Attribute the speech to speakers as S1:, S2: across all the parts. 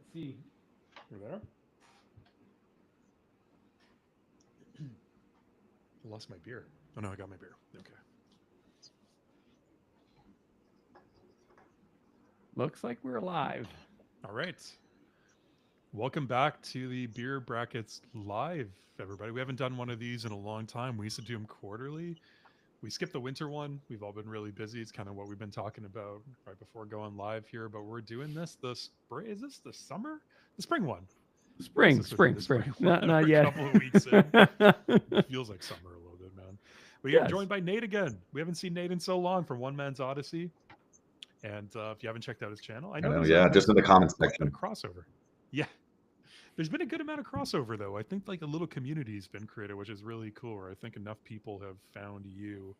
S1: Let's see.
S2: You there? I lost my beer. Oh no, I got my beer. Okay.
S1: Looks like we're live.
S2: All right. Welcome back to the Beer Brackets Live, everybody. We haven't done one of these in a long time. We used to do them quarterly. We skipped the winter one. We've all been really busy. It's kind of what we've been talking about right before going live here. But we're doing this the spring. Is this the summer? The spring one.
S1: Spring. Not yet.
S2: A couple of weeks in. It feels like summer a little bit, man. We are joined by Nate again. We haven't seen Nate in so long from One Man's Odyssey. And if you haven't checked out his channel, I know
S3: just in the comments section.
S2: A crossover. Yeah. There's been a good amount of crossover, though. I think like a little community's been created, which is really cool. Or I think enough people have found you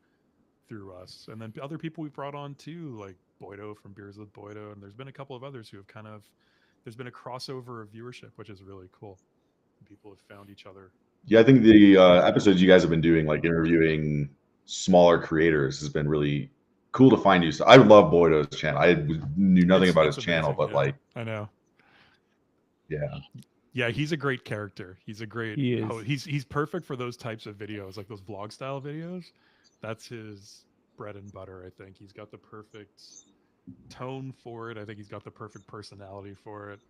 S2: through us. And then other people we brought on too, like Boydo from Beers with Boydo. And there's been a couple of others who have there's been a crossover of viewership, which is really cool. People have found each other.
S3: Yeah, I think the episodes you guys have been doing, like interviewing smaller creators, has been really cool to find you. So I love Boydo's channel. I knew nothing about his channel, but
S2: like I know.
S3: Yeah.
S2: Yeah, he's a great character. He's a great.
S1: He is.
S2: He's perfect for those types of videos, like those vlog style videos. That's his bread and butter. I think he's got the perfect tone for it. I think he's got the perfect personality for it.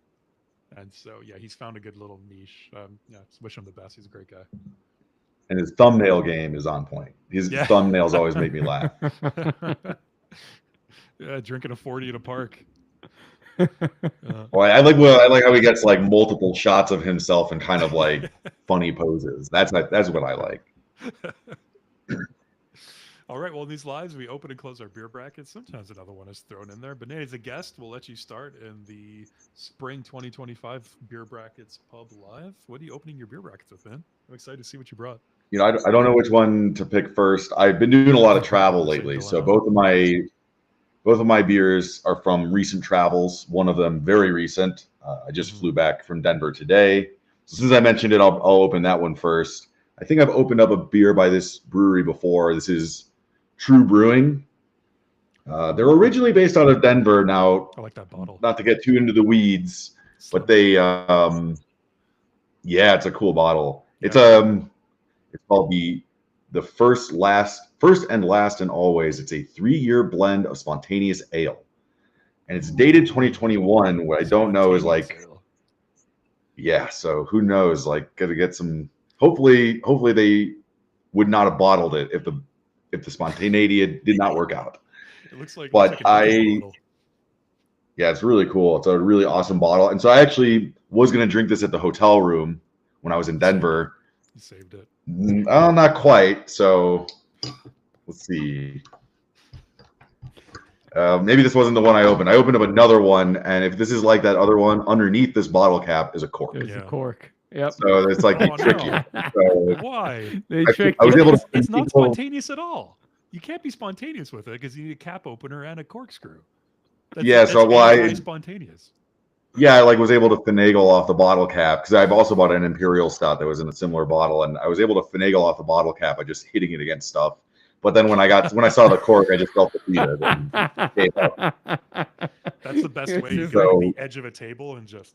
S2: And so, yeah, he's found a good little niche. Yeah, wish him the best. He's a great guy.
S3: And his thumbnail game is on point. His thumbnails always make me laugh.
S2: Yeah, drinking a 40 at a park.
S3: Well, I like how he gets like multiple shots of himself and kind of like funny poses. That's what I like.
S2: All right. Well, in these lives, we open and close our beer brackets. Sometimes another one is thrown in there. But Nate, as a guest, we'll let you start in the spring 2025 beer brackets pub live. What are you opening your beer brackets with, man? I'm excited to see what you brought.
S3: You know, I don't know which one to pick first. I've been doing a lot of travel lately, so both of my beers are from recent travels. One of them very recent. I just flew back from Denver today. So since I mentioned it, I'll open that one first. I think I've opened up a beer by this brewery before. This is True Brewing. They're originally based out of Denver. Now,
S2: I like that bottle.
S3: Not to get too into the weeds, but they, yeah, it's a cool bottle. Yeah. It's called the First and Last and Always. It's a 3-year blend of spontaneous ale, and it's dated 2021. What I don't know is like, yeah. So who knows? Like, gotta get some. Hopefully they would not have bottled it if the spontaneity did not work out.
S2: It looks like.
S3: But yeah, it's really cool. It's a really awesome bottle, and so I actually was gonna drink this at the hotel room when I was in Denver.
S2: You saved it.
S3: Oh, not quite. So let's see. Maybe this wasn't the one I opened. I opened up another one, and if this is like that other one, underneath this bottle cap is a cork.
S1: There's a cork. Yep.
S3: So it's like they trick you. So
S2: why?
S1: They trick
S3: I was
S1: you.
S3: able to.
S2: It's not spontaneous at all. You can't be spontaneous with it because you need a cap opener and a corkscrew. That's spontaneous.
S3: Yeah, I was able to finagle off the bottle cap because I've also bought an Imperial Stout that was in a similar bottle, and I was able to finagle off the bottle cap by just hitting it against stuff. But then when I saw the cork, I just felt defeated.
S2: That's the best way. You go to the edge of a table and just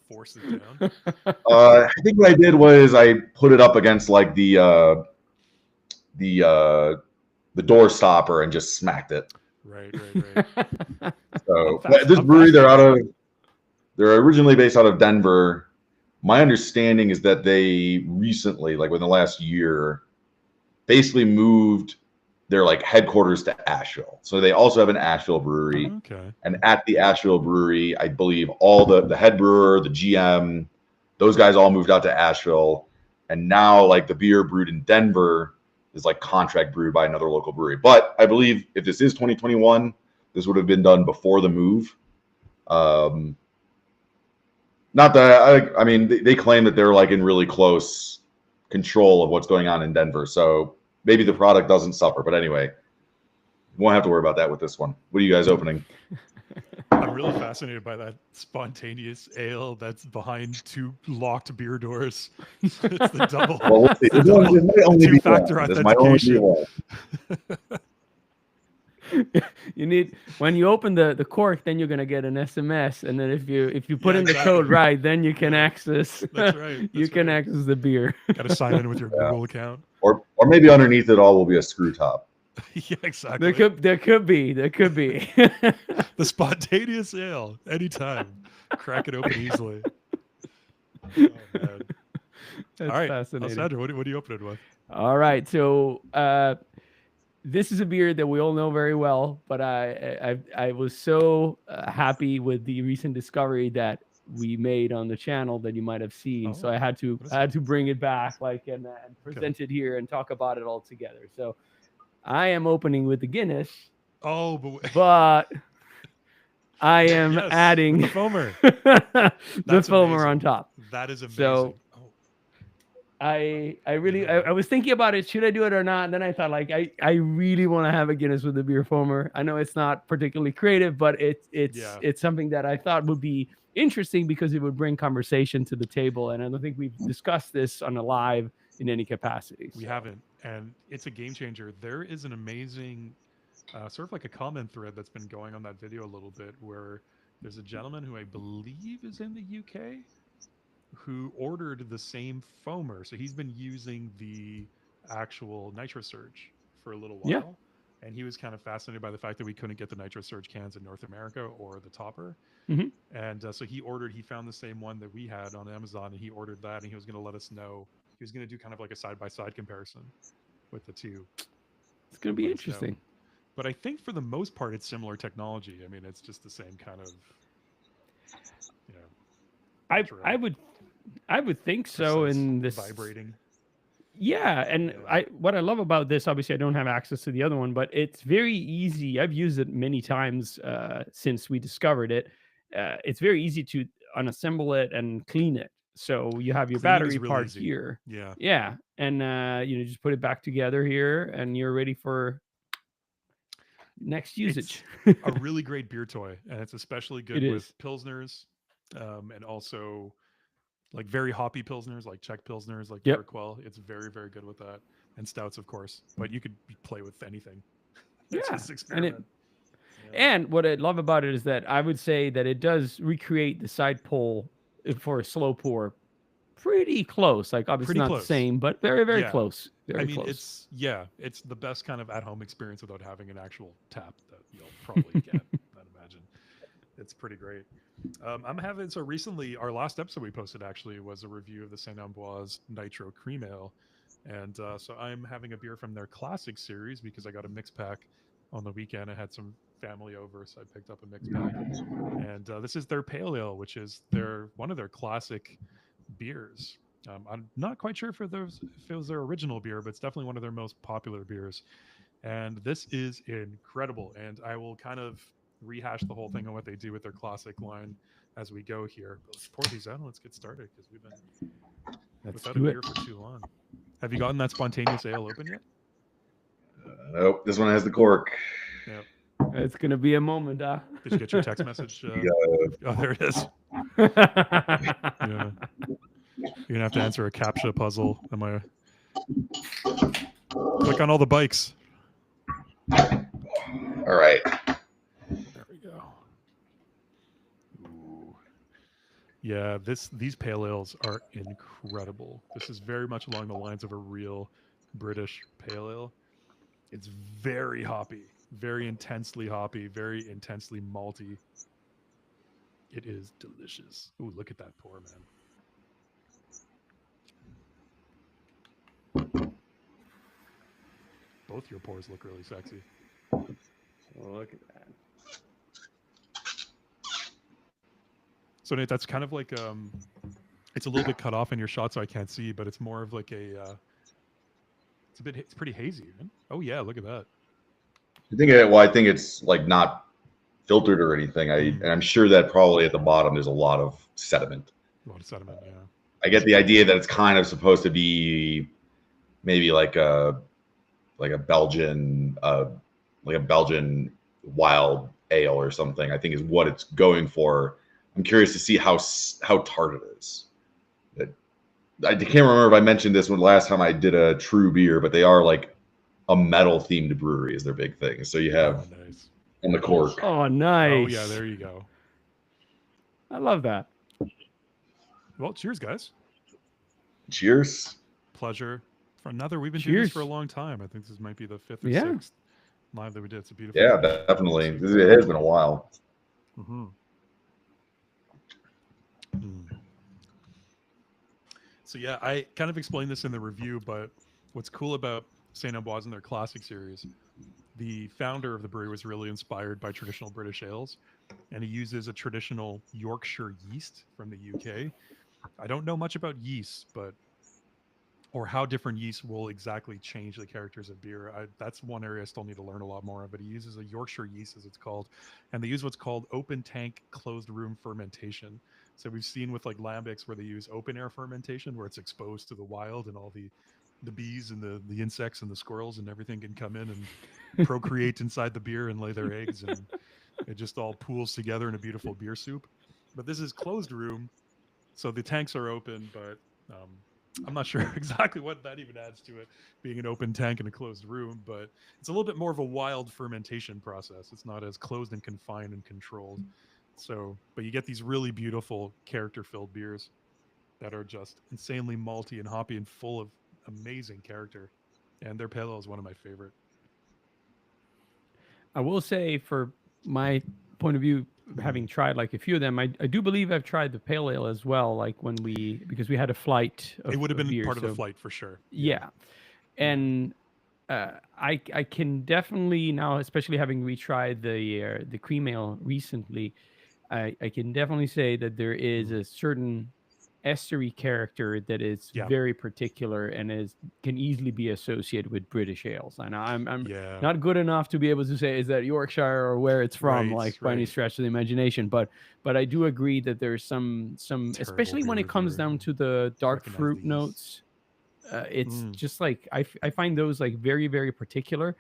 S2: force it down.
S3: I think what I did was I put it up against like the door stopper and just smacked it.
S2: Right.
S3: So this brewery, they're originally based out of Denver. My understanding is that they recently, like within the last year, basically moved their like headquarters to Asheville. So they also have an Asheville brewery.
S2: Okay.
S3: And at the Asheville brewery, I believe all the head brewer, the GM, those guys all moved out to Asheville. And now like the beer brewed in Denver is like contract brewed by another local brewery. But I believe if this is 2021, this would have been done before the move. Not that I mean, they claim that they're like in really close control of what's going on in Denver. So maybe the product doesn't suffer. But anyway, won't have to worry about that with this one. What are you guys opening?
S2: I'm really fascinated by that spontaneous ale that's behind 2 locked beer doors. It's the double.
S3: Well, we'll see. This might only be
S2: two-factor
S3: one. This might only be
S2: authentication.
S3: one.
S1: You need when you open the cork, then you're gonna get an SMS, and then if you put
S2: Yeah,
S1: in the
S2: exactly.
S1: code right, then you can
S2: Yeah.
S1: access.
S2: That's right,
S1: You
S2: that's
S1: can
S2: right.
S1: access the beer.
S2: Got to sign in with your Google account.
S3: Or maybe underneath it all will be a screw top.
S2: Yeah, exactly.
S1: There could be.
S2: The spontaneous ale, anytime. Crack it open easily. Oh, man.
S1: That's
S2: All right,
S1: fascinating.
S2: Alessandro, what are you opening with?
S1: All right, so this is a beer that we all know very well, but I was so happy with the recent discovery that we made on the channel that you might have seen. So
S2: Oh,
S1: I had to
S2: what is
S1: bring it back, like and present it here and talk about it all together. So I am opening with the Guinness,
S2: Oh,
S1: but I am
S2: yes, with
S1: adding
S2: the foamer.
S1: the
S2: That's
S1: foamer
S2: amazing.
S1: on top.
S2: That is amazing.
S1: So-
S2: Oh,
S1: I was thinking about it. Should I do it or not? And then I thought, like, I really want to have a Guinness with the beer foamer. I know it's not particularly creative, but
S2: Yeah.
S1: it's something that I thought would be interesting because it would bring conversation to the table. And I don't think we've discussed this on a live in any capacity.
S2: we
S1: So,
S2: haven't, and it's a game changer. There is an amazing, sort of like a comment thread that's been going on that video a little bit, where there's a gentleman who I believe is in the UK who ordered the same foamer. So he's been using the actual Nitro Surge for a little while.
S1: Yeah.
S2: And he was kind of fascinated by the fact that we couldn't get the Nitro Surge cans in North America or the topper.
S1: Mhm.
S2: And so he found the same one that we had on Amazon, and he ordered that, and he was going to let us know. He was going to do kind of like a side-by-side comparison with the two.
S1: it's going to be
S2: Let us know.
S1: interesting.
S2: But I think for the most part, it's similar technology. I mean, it's just the same kind of, you know,
S1: I would think so.
S2: precise
S1: In this
S2: vibrating.
S1: Yeah, and
S2: Yeah.
S1: what I love about this, obviously, I don't have access to the other one, but it's very easy. I've used it many times since we discovered it. It's very easy to unassemble it and clean it. So you have your
S2: Cleaning is
S1: battery
S2: really
S1: parts
S2: easy.
S1: here,
S2: Yeah.
S1: yeah, and just put it back together here, and you're ready for next usage.
S2: A really great beer toy, and it's especially good
S1: It
S2: with
S1: is.
S2: pilsners, and also like very hoppy pilsners, like Czech pilsners, like
S1: Yep.
S2: Urquell. It's very, very good with that, and stouts, of course. But you could play with anything. It's
S1: Yeah,
S2: just
S1: and
S2: experiment. Yeah.
S1: And what I love about it is that I would say that it does recreate the side pull for a slow pour pretty close. Like obviously
S2: Pretty
S1: not
S2: close.
S1: the same, but very, very
S2: Yeah.
S1: close. Very
S2: I mean,
S1: close.
S2: it's the best kind of at-home experience without having an actual tap that you'll probably get. I'd imagine it's pretty great. I'm having so recently. Our last episode we posted actually was a review of the Saint Ambroise Nitro Cream Ale, and so I'm having a beer from their classic series because I got a mix pack on the weekend. I had some family over, so I picked up a mix pack, and this is their pale ale, which is one of their classic beers. I'm not quite sure if it was their original beer, but it's definitely one of their most popular beers. And this is incredible. And I will kind of rehash the whole thing on what they do with their classic line as we go here. But let's pour these out and let's get started because we've been
S1: Let's
S2: without a
S1: do
S2: beer
S1: it.
S2: for too long. Have you gotten that spontaneous ale open yet?
S3: Nope, this one has the cork.
S2: Yep.
S1: It's gonna be a moment, huh?
S2: Did you get your text message? Oh, there it is. Yeah. You're gonna have to answer a CAPTCHA puzzle. Click on all the bikes.
S3: All right.
S2: There we go. Ooh. Yeah, these pale ales are incredible. This is very much along the lines of a real British pale ale. It's very hoppy, very intensely hoppy, very intensely malty. It is delicious. Ooh, look at that pour, man. Both your pours look really sexy.
S1: Look at that.
S2: So Nate, that's kind of like it's a little bit cut off in your shot, so I can't see, but it's more of like a it's pretty hazy, man. Oh yeah, look at that.
S3: I think it's like not filtered or anything. And I'm sure that probably at the bottom there's a lot of sediment.
S2: A lot of sediment, yeah.
S3: I get the idea that it's kind of supposed to be maybe like a Belgian wild ale or something. I think is what it's going for. I'm curious to see how tart it is. I can't remember if I mentioned this one last time I did a true beer, but they are like a metal themed brewery is their big thing. So you have
S2: Oh, nice.
S3: on the cork.
S1: Oh, nice.
S2: Oh yeah, there you go.
S1: I love that.
S2: Well, cheers, guys.
S3: Cheers.
S2: Pleasure. For another, we've been doing this for a
S1: Cheers.
S2: long time. I think this might be the 5th or
S1: Yeah.
S2: 6th live that we did. It's a beautiful.
S3: Yeah, definitely. It has been a while.
S2: Mm-hmm. So yeah, I kind of explained this in the review, but what's cool about Saint Amboise and their classic series, the founder of the brewery was really inspired by traditional British ales, and he uses a traditional Yorkshire yeast from the UK. I don't know much about yeast, but or how different yeasts will exactly change the characters of beer. That's one area I still need to learn a lot more of. But he uses a Yorkshire yeast, as it's called, and they use what's called open tank closed room fermentation. So we've seen with like lambics where they use open air fermentation, where it's exposed to the wild and all the bees and the insects and the squirrels and everything can come in and procreate inside the beer and lay their eggs, and it just all pools together in a beautiful beer soup. But this is closed room, so the tanks are open, but I'm not sure exactly what that even adds to it, being an open tank in a closed room, but it's a little bit more of a wild fermentation process. It's not as closed and confined and controlled. So, but you get these really beautiful character-filled beers that are just insanely malty and hoppy and full of amazing character. And their pale ale is one of my favorite.
S1: I will say, for my point of view, having tried like a few of them, I do believe I've tried the pale ale as well. Like because we had a flight.
S2: It would have been
S1: beer,
S2: part of the
S1: so-
S2: flight for sure.
S1: Yeah, and I can definitely now, especially having retried the cream ale recently, I can definitely say that there is a certain estery character that is
S2: Yeah.
S1: very particular and can easily be associated with British ales. And I'm
S2: Yeah.
S1: not good enough to be able to say is that Yorkshire or where it's from,
S2: Right,
S1: like by any
S2: right.
S1: stretch of the imagination. But I do agree that there's some
S2: Terrible
S1: especially when
S2: beer
S1: it comes
S2: reviewer.
S1: down to the dark
S2: Recognize
S1: fruit
S2: these.
S1: notes. It's
S2: Mm.
S1: just like I find those like very, very particular,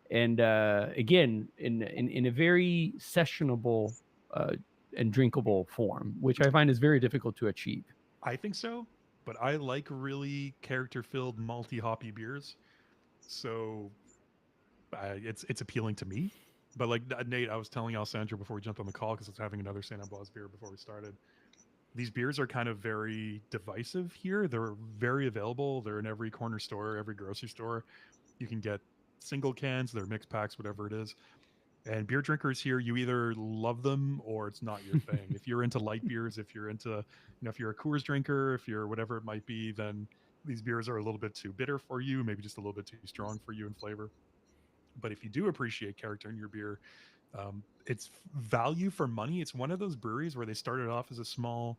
S1: and again in a very sessionable and drinkable form, which I find is very difficult to achieve.
S2: I think so, but I like really character-filled, malty, hoppy beers. So it's appealing to me. But like Nate, I was telling Alessandro before we jumped on the call because I was having another Saint Amboise beer before we started. These beers are kind of very divisive here. They're very available. They're in every corner store, every grocery store. You can get single cans, they're mixed packs, whatever it is. And beer drinkers here, you either love them or it's not your thing. If you're into light beers, if you're into, if you're a Coors drinker, if you're whatever it might be, then these beers are a little bit too bitter for you, maybe just a little bit too strong for you in flavor. But if you do appreciate character in your beer, it's value for money. It's one of those breweries where they started off as a small,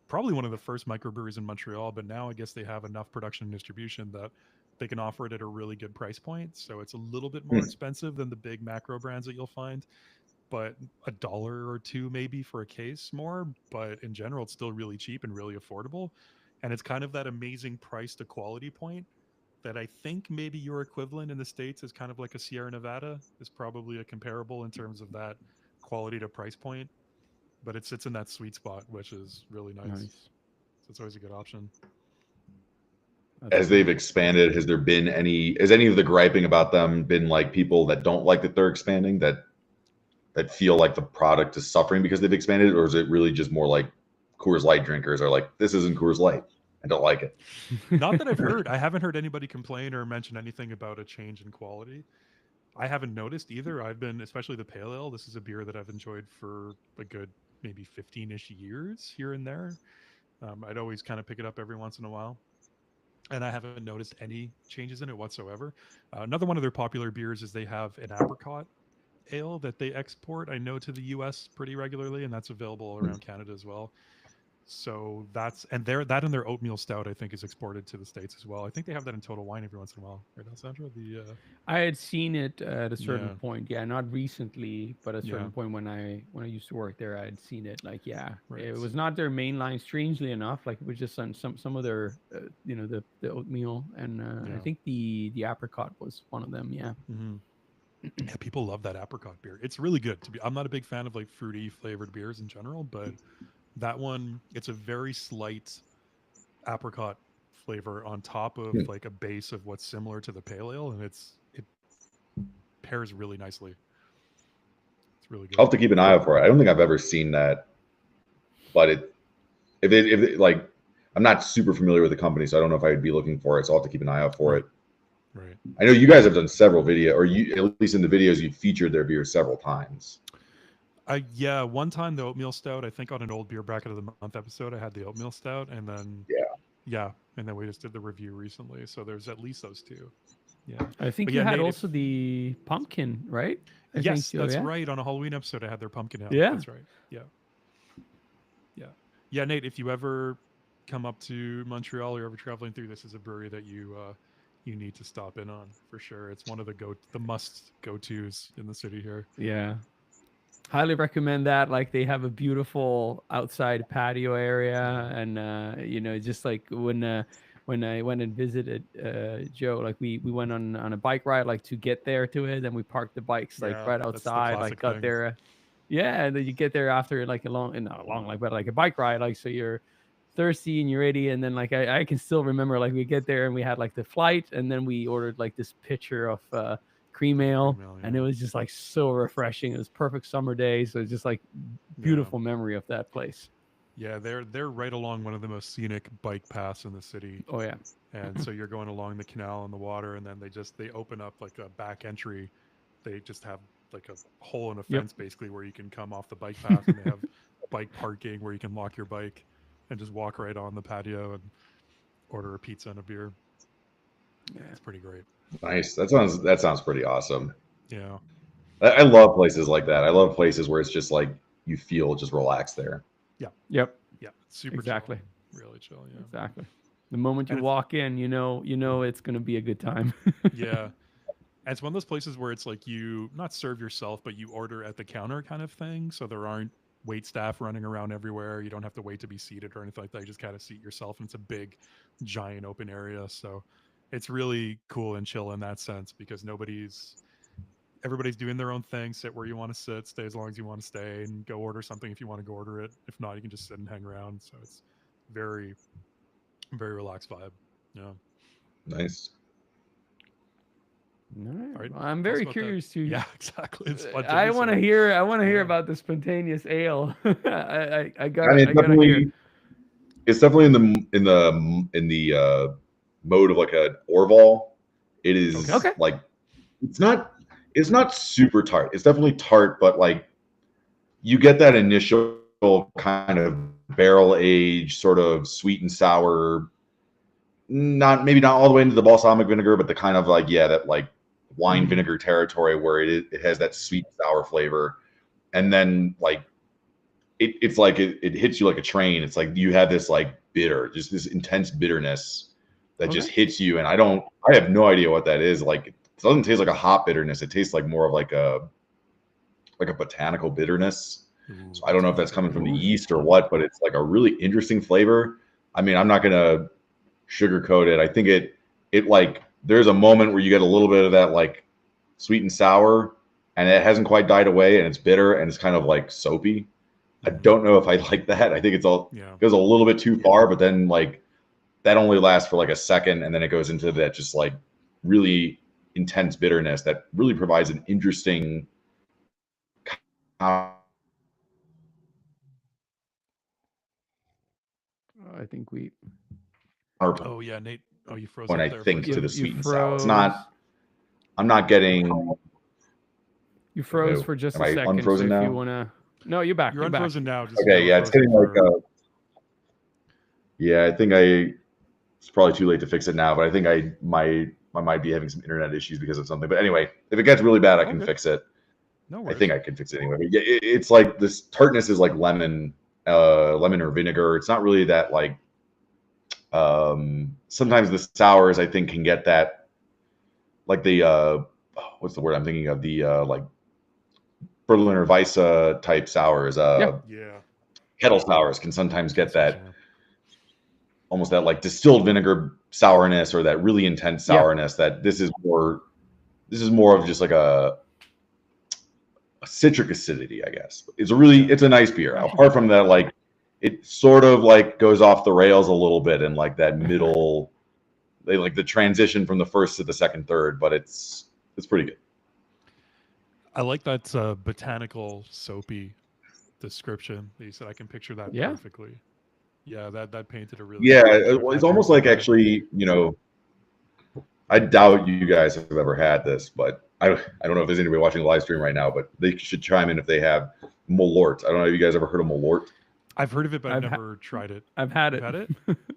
S2: probably one of the first microbreweries in Montreal, but now I guess they have enough production and distribution that they can offer it at a really good price point. So it's a little bit more expensive than the big macro brands that you'll find, but $1 or $2 maybe for a case more. But in general, it's still really cheap and really affordable. And it's kind of that amazing price to quality point that I think maybe your equivalent in the States is kind of like a Sierra Nevada is probably a comparable in terms of that quality to price point. But it sits in that sweet spot, which is really nice. So it's always a good option.
S3: As they've expanded, has any of the griping about them been like people that don't like that they're expanding, that feel like the product is suffering because they've expanded, or is it really just more like Coors Light drinkers are like, this isn't Coors Light, I don't like it?
S2: Not that I've heard. I haven't heard anybody complain or mention anything about a change in quality. I haven't noticed either. I've been, especially the pale ale, this is a beer that I've enjoyed for a good maybe 15-ish years here and there. I'd always kind of pick it up every once in a while. And I haven't noticed any changes in it whatsoever. Another one of their popular beers is they have an apricot ale that they export, I know, to the US pretty regularly, and that's available around Canada as well. So that and their oatmeal stout, I think, is exported to the States as well. I think they have that in Total Wine every once in a while, right, Alessandro?
S1: I had seen it at a certain
S2: Yeah.
S1: point. Yeah, not recently, but at a certain
S2: Yeah.
S1: point when I used to work there, I had seen it. Like, yeah,
S2: Right.
S1: it was not their main line. Strangely enough, like it was just on some of their, the oatmeal, and I
S2: Yeah.
S1: think the apricot was one of them. Yeah.
S2: Mm-hmm. Yeah, people love that apricot beer. It's really good. I'm not a big fan of like fruity flavored beers in general, but that one, it's a very slight apricot flavor on top of like a base of what's similar to the pale ale, and it pairs really nicely. It's really good.
S3: I'll have to keep an eye out for it. I don't think I've ever seen that, but if it like, I'm not super familiar with the company, so I don't know if I would be looking for it. So I'll have to keep an eye out for it.
S2: Right.
S3: I know you guys have done several at least in the videos, you featured their beer several times.
S2: Yeah, one time the oatmeal stout, I think on an old beer bracket of the month episode, I had the oatmeal stout, and then and then we just did the review recently. So there's at least those two. Yeah,
S1: I think
S2: But
S1: you
S2: yeah,
S1: had
S2: Nate,
S1: also the pumpkin, right? I
S2: yes,
S1: think,
S2: that's right. On a Halloween episode, I had their pumpkin ale.
S1: Yeah.
S2: That's right. Yeah. Nate, if you ever come up to Montreal or ever traveling through, this is a brewery that you need to stop in on for sure. It's one of the must go tos in the city here.
S1: Yeah. Highly recommend that. Like, they have a beautiful outside patio area, and just like when I went and visited Joe, like we went on a bike ride, like to get there to it, and we parked the bikes like
S2: Yeah,
S1: right
S2: that's the
S1: outside, like
S2: classic
S1: got
S2: thing.
S1: there. Yeah, and then you get there after like not a long, like, but like a bike ride, like, so you're thirsty and you're ready, and then like I can still remember, like, we get there and we had like the flight, and then we ordered like this pitcher of cream ale, and it was just like so refreshing. It was perfect summer day, so it's just like beautiful memory of that place.
S2: Yeah, they're right along one of the most scenic bike paths in the city.
S1: Oh yeah.
S2: And so you're going along the canal and the water, and then they open up like a back entry. They just have like a hole in a fence basically where you can come off the bike path, and they have bike parking where you can lock your bike and just walk right on the patio and order a pizza and a beer. Yeah, it's pretty great.
S3: Nice. That sounds pretty awesome.
S2: Yeah.
S3: I love places like that. I love places where it's just like you feel just relaxed there.
S1: Yep.
S2: Yeah. Super
S1: Exactly.
S2: chill. Really chill. Yeah.
S1: Exactly. The moment you
S2: And
S1: walk in, you know it's going to be a good time.
S2: Yeah. And it's one of those places where it's like you not serve yourself, but you order at the counter kind of thing. So there aren't wait staff running around everywhere. You don't have to wait to be seated or anything like that. You just kind of seat yourself, and it's a big, giant open area. So it's really cool and chill in that sense, because everybody's doing their own thing. Sit where you want to sit, stay as long as you want to stay, and go order something if you want to go order it. If not, you can just sit and hang around. So it's very, very relaxed vibe. Yeah.
S3: Nice.
S1: All right.
S2: Right.
S1: Well, I'm
S2: Tell us
S1: very
S2: about that.
S1: curious to.
S2: Yeah, exactly. It's fun to
S1: I
S2: listen.
S1: want to hear. I want to hear
S2: Yeah.
S1: about the spontaneous ale. I
S3: I
S1: gotta
S3: mean,
S1: hear.
S3: it's definitely in the mode of like an Orval. It is
S1: Okay.
S3: like it's not super tart. It's definitely tart, but like you get that initial kind of barrel aged sort of sweet and sour, maybe not all the way into the balsamic vinegar, but the kind of like that like wine vinegar territory where it has that sweet sour flavor, and then like it's like it hits you like a train. It's like you have this like just this intense bitterness that just hits you, and I have no idea what that is. Like, it doesn't taste like a hop bitterness. It tastes like more of like a botanical bitterness. So I don't know if that's coming from the yeast or what, but it's like a really interesting flavor. I mean, I'm not gonna sugarcoat it. I think it like there's a moment where you get a little bit of that like sweet and sour, and it hasn't quite died away, and it's bitter, and it's kind of like soapy. I don't know if I like that. I think it goes a little bit too far, but then like that only lasts for like a second, and then it goes into that just like really intense bitterness that really provides an interesting
S1: I think we.
S2: Oh yeah, Nate. Oh, you froze.
S3: When
S2: up
S3: I
S2: there
S3: think
S2: for a
S3: to the
S2: second.
S3: sweet and sour, it's not. I'm not getting.
S1: You froze
S3: No.
S1: for just
S3: Am
S1: a
S3: I
S1: second.
S3: unfrozen
S1: so if
S3: now?
S1: you wanna. No, you're back.
S2: You're
S1: You're back.
S2: unfrozen now. Just
S3: Okay, yeah, it's getting like. I think it's probably too late to fix it now, but I think I might be having some internet issues because of something. But anyway, if it gets really bad, I can fix it.
S2: No
S3: I
S2: worries.
S3: think I can fix it anyway. But yeah, it's like this tartness is like lemon or vinegar. It's not really that like. Sometimes the sours I think can get that, like the what's the word I'm thinking of, the like Berliner Weisse type sours.
S2: Yeah.
S3: Kettle sours can sometimes get that almost that like distilled vinegar sourness, or that really intense sourness. That this is more of just like a citric acidity, I guess. It's a nice beer. Apart from that, like it sort of like goes off the rails a little bit in like that middle, like the transition from the first to the second, third, but it's pretty good.
S2: I like that botanical soapy description that you said. I can picture that
S1: Yeah.
S2: perfectly. Yeah, that painted a really
S3: Yeah,
S2: good picture. I've
S3: it's
S2: had
S3: almost
S2: beers
S3: like
S2: that.
S3: actually, I doubt you guys have ever had this, but I don't know if there's anybody watching the live stream right now, but they should chime in if they have Malort. I don't know if you guys ever heard of Malort.
S2: I've heard of it, but I've
S1: I've ha-
S2: never tried it.
S1: I've had
S2: You've
S1: it.
S2: had it?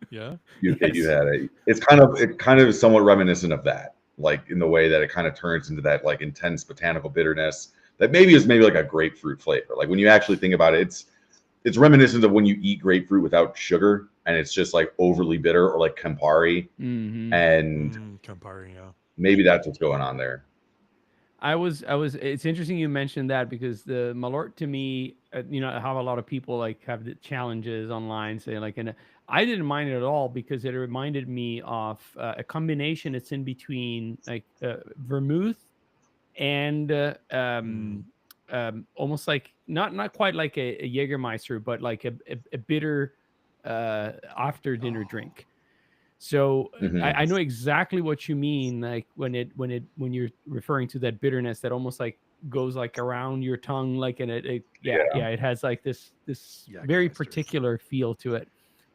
S2: Yeah.
S3: You
S1: Yes.
S3: had it. It kind of is somewhat reminiscent of that, like in the way that it kind of turns into that like intense botanical bitterness that maybe is maybe like a grapefruit flavor. Like when you actually think about it, it's reminiscent of when you eat grapefruit without sugar and it's just like overly bitter, or like Campari,
S1: Hmm.
S3: and
S2: Campari, yeah.
S3: maybe that's what's going on there.
S1: It's interesting you mentioned that, because the Malort to me, how a lot of people like have the challenges online saying like, and I didn't mind it at all, because it reminded me of a combination. It's in between like vermouth and almost like not quite like a Jägermeister, but like a bitter after dinner drink. So
S3: Mhm.
S1: I know exactly what you mean, like when you're referring to that bitterness that almost like goes like around your tongue, like, and it has like this very
S2: Jägermeister.
S1: particular feel to it.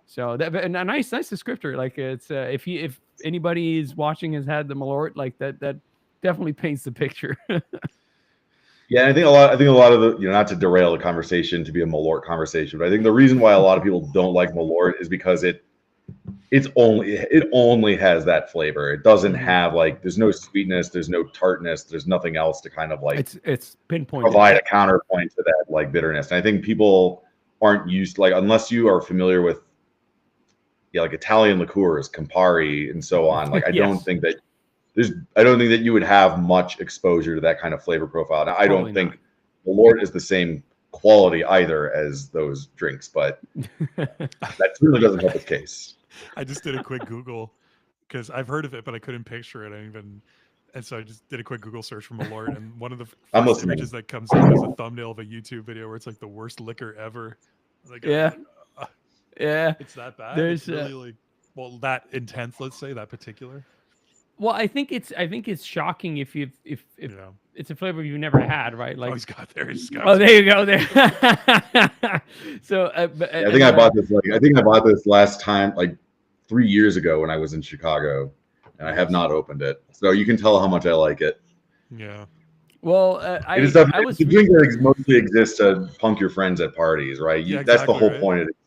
S1: So that, and a nice descriptor. Like it's if anybody is watching has had the Malort, like that definitely paints the picture.
S3: Yeah, I think a lot of the, not to derail the conversation to be a Malort conversation, but I think the reason why a lot of people don't like Malort is because it only has that flavor. It doesn't
S1: Mhm.
S3: have like, there's no sweetness, there's no tartness, there's nothing else to kind of like
S1: It's pinpointed.
S3: provide a counterpoint to that like bitterness. And I think people aren't used, like, unless you are familiar with like Italian liqueurs, Campari, and so on. Like I don't
S1: Yes.
S3: think that you would have much exposure to that kind of flavor profile. Now, I
S1: Probably
S3: don't think Malort is the same quality either as those drinks, but that certainly doesn't help its case.
S2: I just did a quick Google because I've heard of it, but I couldn't picture it. And so I just did a quick Google search for Malort, and one of the
S3: I'm
S2: first
S3: listening.
S2: images that comes up is a thumbnail of a YouTube video where it's like the worst liquor ever. Like,
S1: Yeah. Yeah.
S2: It's that bad.
S1: There's,
S2: It's really like, well, that intense. Let's say that particular.
S1: Well, I think it's shocking if
S2: Yeah.
S1: it's a flavor you've never had, right? Like,
S2: Oh, he's got there. He's got
S1: oh, there you go. There. So,
S3: I think I bought this last time, like 3 years ago when I was in Chicago, and I have not opened it. So you can tell how much I like it.
S2: Yeah.
S1: Well,
S3: It is a drink that mostly exists to punk your friends at parties, right?
S2: Yeah,
S3: that's the
S2: exactly,
S3: whole
S2: right?
S3: point it exists.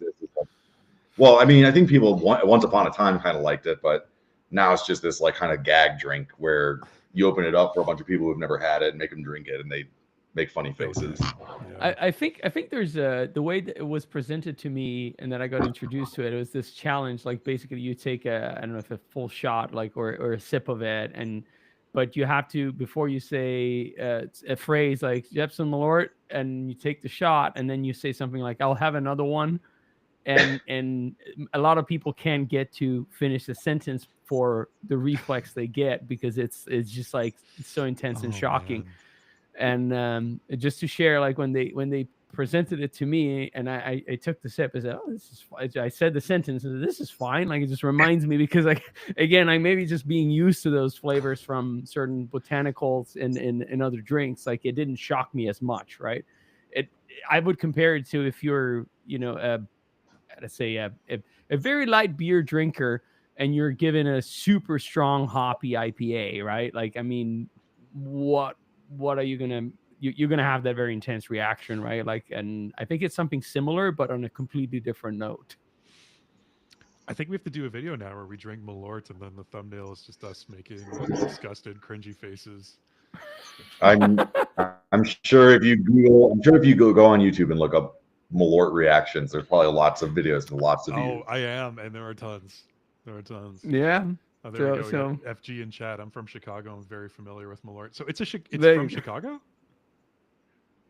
S3: Well, I mean, I think people once upon a time kind of liked it, but now it's just this like kind of gag drink where you open it up for a bunch of people who've never had it and make them drink it, and they make funny faces.
S2: Yeah.
S1: I think there's the way that it was presented to me and that I got introduced to it. It was this challenge, like basically you take I don't know if a full shot, like or a sip of it, but you have to, before you say a phrase like Jepson Malort, and you take the shot, and then you say something like I'll have another one, and a lot of people can't get to finish the sentence for the reflex they get, because it's just like it's so intense and
S2: Oh,
S1: shocking.
S2: man.
S1: And just to share, like when they presented it to me and I took the sip, I said, oh, this is fine. I said the sentence, this is fine. Like it just reminds me, because like again, I maybe just being used to those flavors from certain botanicals in other drinks, like it didn't shock me as much, right? I would compare it to if you're let's say a very light beer drinker and you're given a super strong hoppy IPA, right? Like, I mean, what are you gonna you're gonna have that very intense reaction, right? Like, and I think it's something similar but on a completely different note.
S2: I think we have to do a video now where we drink Malort, and then the thumbnail is just us making disgusted, cringy faces.
S3: I'm sure if you go on YouTube and look up Malort reactions, there's probably lots of videos and lots of views.
S2: I am, and there are tons.
S1: Yeah.
S2: Oh, there we go.
S1: So
S2: We got FG in chat. I'm from Chicago. I'm very familiar with Malort. So it's
S1: There
S2: from
S1: you go.
S2: Chicago?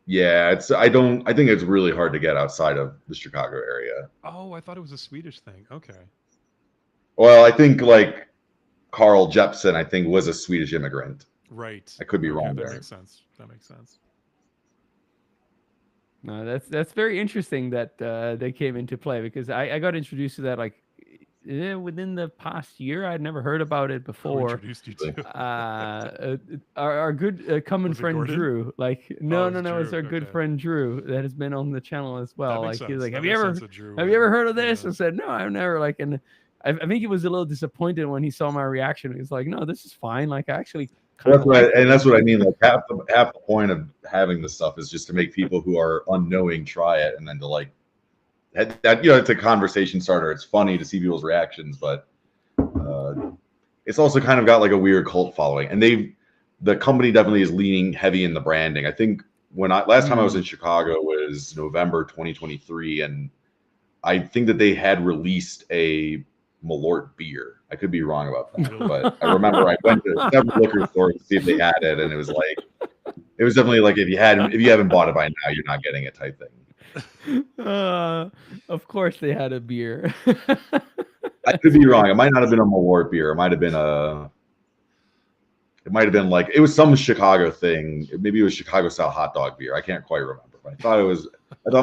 S3: Yeah, I think it's really hard to get outside of the Chicago area.
S2: Oh, I thought it was a Swedish thing. Okay.
S3: Well, I think like Carl Jeppson, I think, was a Swedish immigrant.
S2: Right.
S3: I could be
S2: Okay,
S3: wrong
S2: that
S3: there.
S2: makes sense. That makes sense.
S1: No, that's very interesting that they came into play, because I got introduced to that like within the past year. I'd never heard about it
S2: Who
S1: before.
S2: introduced you to?
S1: Our good common
S2: Was it
S1: friend
S2: Gordon?
S1: Drew. Like,
S2: Oh,
S1: no,
S2: it was
S1: it's
S2: Drew.
S1: our good
S2: Okay.
S1: friend Drew that has been on the channel as well.
S2: That makes
S1: Like, he was
S2: sense.
S1: like,
S2: That
S1: have you
S2: makes
S1: ever
S2: sense that Drew
S1: have you ever heard of
S2: would-
S1: this?
S2: yeah.
S1: I said, no, I've never. Like, and I think he was a little disappointed when he saw my reaction. He was like, no, this is fine. Like, I actually kind
S3: That's
S1: of
S3: what
S1: like
S3: and
S1: it.
S3: that's what I mean. Like half the point of having this stuff is just to make people who are unknowing try it, and then to like that it's a conversation starter. It's funny to see people's reactions, but it's also kind of got like a weird cult following, and the company definitely is leaning heavy in the branding. I think last time I was in Chicago was November 2023, and I think that they had released a Malort beer. I could be wrong about that,
S2: Really?
S3: but I remember I went to several liquor stores to see if they had it, and it was definitely like if you haven't bought it by now, you're not getting it type thing.
S1: Of course they had a beer.
S3: I could be wrong. It might not have been a Malort beer. It might have been like it was some Chicago thing. Maybe it was Chicago style hot dog beer. I can't quite remember, but I thought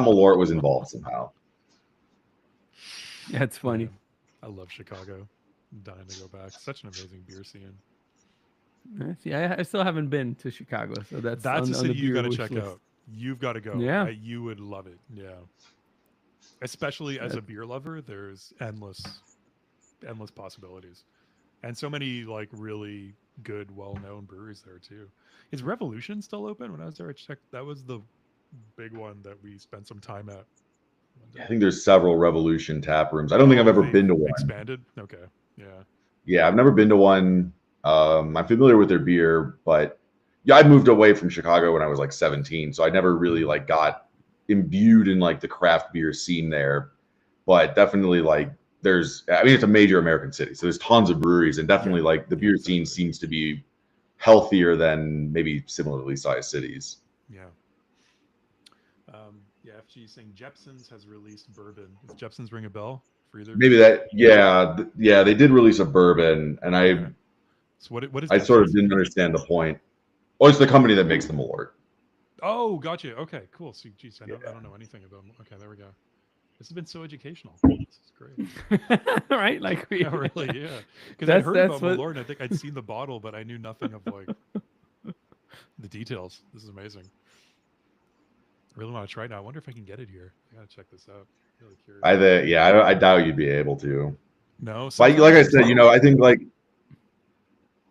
S3: Malort was involved somehow.
S1: That's funny.
S2: Man, I love Chicago. I'm dying to go back. Such an amazing beer scene.
S1: See, I still haven't been to Chicago, so that's
S2: a
S1: on
S2: city
S1: the
S2: you
S1: beer
S2: got to
S1: wish
S2: check
S1: list.
S2: out. You've got to go.
S1: Yeah.
S2: You would love it. Yeah. Especially as a beer lover, there's endless possibilities. And so many like really good, well-known breweries there too. Is Revolution still open? When I was there, I checked. That was the big one that we spent some time at.
S3: I think there's several Revolution tap rooms. I don't think I've ever been to one.
S2: Expanded? Okay. Yeah.
S3: Yeah, I've never been to one. I'm familiar with their beer, but yeah, I moved away from Chicago when I was like 17, so I never really like got imbued in like the craft beer scene there. But definitely like it's a major American city, so there's tons of breweries, and definitely like the beer scene seems to be healthier than maybe similarly sized cities.
S2: Yeah. Yeah, FG saying Jepson's has released bourbon. Does Jepson's ring a bell for either?
S3: Maybe that, yeah, they did release a bourbon, and
S2: So what is?
S3: I sort of didn't understand the point. Oh, it's the company that makes the Malort.
S2: Oh, gotcha. Okay, cool. So, geez, I don't know anything about them. Okay, there we go. This has been so educational. This is great.
S1: Right? Like
S2: Yeah, really, yeah. Because I'd heard about Malort, and I think I'd seen the bottle, but I knew nothing of like the details. This is amazing. I really want to try it now. I wonder if I can get it here. I gotta check this out. Really curious.
S3: I doubt you'd be able to.
S2: No,
S3: but like I said, I think like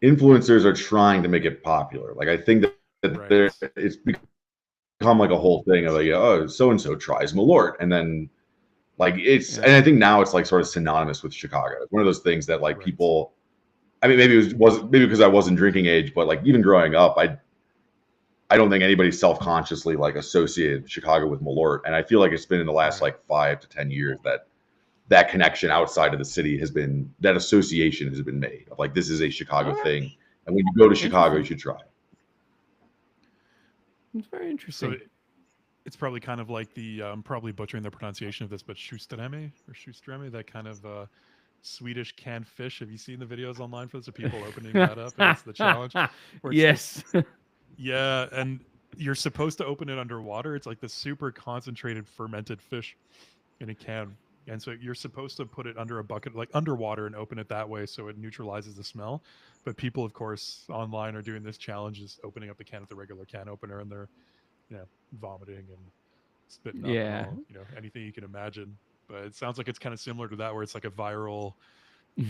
S3: influencers are trying to make it popular. Like I think that it's become like a whole thing of like, oh, so and so tries Malort, and then like and I think now it's like sort of synonymous with Chicago. It's one of those things that like people. I mean, maybe it was maybe because I wasn't drinking age, but like even growing up, I don't think anybody self-consciously like associated Chicago with Malort, and I feel like it's been in the last like 5 to 10 years that connection outside of the city that association has been made of like this is a Chicago thing, and when you go to Chicago, you should try it.
S1: It's very interesting.
S2: So it's probably kind of like the I'm probably butchering the pronunciation of this, but Schustreme, that kind of Swedish canned fish. Have you seen the videos online for this? Of people opening that up, and it's the challenge.
S1: Yes.
S2: Yeah, and you're supposed to open it underwater. It's like this super concentrated fermented fish in a can. And so you're supposed to put it under a bucket, like underwater, and open it that way so it neutralizes the smell. But people, of course, online are doing this challenge, is opening up the can with a regular can opener, and they're, vomiting and spitting up, and all, anything you can imagine. But it sounds like it's kind of similar to that, where it's like a viral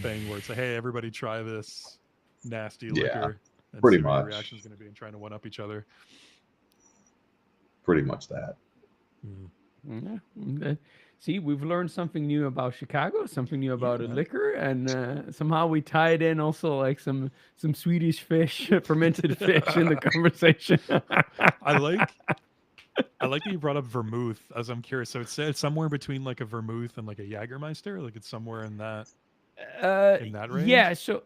S2: thing where it's like, hey, everybody try this nasty liquor. And
S3: pretty
S2: see what
S3: much.
S2: the reaction is going to be, and trying to one up each other.
S3: Pretty much that.
S1: Yeah. See, we've learned something new about Chicago, something new about a liquor, and somehow we tied in also like some Swedish fish, fermented fish in the conversation.
S2: I like that you brought up vermouth, as I'm curious. So it's somewhere between like a vermouth and like a Jägermeister, like it's somewhere in that range.
S1: Yeah. So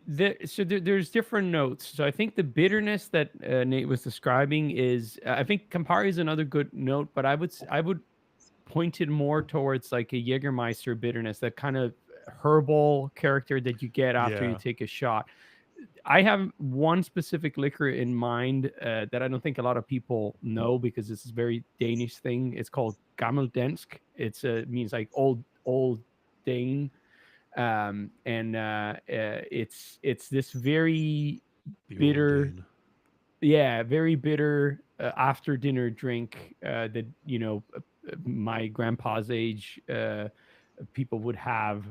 S1: there's different notes. So I think the bitterness that Nate was describing is, I think Campari is another good note, but I would point it more towards like a Jägermeister bitterness, that kind of herbal character that you get after you take a shot. I have one specific liquor in mind that I don't think a lot of people know, because this is a very Danish thing. It's called Gammeldansk. It means like old Dane. It's this very
S2: The
S1: bitter,
S2: Oldane.
S1: very bitter after dinner drink that my grandpa's age people would have.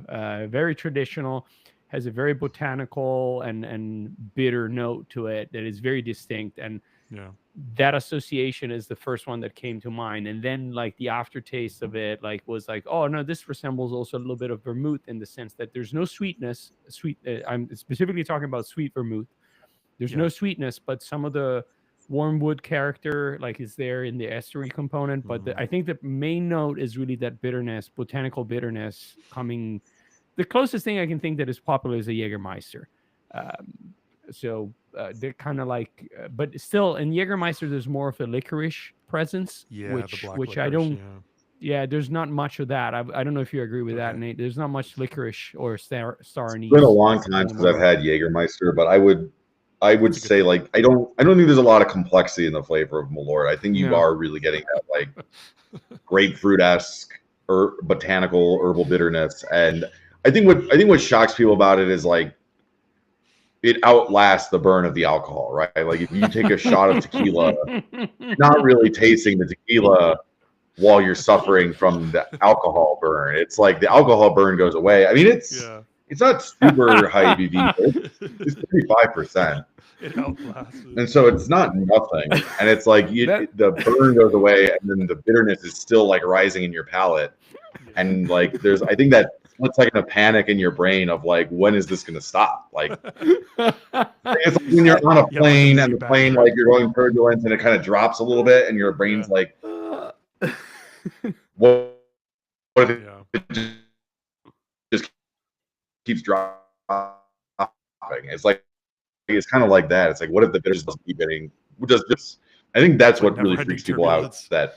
S1: Very traditional, has a very botanical and bitter note to it that is very distinct, and
S2: Yeah.
S1: that association is the first one that came to mind. And then like the aftertaste of it like was like, oh no, this resembles also a little bit of vermouth in the sense that there's no sweetness. I'm specifically talking about sweet vermouth. There's
S2: Yeah.
S1: no sweetness, but some of the warm wood character like is there in the estery component. But
S2: Mhm.
S1: I think the main note is really that bitterness, botanical bitterness coming. The closest thing I can think that is popular is a Jägermeister. They're kind of like, but still in Jägermeister, there's more of a licorice presence,
S2: Yeah, the
S1: which
S2: black
S1: which I
S2: licorice.
S1: don't.
S2: Yeah.
S1: Yeah, there's not much of that. I don't know if you agree with that,
S2: Okay.
S1: Nate. There's not much licorice or star
S3: It's been a
S1: anise
S3: long
S1: in
S3: time
S1: the
S3: since I've
S1: Malort.
S3: had Jägermeister, but I would
S2: It's a good
S3: say
S2: thing.
S3: like I don't think there's a lot of complexity in the flavor of Malort. I think you
S1: No.
S3: are really getting that like grapefruit-esque or botanical herbal bitterness. And I think what shocks people about it is like it outlasts the burn of the alcohol, right? Like if you take a shot of tequila, you're not really tasting the tequila while you're suffering from the alcohol burn. It's like the alcohol burn goes away. I mean,
S2: Yeah.
S3: it's not super high ABV, but it's 35%.
S2: It outlasts
S3: And
S2: it.
S3: so it's not nothing. And it's like
S1: That-
S3: the burn goes away, and then the bitterness is still like rising in your palate.
S2: Yeah.
S3: And like I think that split second of panic in your brain of like, when is this going to stop? Like it's like when you're on a
S2: Yeah, like a
S3: plane
S2: really
S3: and the
S2: bad
S3: plane
S2: trip.
S3: like you're going turbulence and it kind of drops a little bit, and your brain's
S2: Yeah.
S3: like, what if
S2: Yeah.
S3: it just keeps dropping? It's kind of like that. It's like, what if the bitters doesn't keep getting? Just I think that's
S2: Like
S3: what really
S2: never-ending
S3: freaks people out.
S2: turbulence.
S3: That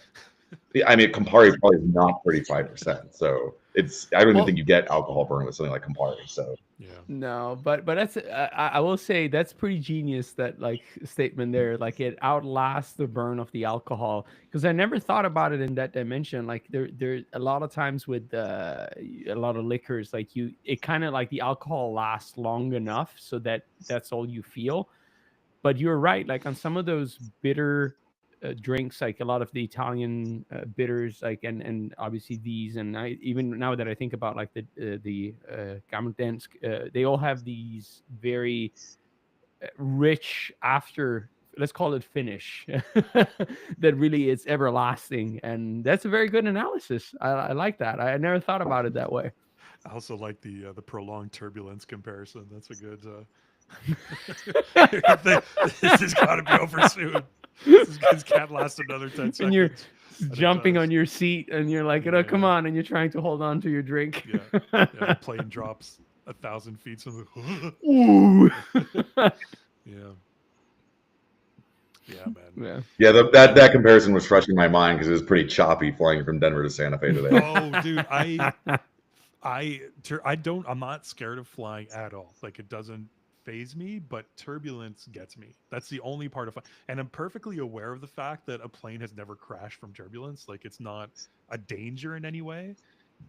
S3: I mean, Campari probably is not 35%, so I don't even
S1: Well-
S3: think you get alcohol burn with something like Campari. So
S2: Yeah.
S1: No, but that's I will say that's pretty genius, that like statement there. Like it outlasts the burn of the alcohol, because I never thought about it in that dimension. Like there a lot of times with a lot of liquors, like it kind of like the alcohol lasts long enough so that that's all you feel. But you're right, like on some of those bitter drinks, like a lot of the Italian bitters, like and obviously these, and I even now that I think about like the Gammeldansk, they all have these very rich after, let's call it finish, that really is everlasting, and that's a very good analysis. I like that. I never thought about it that way.
S2: I also like the prolonged turbulence comparison. That's a good. This has got to be over soon. This can't last another 10 seconds.
S1: And you're
S2: And it
S1: jumping
S2: does.
S1: on your seat, and you're like,
S2: Yeah,
S1: "Oh, come
S2: yeah.
S1: on!" and you're trying to hold on to your drink.
S2: Yeah. Yeah, the plane drops 1,000 feet from the.
S1: Ooh.
S2: Yeah. Yeah, man.
S1: Yeah.
S3: yeah, that comparison was fresh in my mind because it was pretty choppy flying from Denver to Santa Fe today.
S2: Oh, dude, I'm not scared of flying at all. Like it doesn't phase me, but turbulence gets me. That's the only part of and I'm perfectly aware of the fact that a plane has never crashed from turbulence. Like it's not a danger in any way,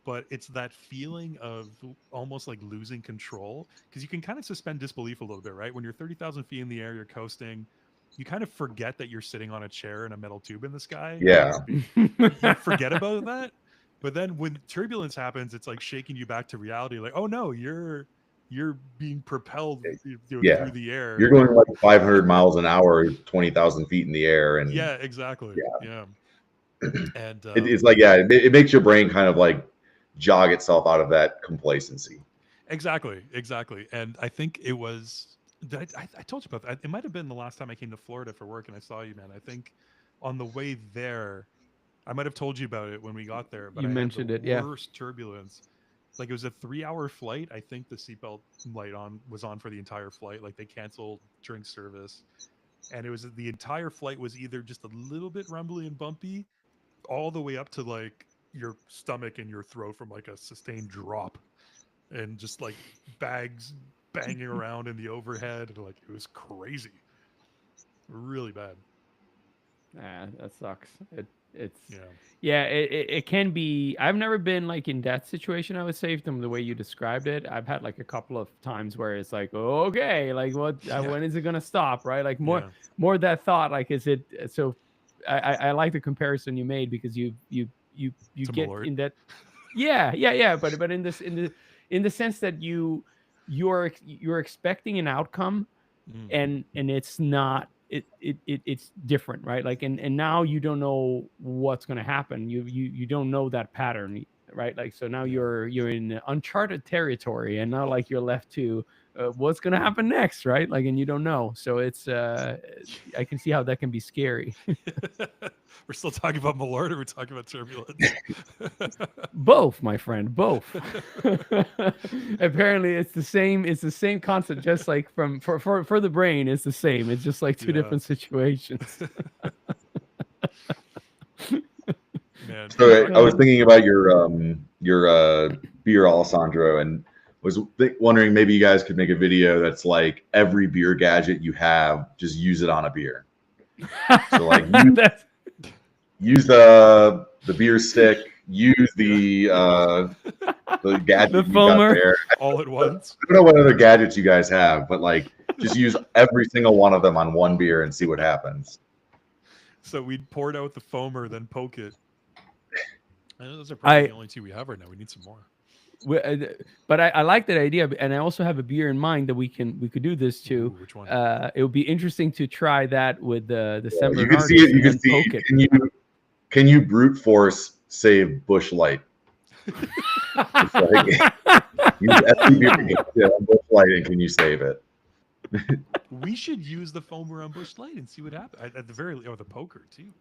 S2: but it's that feeling of almost like losing control, because you can kind of suspend disbelief a little bit, right? When you're 30,000 feet in the air, you're coasting, you kind of forget that you're sitting on a chair in a metal tube in the sky.
S3: Yeah.
S2: You forget about that. But then when turbulence happens, it's like shaking you back to reality. Like, oh no, you're being propelled
S3: Yeah.
S2: through the air.
S3: You're going like 500 miles an hour, 20,000 feet in the air, and
S2: Yeah, exactly. Yeah. And
S3: it's like it makes your brain kind of like jog itself out of that complacency.
S2: exactly. And I think it was. I told you about that. It might have been the last time I came to Florida for work and I saw you, man. I think on the way there, I might have told you about it when we got there, but
S1: You
S2: I
S1: mentioned
S2: had the
S1: it, yeah.
S2: worst turbulence. Like it was a 3-hour flight. I think the seatbelt light was on for the entire flight. Like they canceled drink service, and it was the entire flight was either just a little bit rumbly and bumpy, all the way up to like your stomach and your throat from like a sustained drop, and just like bags banging around in the overhead. Like it was crazy, really bad.
S1: That sucks. It's
S2: Yeah.
S1: yeah, it can be. I've never been like in that situation. I would say from the way you described it, I've had like a couple of times where it's like, okay, like what?
S2: Yeah.
S1: When is it gonna stop? Right? Like more,
S2: Yeah.
S1: more that thought. Like, is it so? I like the comparison you made because you
S2: To
S1: get
S2: Malort.
S1: in that. Yeah. But in this in the sense that you're expecting an outcome
S2: Mm.
S1: and it's not it's different, right? Like and now you don't know what's going to happen. You don't know that pattern, right? Like so now
S2: Yeah.
S1: you're in uncharted territory and not like you're left to what's going to happen next, right? Like and you don't know. So it's I can see how that can be scary.
S2: We're still talking about Malort, or we're talking about turbulence?
S1: Both, my friend, both. Apparently it's the same concept, just like for the brain it's the same. It's just like two
S2: Yeah.
S1: different situations.
S2: Man.
S3: So I was thinking about your beer, Alessandro, and was wondering maybe you guys could make a video that's like every beer gadget you have, just use it on a beer. So like
S1: That's
S3: use the beer stick, use the gadget
S1: the
S3: you got
S1: foamer.
S3: there.
S2: All at once.
S3: I don't know what other gadgets you guys have, but like just use every single one of them on one beer and see what happens.
S2: So we'd poured out the foamer, then poke it. I know those are probably the only two we have right now. We need some more.
S1: But I like that idea, and I also have a beer in mind that we could do this to.
S2: Ooh, which one?
S1: It would be interesting to try that with the San
S3: You can see it. You can see.
S1: poke it.
S3: Can you brute force save Busch Light? It's like, use every beer you get on Busch Light, and can you save it?
S2: We should use the foamer on Busch Light and see what happens. At the very least, or the poker too.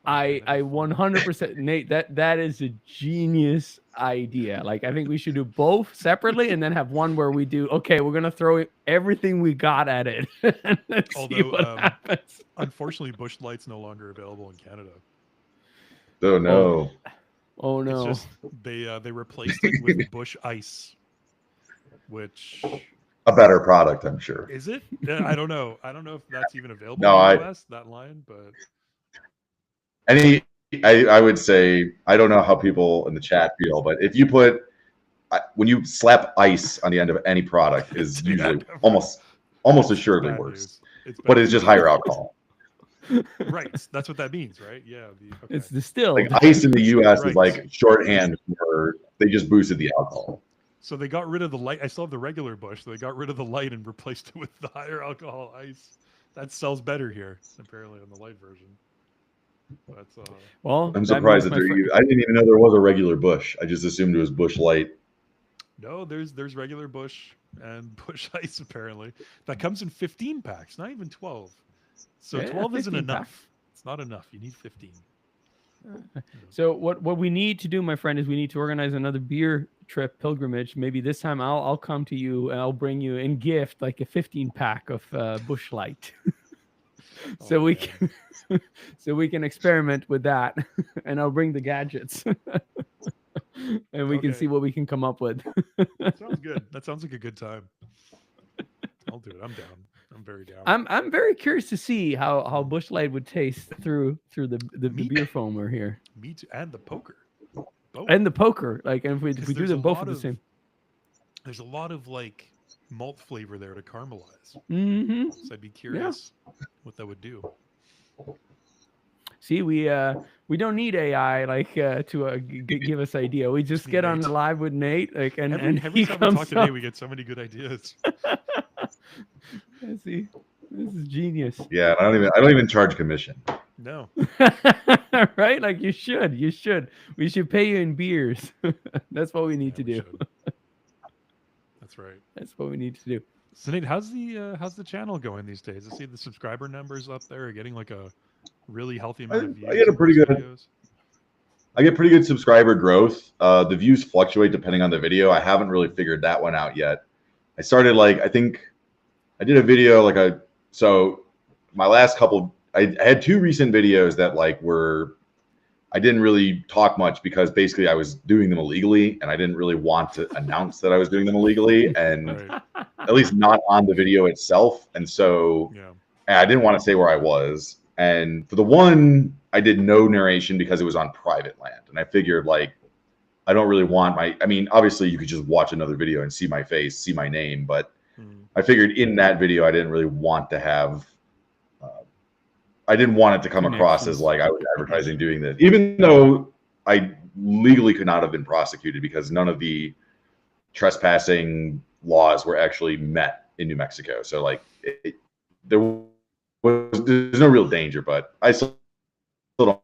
S1: I 100% Nate, that is a genius idea. Like I think we should do both separately and then have one where we do okay, we're gonna throw everything we got at it and then see what happens.
S2: Unfortunately, Busch Light's no longer available in Canada.
S3: Oh no!
S1: Oh no!
S2: It's just they replaced it with Busch Ice, which
S3: A better product, I'm sure.
S2: is it? I don't know. I don't know if that's even available
S3: No,
S2: in the US, that line, but
S3: I would say I don't know how people in the chat feel, but if you put when you slap ice on the end of any product is usually almost assuredly
S2: bad
S3: worse,
S2: news.
S3: but it's just higher alcohol.
S2: Right. That's what that means, right? Yeah. Okay.
S1: It's distilled.
S3: Like ice in the U.S. is
S2: Right.
S3: like shorthand for they just boosted the alcohol.
S2: So they got rid of the light. I still have the regular Busch. So they got rid of the light and replaced it with the higher alcohol ice. That sells better here, apparently, on the light version. That's
S1: Well,
S3: I'm surprised that I didn't even know there was a regular Busch. I just assumed it was Busch Light.
S2: no. There's regular Busch and Busch Ice apparently. That comes in 15 packs, not even 12. So
S1: Yeah,
S2: 12 isn't
S1: 15
S2: enough. It's not enough. You need 15.
S1: So what we need to do, my friend, is we need to organize another beer trip pilgrimage. Maybe this time I'll come to you and I'll bring you in gift like a 15-pack of Busch Light. So we can so we can experiment with that, and I'll bring the gadgets, and we can see what we can come up with.
S2: Sounds good. That sounds like a good time. I'll do it. I'm down. I'm very down.
S1: I'm very curious to see how Busch Light would taste through the beer foamer here.
S2: Me too, and the poker. Both.
S1: And the poker, like, and if we do
S2: there's
S1: them
S2: a
S1: both
S2: lot
S1: at the
S2: of-
S1: same.
S2: There's a lot of like malt flavor there to caramelize.
S1: Mm-hmm.
S2: So I'd be curious what that would do.
S1: See, we don't need AI like to give us idea. We just
S2: need
S1: get on
S2: Nate.
S1: the live with Nate, like, and
S2: Every
S1: he
S2: time we
S1: comes
S2: talk today,
S1: up.
S2: we get so many good ideas.
S1: See, this is genius.
S3: Yeah, I don't even charge commission.
S2: No.
S1: Right? Like you should. We should pay you in beers. That's what we need to
S2: we
S1: do.
S2: should. That's right.
S1: That's what we need to do.
S2: So Nate, how's the channel going these days? I see the subscriber numbers up there are getting like a really healthy amount of views.
S3: I get a
S2: on
S3: pretty
S2: those
S3: good-
S2: videos.
S3: I get pretty good subscriber growth. The views fluctuate depending on the video. I haven't really figured that one out yet. I started I think I did a video my last couple. I had two recent videos that I didn't really talk much because basically I was doing them illegally and I didn't really want to announce that I was doing them illegally and
S2: Right.
S3: at least not on the video itself. And so
S2: Yeah.
S3: I didn't want to say where I was. And for the one, I did no narration because it was on private land, and I figured like I don't really want my. I mean, obviously you could just watch another video and see my face, see my name, but I figured in that video I didn't really want to have. I didn't want it to come across as like I was advertising doing this, even though I legally could not have been prosecuted because none of the trespassing laws were actually met in New Mexico. So like there's no real danger, but I still don't.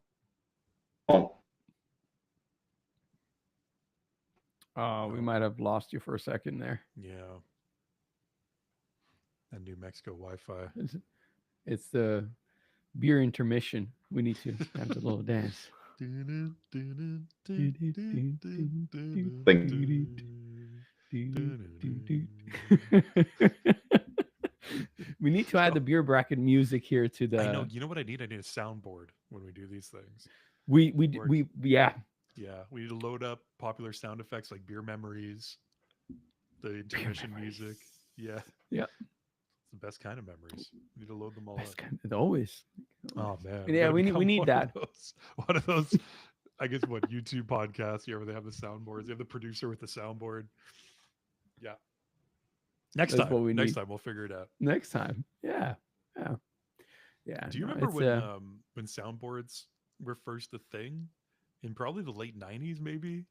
S1: We might have lost you for a second there.
S2: Yeah. And New Mexico Wi-Fi.
S1: It's the beer intermission. We need to have the little dance. We need to add the beer bracket music here to the.
S2: I know. You know what I need? I need a soundboard when we do these things.
S1: We yeah.
S2: Yeah, we need to load up popular sound effects like beer memories, the intermission music. Yeah.
S1: Yeah.
S2: It's the best kind of memories. We need to load them all
S1: Best
S2: up.
S1: kind of, always.
S2: Oh man.
S1: Yeah, we need that.
S2: One of those, I guess, what YouTube podcasts here where they have the soundboards. They have the producer with the soundboard. Yeah. Next
S1: That's
S2: time.
S1: what we
S2: Next
S1: need.
S2: time we'll figure it out.
S1: Next time. Yeah. Yeah. Yeah.
S2: Do you
S1: no,
S2: remember
S1: it's,
S2: when soundboards were first a thing? In probably the late 90s, maybe?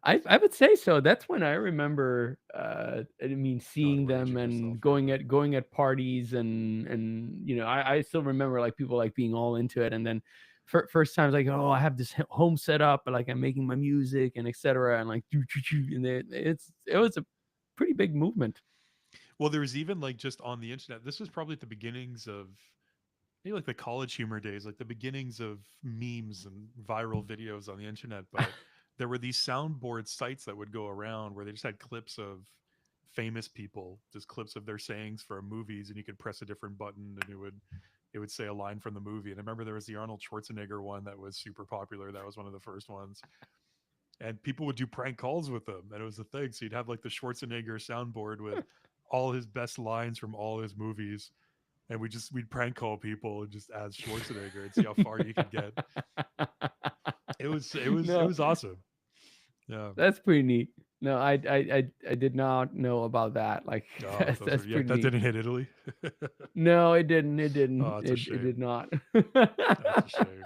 S1: I would say so. That's when I remember. I mean, seeing them
S2: arranging
S1: and
S2: yourself
S1: going at parties and you know, I still remember like people like being all into it. And then first times like, oh, I have this home set up, but like I'm making my music and etc. And like, and it was a pretty big movement.
S2: Well, there was even like just on the internet. This was probably at the beginnings of maybe like the college humor days, like the beginnings of memes and viral videos on the internet. But there were these soundboard sites that would go around where they just had clips of famous people, just clips of their sayings for movies, and you could press a different button and it would say a line from the movie. And I remember there was the Arnold Schwarzenegger one that was super popular. That was one of the first ones. And people would do prank calls with them, and it was the thing. So you'd have like the Schwarzenegger soundboard with all his best lines from all his movies. And we'd prank call people just as Schwarzenegger and see how far you could get. It was awesome. Yeah,
S1: that's pretty neat. No, I did not know about that. Like that's
S2: that
S1: pretty neat.
S2: didn't hit Italy.
S1: No, it didn't. It didn't.
S2: Oh,
S1: it did not.
S2: That's a shame.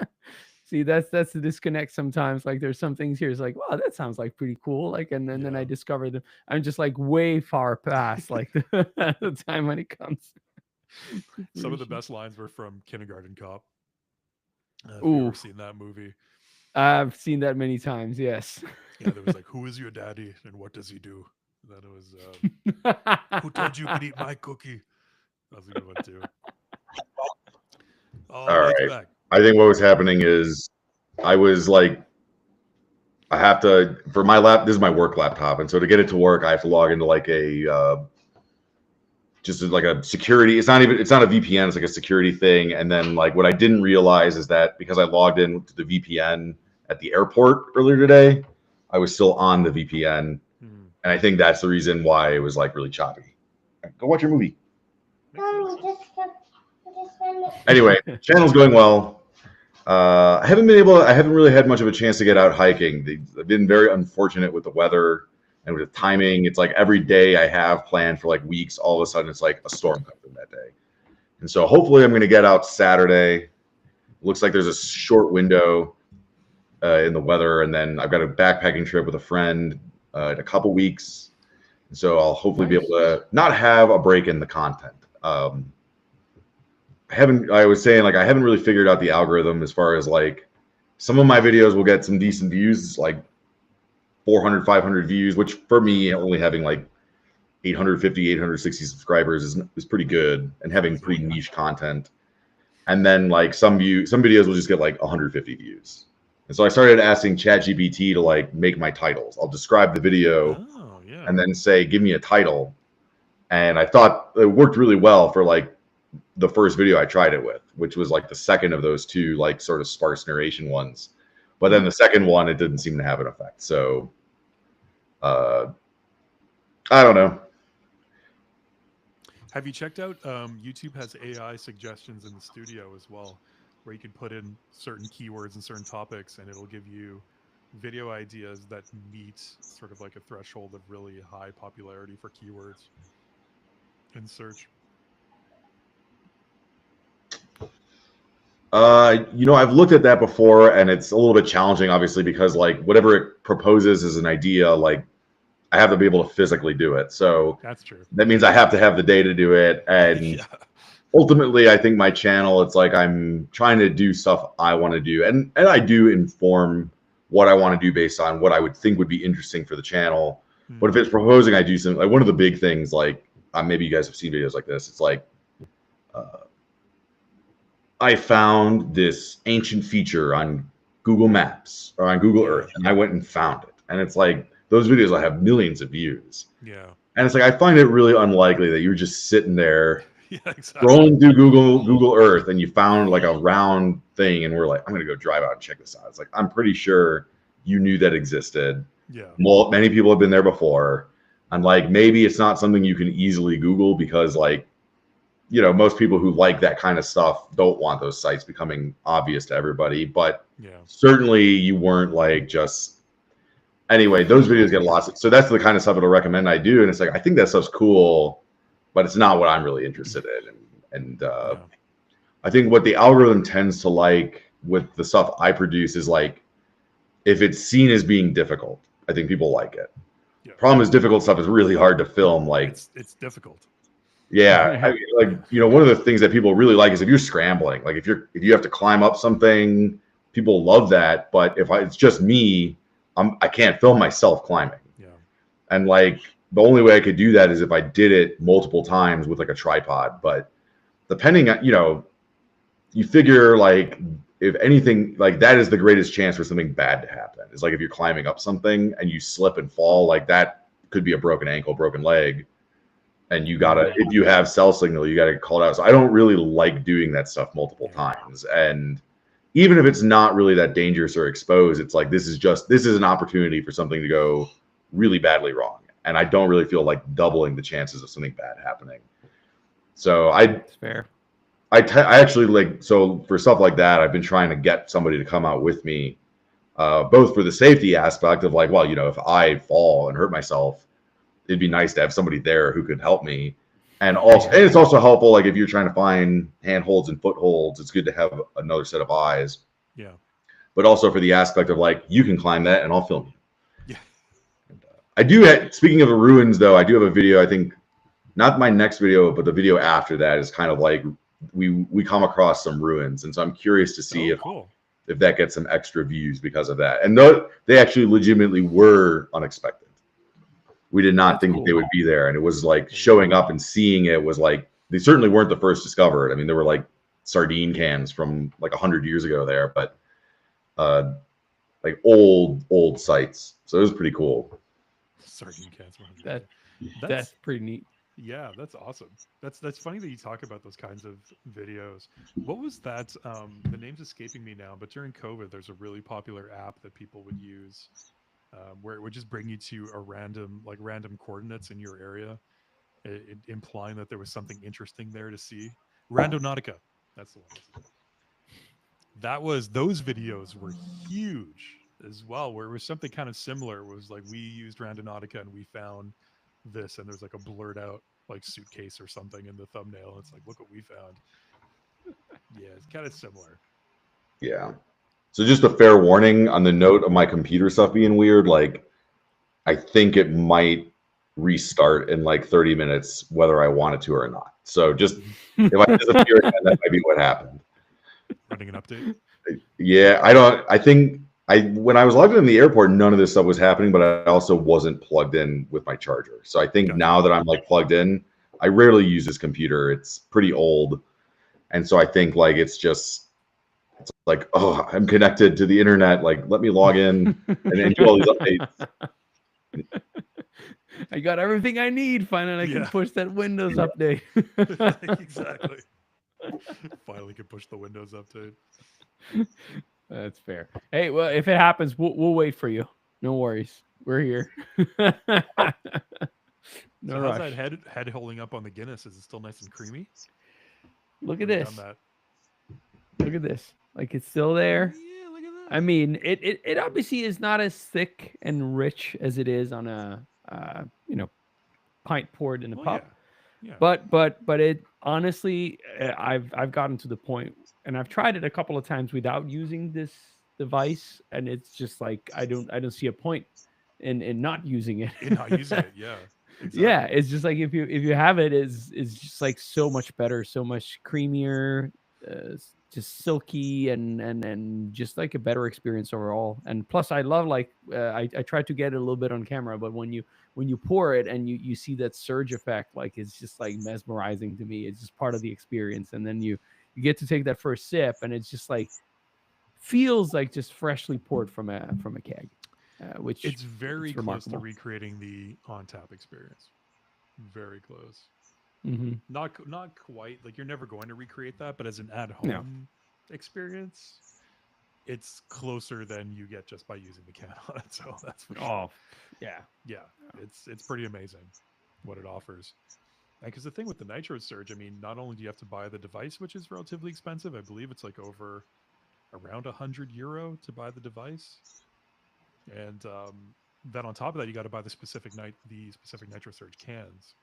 S1: See, that's the disconnect sometimes. Like there's some things here. It's like, wow, that sounds like pretty cool. Like, and then I discover them. I'm just like way far past like the time when it comes.
S2: Some of the best lines were from Kindergarten Cop. If you've ever seen that movie.
S1: I've seen that many times. Yes.
S2: Yeah, there was like, "Who is your daddy and what does he do?" And then it was, "Who told you could eat my cookie?" That was a good one too.
S3: All right. Back. I think what was happening is I was like, I have to for my this is my work laptop, and so to get it to work, I have to log into like a just like a security. It's not a VPN. It's like a security thing. And then like what I didn't realize is that because I logged in to the VPN at the airport earlier today, I was still on the VPN. And I think that's the reason why it was like really choppy. Go watch your movie. Anyway, channel's going well. I haven't really had much of a chance to get out hiking. I've been very unfortunate with the weather and with the timing. It's like every day I have planned for like weeks, all of a sudden it's like a storm comes in that day. And so hopefully I'm going to get out Saturday. Looks like there's a short window in the weather. And then I've got a backpacking trip with a friend in a couple weeks. And so I'll hopefully be able to not have a break in the content. I was saying like I haven't really figured out the algorithm as far as like some of my videos will get some decent views, like 400, 500 views, which for me, only having like 850, 860 subscribers is pretty good, and having pretty niche content. And then like some videos will just get like 150 views. And so I started asking ChatGPT to like make my titles. I'll describe the video and then say, give me a title. And I thought it worked really well for like the first video I tried it with, which was like the second of those two like sort of sparse narration ones. But then the second one, it didn't seem to have an effect. So I don't know.
S2: Have you checked out YouTube has AI suggestions in the studio as well? where you can put in certain keywords and certain topics, and it'll give you video ideas that meet sort of like a threshold of really high popularity for keywords in search.
S3: I've looked at that before, and it's a little bit challenging, obviously, because like whatever it proposes as an idea, like I have to be able to physically do it. So
S2: That's true.
S3: that means I have to have the data to do it. And
S2: Yeah.
S3: ultimately, I think my channel, it's like I'm trying to do stuff I want to do, and I do inform what I want to do based on what I would think would be interesting for the channel. But if it's proposing, I do something like one of the big things, like maybe you guys have seen videos like this. It's like I found this ancient feature on Google Maps or on Google Earth, and I went and found it. And it's like those videos will have millions of views.
S2: Yeah.
S3: And it's like I find it really unlikely that you're just sitting there
S2: Yeah, exactly.
S3: scrolling through Google Earth and you found like a round thing, and we're like, I'm gonna go drive out and check this out. It's like I'm pretty sure you knew that existed.
S2: Yeah.
S3: Well, many people have been there before. And like maybe it's not something you can easily Google because like most people who like that kind of stuff don't want those sites becoming obvious to everybody. But certainly you weren't like just anyway. Those videos get lots of, so that's the kind of stuff it'll recommend I do, and it's like I think that stuff's cool, but it's not what I'm really interested in. And I think what the algorithm tends to like with the stuff I produce is like if it's seen as being difficult, I think people like it.
S2: Yeah.
S3: Problem is difficult stuff is really hard to film. Like
S2: it's difficult.
S3: Yeah, one of the things that people really like is if you're scrambling, like if you have to climb up something, people love that. But if it's just me, I can't film myself climbing.
S2: Yeah.
S3: And like the only way I could do that is if I did it multiple times with like a tripod. But depending on, you figure like if anything, like that is the greatest chance for something bad to happen. It's like if you're climbing up something and you slip and fall, like that could be a broken ankle, broken leg. And you gotta, if you have cell signal, you gotta call it out. So I don't really like doing that stuff multiple times. And even if it's not really that dangerous or exposed, it's like this is an opportunity for something to go really badly wrong. And I don't really feel like doubling the chances of something bad happening. So
S1: That's fair.
S3: I actually like, so for stuff like that, I've been trying to get somebody to come out with me, both for the safety aspect of like, well, if I fall and hurt myself, it'd be nice to have somebody there who could help me. And it's also helpful, like if you're trying to find handholds and footholds, it's good to have another set of eyes.
S2: Yeah.
S3: But also for the aspect of like, you can climb that and I'll film you.
S2: Yeah.
S3: And, I do, speaking of the ruins though, I do have a video, I think, not my next video, but the video after that is kind of like, we come across some ruins. And so I'm curious to see if that gets some extra views because of that. And they actually legitimately were unexpected. We did not think they would be there. And it was like showing up and seeing it was like, they certainly weren't the first discovered. I mean, there were like sardine cans from like 100 years ago there, but like old sites. So it was pretty cool.
S2: Sardine cans.
S1: That's pretty neat.
S2: Yeah, that's awesome. That's funny that you talk about those kinds of videos. What was that? The name's escaping me now, but during COVID, there's a really popular app that people would use where it would just bring you to a random coordinates in your area, implying that there was something interesting there to see. Randonautica, that's the one. Those videos were huge as well, where it was something kind of similar. It was like we used Randonautica and we found this, and there's like a blurred out like suitcase or something in the thumbnail. It's like, look what we found. Yeah, it's kind of similar.
S3: Yeah. So just a fair warning on the note of my computer stuff being weird, like I think it might restart in like 30 minutes, whether I want it to or not. So just if I disappear again, that might be what happened.
S2: Running an update?
S3: Yeah, when I was logged in the airport, none of this stuff was happening, but I also wasn't plugged in with my charger. So I think now that I'm like plugged in, I rarely use this computer. It's pretty old. And so I think like it's like, oh, I'm connected to the internet. Like, let me log in and do all these updates.
S1: I got everything I need. Finally, I can push that Windows update.
S2: Exactly. Finally can push the Windows update.
S1: That's fair. Hey, well, if it happens, we'll wait for you. No worries. We're here.
S2: So how's that head holding up on the Guinness? Is it still nice and creamy?
S1: Look at this. Look at this. Like it's still there.
S2: Yeah, look at that.
S1: I mean, it obviously is not as thick and rich as it is on a pint poured in a
S2: Well, yeah,
S1: pup.
S2: yeah.
S1: But it honestly, I've gotten to the point, and I've tried it a couple of times without using this device, and it's just like I don't see a point in not using it.
S2: In not using it, yeah, exactly.
S1: Yeah, it's just like if you have it, is just like so much better, so much creamier, just silky and just like a better experience overall. And plus, I love like I tried to get it a little bit on camera, but when you pour it and you see that surge effect, like it's just like mesmerizing to me. It's just part of the experience, and then you get to take that first sip, and it's just like feels like just freshly poured from a keg, which
S2: It's very
S1: it's
S2: close to
S1: remarkable.
S2: recreating the on tap experience. Very close.
S1: Hmm.
S2: Not quite. Like you're never going to recreate that, but as an at
S1: No.
S2: home experience, it's closer than you get just by using the can on it. So that's for sure.
S1: Oh, yeah.
S2: Yeah, it's pretty amazing what it offers. And because the thing with the Nitro Surge, I mean, not only do you have to buy the device, which is relatively expensive, I believe it's like over around €100 to buy the device, and then on top of that, you got to buy the specific Nitro Surge cans,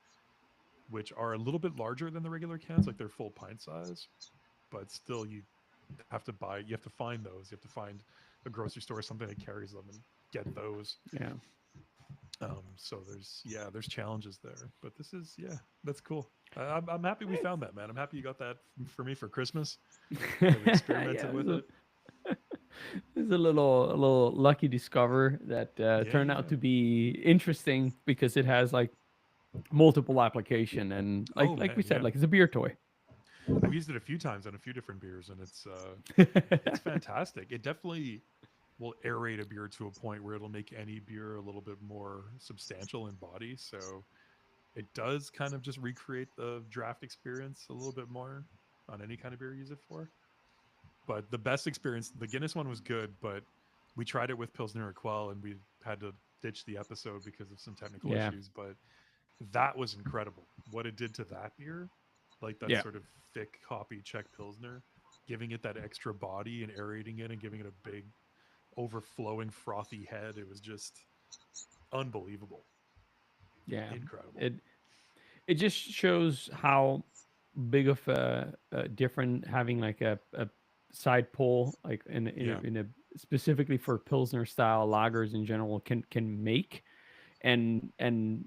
S2: which are a little bit larger than the regular cans, like they're full pint size, but still you have to find those. You have to find a grocery store or something that carries them and get those.
S1: Yeah.
S2: So there's challenges there, but that's cool. I'm happy we found that, man. I'm happy you got that for me for Christmas. That we experimented with it.
S1: It's a little lucky discover that turned out
S2: Yeah.
S1: to be interesting because it has like multiple application and like
S2: Oh,
S1: like
S2: man,
S1: we said,
S2: yeah.
S1: like it's a beer toy.
S2: I've used it a few times on a few different beers, and it's fantastic. It definitely will aerate a beer to a point where it'll make any beer a little bit more substantial in body. So it does kind of just recreate the draft experience a little bit more on any kind of beer you use it for. But the best experience, the Guinness one was good, but we tried it with Pilsner Urquell and we had to ditch the episode because of some technical
S1: Yeah.
S2: issues. But that was incredible. What it did to that beer, like that
S1: Yeah.
S2: sort of thick hoppy Czech Pilsner, giving it that extra body and aerating it and giving it a big overflowing frothy head. It was just unbelievable.
S1: Yeah.
S2: Incredible.
S1: It just shows how big of a different having like a side pull like in a specifically for Pilsner style lagers in general can make. And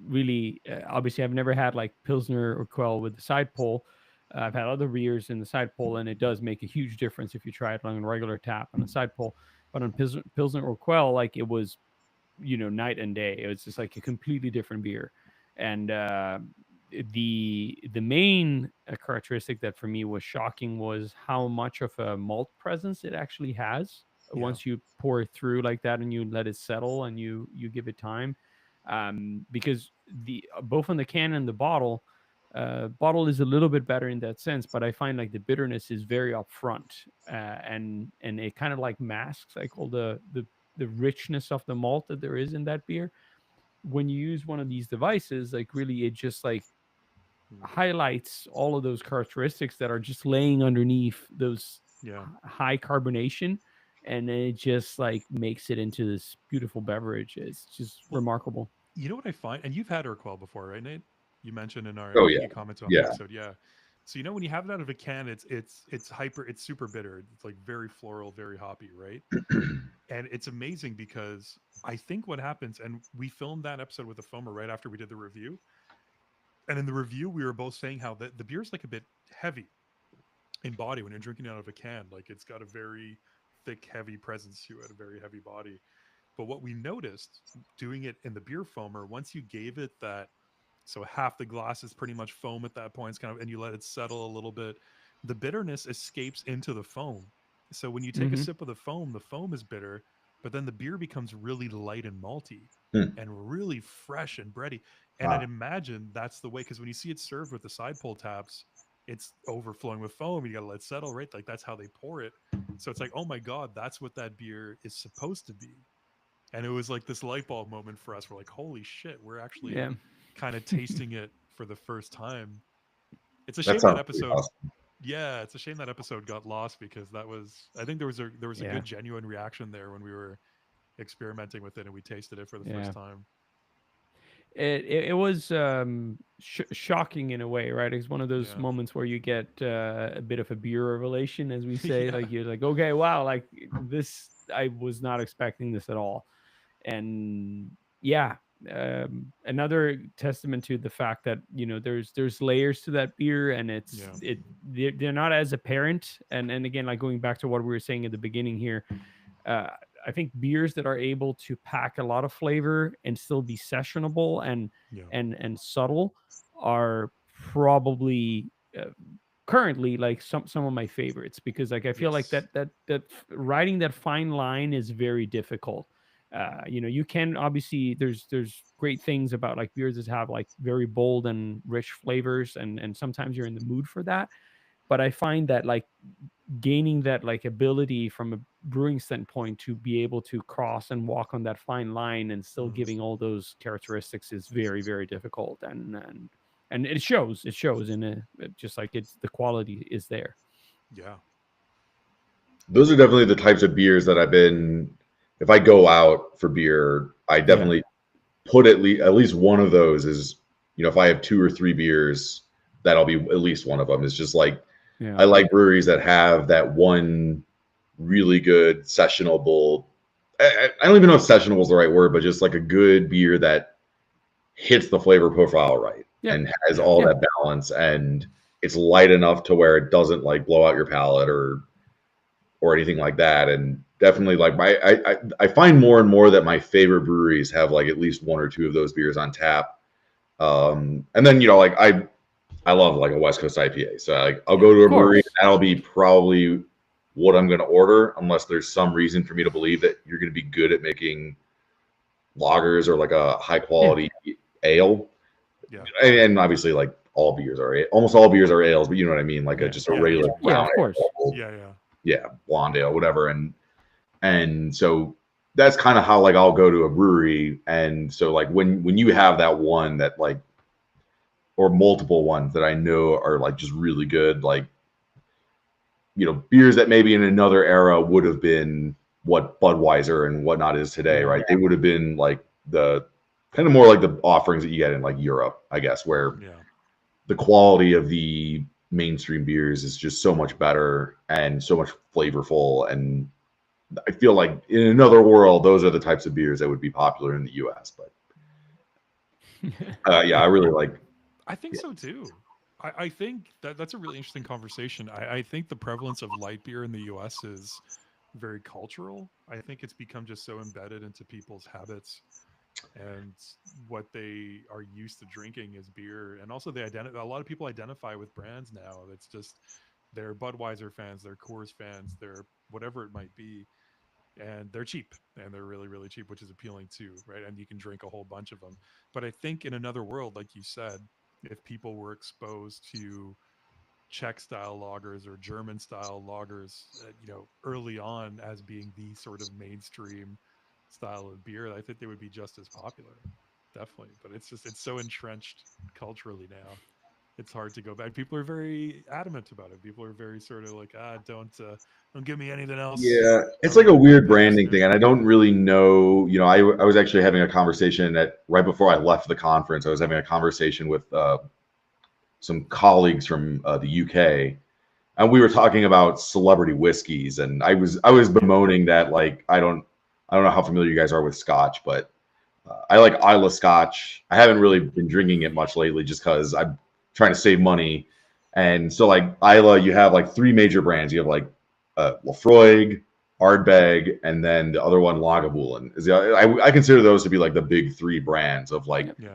S1: really, obviously, I've never had like Pilsner or Quell with the side pull. I've had other beers in the side pull, and it does make a huge difference if you try it on a regular tap on a side pull. But on Pilsner or Quell, like it was, night and day. It was just like a completely different beer. And the main characteristic that for me was shocking was how much of a malt presence it actually has
S2: Yeah.
S1: once you pour it through like that and you let it settle and you give it time. Because the both on the can and the bottle is a little bit better in that sense, but I find like the bitterness is very upfront, and it kind of like masks like all the richness of the malt that there is in that beer. When you use one of these devices, like really it just like highlights all of those characteristics that are just laying underneath those
S2: Yeah.
S1: high carbonation, and then it just like makes it into this beautiful beverage. It's just
S2: Well,
S1: remarkable.
S2: You know what I find, and you've had Urquell before, right, Nate? You mentioned in our,
S3: Oh,
S2: I think
S3: yeah.
S2: you commented on
S3: Yeah.
S2: the episode, yeah. So when you have it out of a can, it's super bitter. It's like very floral, very hoppy, right? And it's amazing because I think what happens, and we filmed that episode with the foamer right after we did the review. And in the review, we were both saying how the beer's like a bit heavy in body when you're drinking out of a can. Like it's got a very thick, heavy presence to it, a very heavy body. But what we noticed doing it in the beer foamer, once you gave it that, so half the glass is pretty much foam at that point, it's kind of, and you let it settle a little bit, the bitterness escapes into the foam. So when you take a
S1: Mhm.
S2: sip of the foam is bitter, but then the beer becomes really light and malty
S3: Hmm.
S2: and really fresh and bready. And
S3: Ah.
S2: I'd imagine that's the way, because when you see it served with the side pull taps, it's overflowing with foam. You got to let it settle, right? Like that's how they pour it. So it's like, oh my God, that's what that beer is supposed to be. And it was like this light bulb moment for us. We're like, holy shit, we're actually
S1: Yeah.
S2: kind of tasting it for the first time. It's a
S3: That
S2: shame
S3: sounds
S2: that
S3: pretty
S2: episode.
S3: awesome.
S2: Yeah, it's a shame that episode got lost because that was. I think there was a
S1: Yeah.
S2: good genuine reaction there when we were experimenting with it and we tasted it for the
S1: Yeah.
S2: first time.
S1: It was shocking in a way, right? It's one of those
S2: Yeah.
S1: moments where you get a bit of a beer revelation, as we say.
S2: Yeah.
S1: Like you're like, okay, wow, like this, I was not expecting this at all. And yeah, another testament to the fact that there's layers to that beer, and
S2: Yeah.
S1: they're not as apparent. And again, like going back to what we were saying at the beginning here, uh, I think beers that are able to pack a lot of flavor and still be sessionable
S2: Yeah.
S1: and subtle are probably currently like some of my favorites, because like I feel like
S2: Yes.
S1: that riding that fine line is very difficult. You can obviously, there's great things about like beers that have like very bold and rich flavors, and sometimes you're in the mood for that. But I find that like gaining that like ability from a brewing standpoint to be able to cross and walk on that fine line and still
S2: Mhm.
S1: giving all those characteristics is very, very difficult. And it shows in just like it's the quality is there.
S2: Yeah.
S3: Those are definitely the types of beers that I've been. If I go out for beer, I definitely put at least one of those is, if I have 2 or 3 beers, that'll be at least one of them. It's just like
S1: Yeah.
S3: I like breweries that have that one really good sessionable. I don't even know if sessionable is the right word, but just like a good beer that hits the flavor profile right
S1: Yeah.
S3: and has
S2: Yeah.
S3: all
S1: Yeah.
S3: that balance, and it's light enough to where it doesn't like blow out your palate or anything like that. And definitely like I find more and more that my favorite breweries have like at least 1 or 2 of those beers on tap. And then like I love like a West Coast IPA, so like I'll go to a
S1: Of
S3: brewery,
S1: course.
S3: and that'll be probably what I'm going to order, unless there's some reason for me to believe that you're going to be good at making lagers or like a high quality ale.
S2: Yeah.
S3: And obviously like almost all beers are ales, but you know what I mean, like
S1: Yeah.
S3: just a
S2: Yeah,
S3: regular
S2: yeah,
S3: brown
S1: of course.
S3: ale,
S2: Yeah. Yeah.
S3: yeah, blonde ale, whatever. And so that's kind of how like I'll go to a brewery. And so like when you have that one that like, or multiple ones that I know are like just really good, like beers that maybe in another era would have been what Budweiser and whatnot is today,
S1: Yeah.
S3: right? They would have been like the kind of more like the offerings that you get in like Europe, I guess, where
S2: Yeah.
S3: the quality of the mainstream beers is just so much better and so much flavorful. And I feel like in another world, those are the types of beers that would be popular in the US. But yeah, I really like.
S2: I think so too. I think that's a really interesting conversation. I think the prevalence of light beer in the US is very cultural. I think it's become just so embedded into people's habits and what they are used to drinking is beer. And also a lot of people identify with brands now. It's just they're Budweiser fans, they're Coors fans, they're whatever it might be. And they're cheap and they're really, really cheap, which is appealing too, right? And you can drink a whole bunch of them. But I think in another world, like you said, if people were exposed to Czech style lagers or German style lagers, early on as being the sort of mainstream style of beer, I think they would be just as popular. Definitely. But it's so entrenched culturally now. It's hard to go back. People are very adamant about it. People are very sort of like, don't give me anything else.
S3: Yeah,
S2: I
S3: it's like a
S2: like
S3: weird
S2: Pepsi
S3: branding thing,
S2: Snooze.
S3: and I don't really know. I was actually having a conversation right before I left the conference. I was having a conversation with some colleagues from the UK, and we were talking about celebrity whiskeys, and I was bemoaning that like I don't know how familiar you guys are with Scotch, but I like Isla Scotch. I haven't really been drinking it much lately, just because I'm trying to save money. And so like Isla, you have like 3 major brands. You have like Lafroig, Ardbeg, and then the other one Lagavulin. I consider those to be like the big 3 brands of like
S2: Yeah.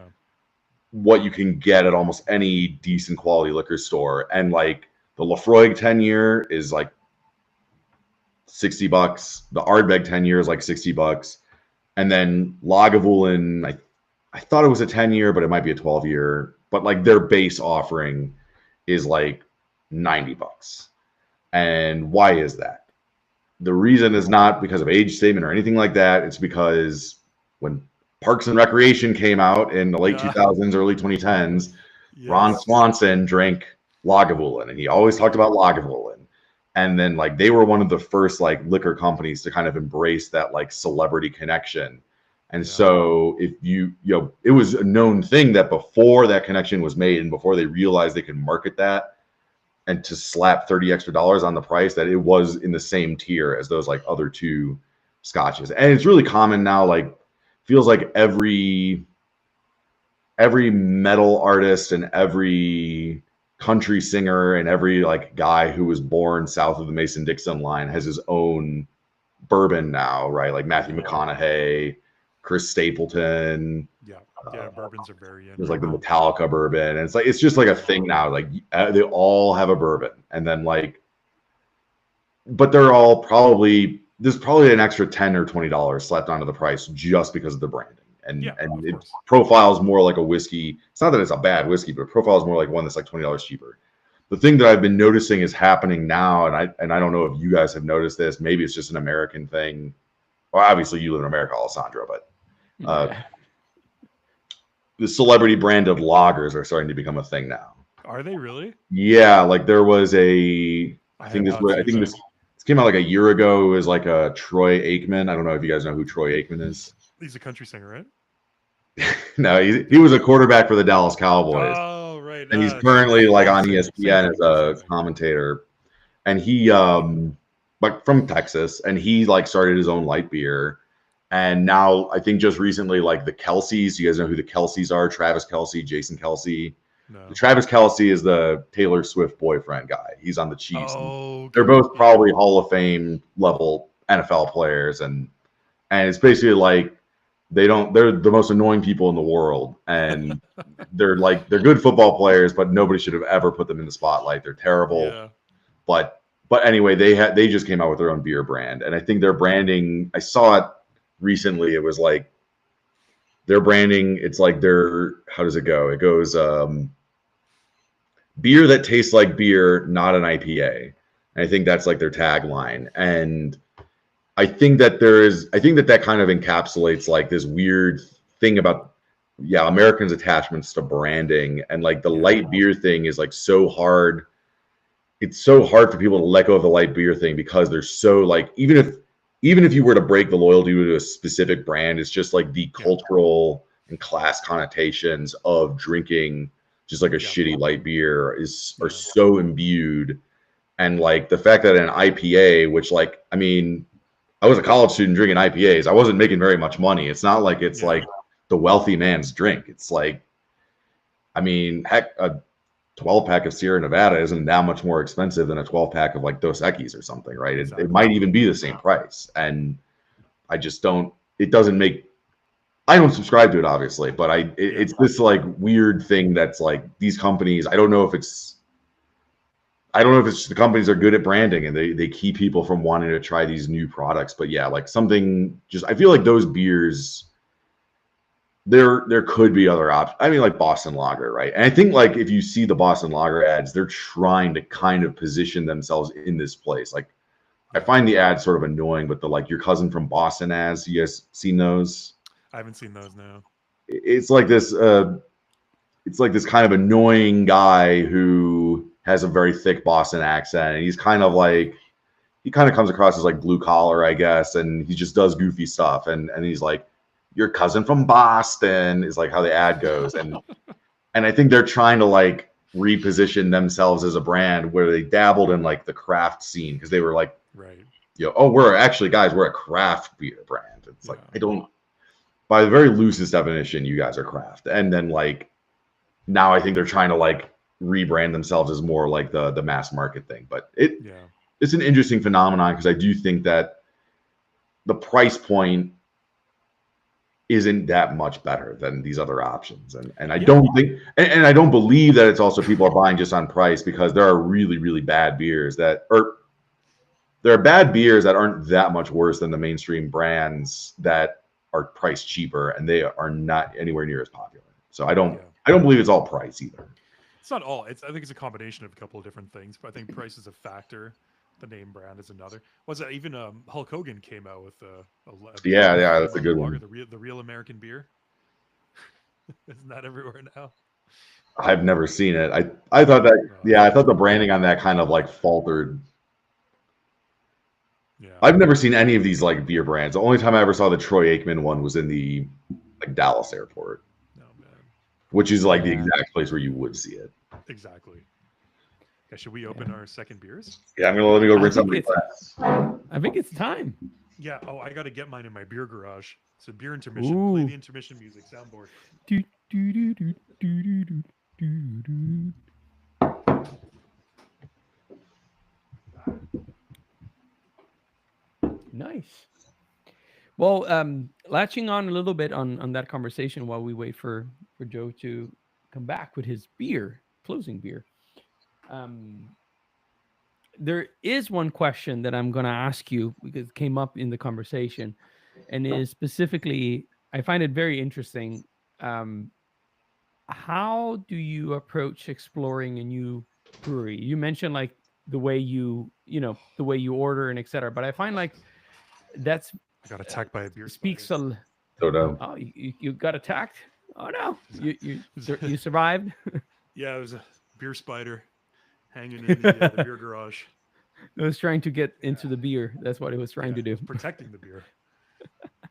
S3: what you can get at almost any decent quality liquor store. And like the Lafroig 10-year is like $60. The Ardbeg 10-year is like $60. And then Lagavulin, I thought it was a 10-year, but it might be a 12-year. But like their base offering is like $90. And why is that? The reason is not because of age statement or anything like that. It's because when Parks and Recreation came out in the late 2000s, early 2010s,
S2: Yes.
S3: Ron Swanson drank Lagavulin, and he always talked about Lagavulin. And then like they were one of the first like liquor companies to kind of embrace that like celebrity connection. And so if you know, it was a known thing that before that connection was made and before they realized they could market that and to slap $30 extra on the price, that it was in the same tier as those like other two scotches. And it's really common now, like feels like every metal artist and every country singer and every like guy who was born south of the Mason-Dixon line has his own bourbon now, right? Like Matthew McConaughey, Chris Stapleton.
S2: Yeah, bourbons are very in.
S3: There's like the Metallica bourbon, and it's just like a thing now. Like they all have a bourbon, and then like, but they're all there's probably an extra $10 or $20 slapped onto the price just because of the branding. And it profiles more like a whiskey. It's not that it's a bad whiskey, but it profiles more like one that's like $20 cheaper. The thing that I've been noticing is happening now, and I don't know if you guys have noticed this. Maybe it's just an American thing. Well, obviously you live in America, Alessandro, but the celebrity branded lagers are starting to become a thing now.
S2: Are they really?
S3: Yeah, like there was I think this came out like a year ago. It was like a Troy Aikman. I don't know if you guys know who Troy Aikman is.
S2: He's a country singer, right?
S3: No, he was a quarterback for the Dallas Cowboys.
S2: Oh, right.
S3: And he's currently like on ESPN as a commentator. And he like from Texas, and he like started his own light beer. And now I think just recently, like the Kelceys, you guys know who the Kelceys are? Travis Kelce, Jason Kelce.
S2: No.
S3: Travis Kelce is the Taylor Swift boyfriend guy. He's on the Chiefs.
S2: Oh,
S3: they're both probably Hall of Fame level NFL players, and it's basically like they're the most annoying people in the world, and they're good football players, but nobody should have ever put them in the spotlight. They're terrible.
S2: Yeah.
S3: But anyway, they just came out with their own beer brand, and I think their branding, I saw it recently. It was like their branding, it's like how does it go? It goes beer that tastes like beer, not an IPA. And I think that's like their tagline. And I think that that kind of encapsulates like this weird thing about Americans' attachments to branding, and like the light beer thing is like so hard. It's so hard for people to let go of the light beer thing because they're so like, even if you were to break the loyalty to a specific brand, it's just like the cultural and class connotations of drinking just like a shitty light beer are so imbued. And like the fact that an IPA, which like, I mean, I was a college student drinking IPAs. I wasn't making very much money. It's not like it's like the wealthy man's drink. It's like, I mean, heck, a 12-pack of Sierra Nevada isn't that much more expensive than a 12-pack of like Dos Equis or something, right? It might even be the same price. And I just don't, I don't subscribe to it, obviously, but it's this like weird thing that's like these companies, I don't know if it's the companies are good at branding and they keep people from wanting to try these new products. But yeah, like I feel like those beers, there could be other options. I mean, like Boston Lager, right? And I think like if you see the Boston Lager ads, they're trying to kind of position themselves in this place. Like I find the ads sort of annoying, but the like your cousin from Boston ads, you guys seen those?
S2: I haven't seen those, no.
S3: It's like this kind of annoying guy who has a very thick Boston accent, and he's kind of like, he kind of comes across as like blue collar, I guess, and he just does goofy stuff, and he's like, your cousin from Boston is like how the ad goes, and I think they're trying to like reposition themselves as a brand where they dabbled in like the craft scene, because they were like,
S2: right,
S3: we're actually, guys, we're a craft beer brand. It's like, by the very loosest definition, you guys are craft. And then like now I think they're trying to like rebrand themselves as more like the mass market thing. But it's an interesting phenomenon, because I do think that the price point isn't that much better than these other options. And I don't think, and I don't believe that it's also people are buying just on price, because there are really, really bad beers there are bad beers that aren't that much worse than the mainstream brands that are priced cheaper, and they are not anywhere near as popular. So I don't believe it's all price either.
S2: It's not all. I think it's a combination of a couple of different things, but I think price is a factor. The name brand is another. Was that even Hulk Hogan came out with
S3: that's a good one.
S2: The real American beer. Isn't that everywhere now?
S3: I've never seen it. I thought that, yeah, I thought the branding on that kind of like faltered.
S2: Yeah.
S3: I've never seen any of these like beer brands. The only time I ever saw the Troy Aikman one was in the like Dallas airport,
S2: Oh man.
S3: which is like the
S1: Yeah.
S3: exact place where you would see it.
S2: Exactly. Yeah, should we open our second beers?
S3: Yeah, let me go
S1: I
S3: rinse
S1: think
S3: somebody.
S1: I think it's time.
S2: Yeah. Oh, I got to get mine in my beer garage. So beer intermission. Play
S1: Ooh.
S2: the intermission music soundboard.
S1: Do, do, do, do, do, do, do, do. Nice. Well, latching on a little bit on that conversation while we wait for Joe to come back with his closing beer. There is one question that I'm going to ask you because it came up in the conversation, and is specifically, I find it very interesting. How do you approach exploring a new brewery? You mentioned like the way the way you order and etc. But I find like that's
S2: I got attacked by a beer
S1: speaks
S2: spider.
S1: Oh, you got attacked. Oh no, you survived.
S2: Yeah, it was a beer spider hanging in the beer garage.
S1: It was trying to get into the beer. That's what it was trying to
S2: It
S1: do.
S2: was protecting the beer.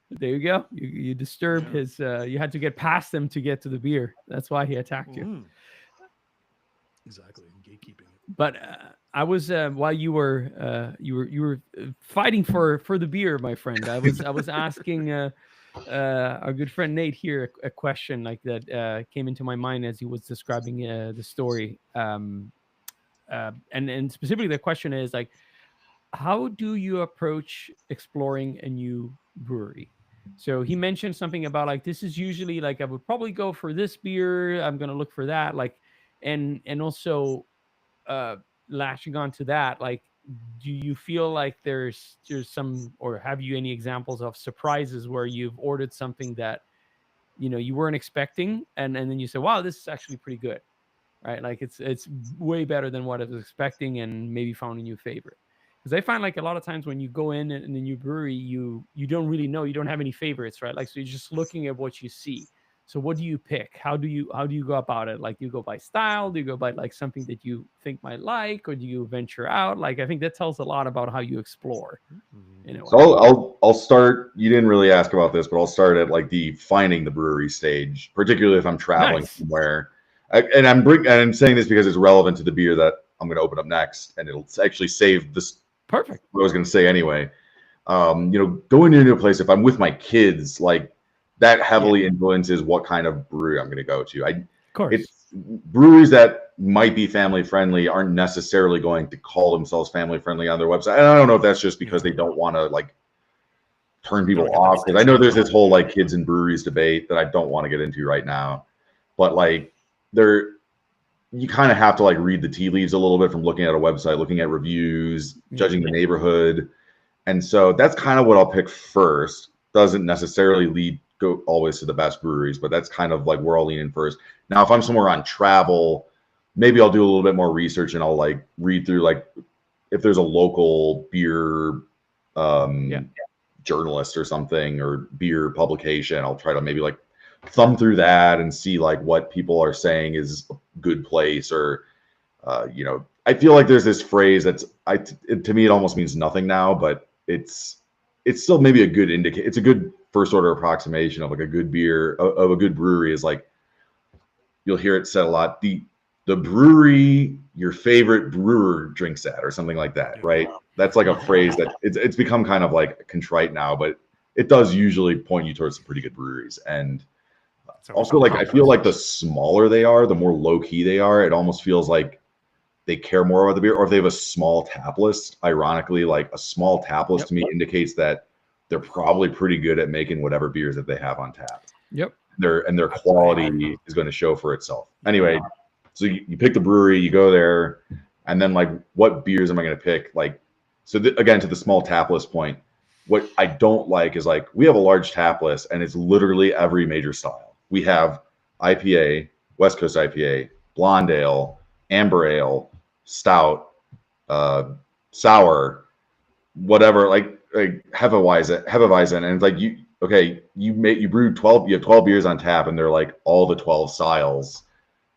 S1: There you go. You disturbed
S2: Yeah.
S1: his. You had to get past him to get to the beer. That's why he attacked you.
S2: Mhm. Exactly, gatekeeping it.
S1: But I was while you were fighting for the beer, my friend. I was asking our good friend Nate here a question like that came into my mind as he was describing the story. And specifically the question is like, how do you approach exploring a new brewery? So he mentioned something about like, this is usually like, I would probably go for this beer. I'm going to look for that. Like, and also lashing on to that, like, do you feel like there's some, or have you any examples of surprises where you've ordered something that, you weren't expecting, and then you say, wow, this is actually pretty good, right? Like it's way better than what I was expecting, and maybe found a new favorite. Because I find like a lot of times when you go in a new brewery, you don't really know, you don't have any favorites, right? Like, so you're just looking at what you see. So what do you pick? How do you go about it? Like, do you go by style? Do you go by like something that you think might like, or do you venture out? Like, I think that tells a lot about how you explore.
S2: Mhm.
S3: So I'll start. You didn't really ask about this, but I'll start at like the finding the brewery stage, particularly if I'm traveling
S1: Nice.
S3: somewhere. And I'm saying this because it's relevant to the beer that I'm going to open up next, and it'll actually save this.
S1: Perfect.
S3: What I was going to say anyway. Going into a place, if I'm with my kids, like that heavily influences what kind of brewery I'm going to go to.
S1: Of course.
S3: It's breweries that might be family friendly aren't necessarily going to call themselves family friendly on their website. And I don't know if that's just because they don't want to like turn people
S2: Don't get
S3: off.
S2: that
S3: Because I know there's this whole like kids and breweries debate that I don't want to get into right now. But like you kind of have to like read the tea leaves a little bit from looking at a website, looking at reviews, judging the neighborhood. And so that's kind of what I'll pick first. Doesn't necessarily go always to the best breweries, but that's kind of like where I'll lean in first. Now, if I'm somewhere on travel, maybe I'll do a little bit more research and I'll like read through like if there's a local beer journalist or something, or beer publication, I'll try to maybe like thumb through that and see like what people are saying is a good place, or I feel like there's this phrase that's to me it almost means nothing now, but it's still maybe a good indicator. It's a good first order approximation of like a good beer of a good brewery is like, you'll hear it said a lot, the brewery your favorite brewer drinks at, or something like that, right? That's like a phrase that it's become kind of like contrite now, but it does usually point you towards some pretty good breweries. And also, like, I feel like the smaller they are, the more low key they are. It almost feels like they care more about the beer, or if they have a small tap list. Ironically, like a small tap list to me indicates that they're probably pretty good at making whatever beers that they have on tap.
S1: Yep.
S3: Their quality is going to show for itself. Anyway, so you pick the brewery, you go there, and then like, what beers am I going to pick? Like, so again, to the small tap list point, what I don't like is like, we have a large tap list and it's literally every major style. We have IPA, West Coast IPA, blonde ale, amber ale, stout, sour, whatever, like Hefeweizen, and it's like you brewed 12, you have 12 beers on tap, and they're like all the 12 styles.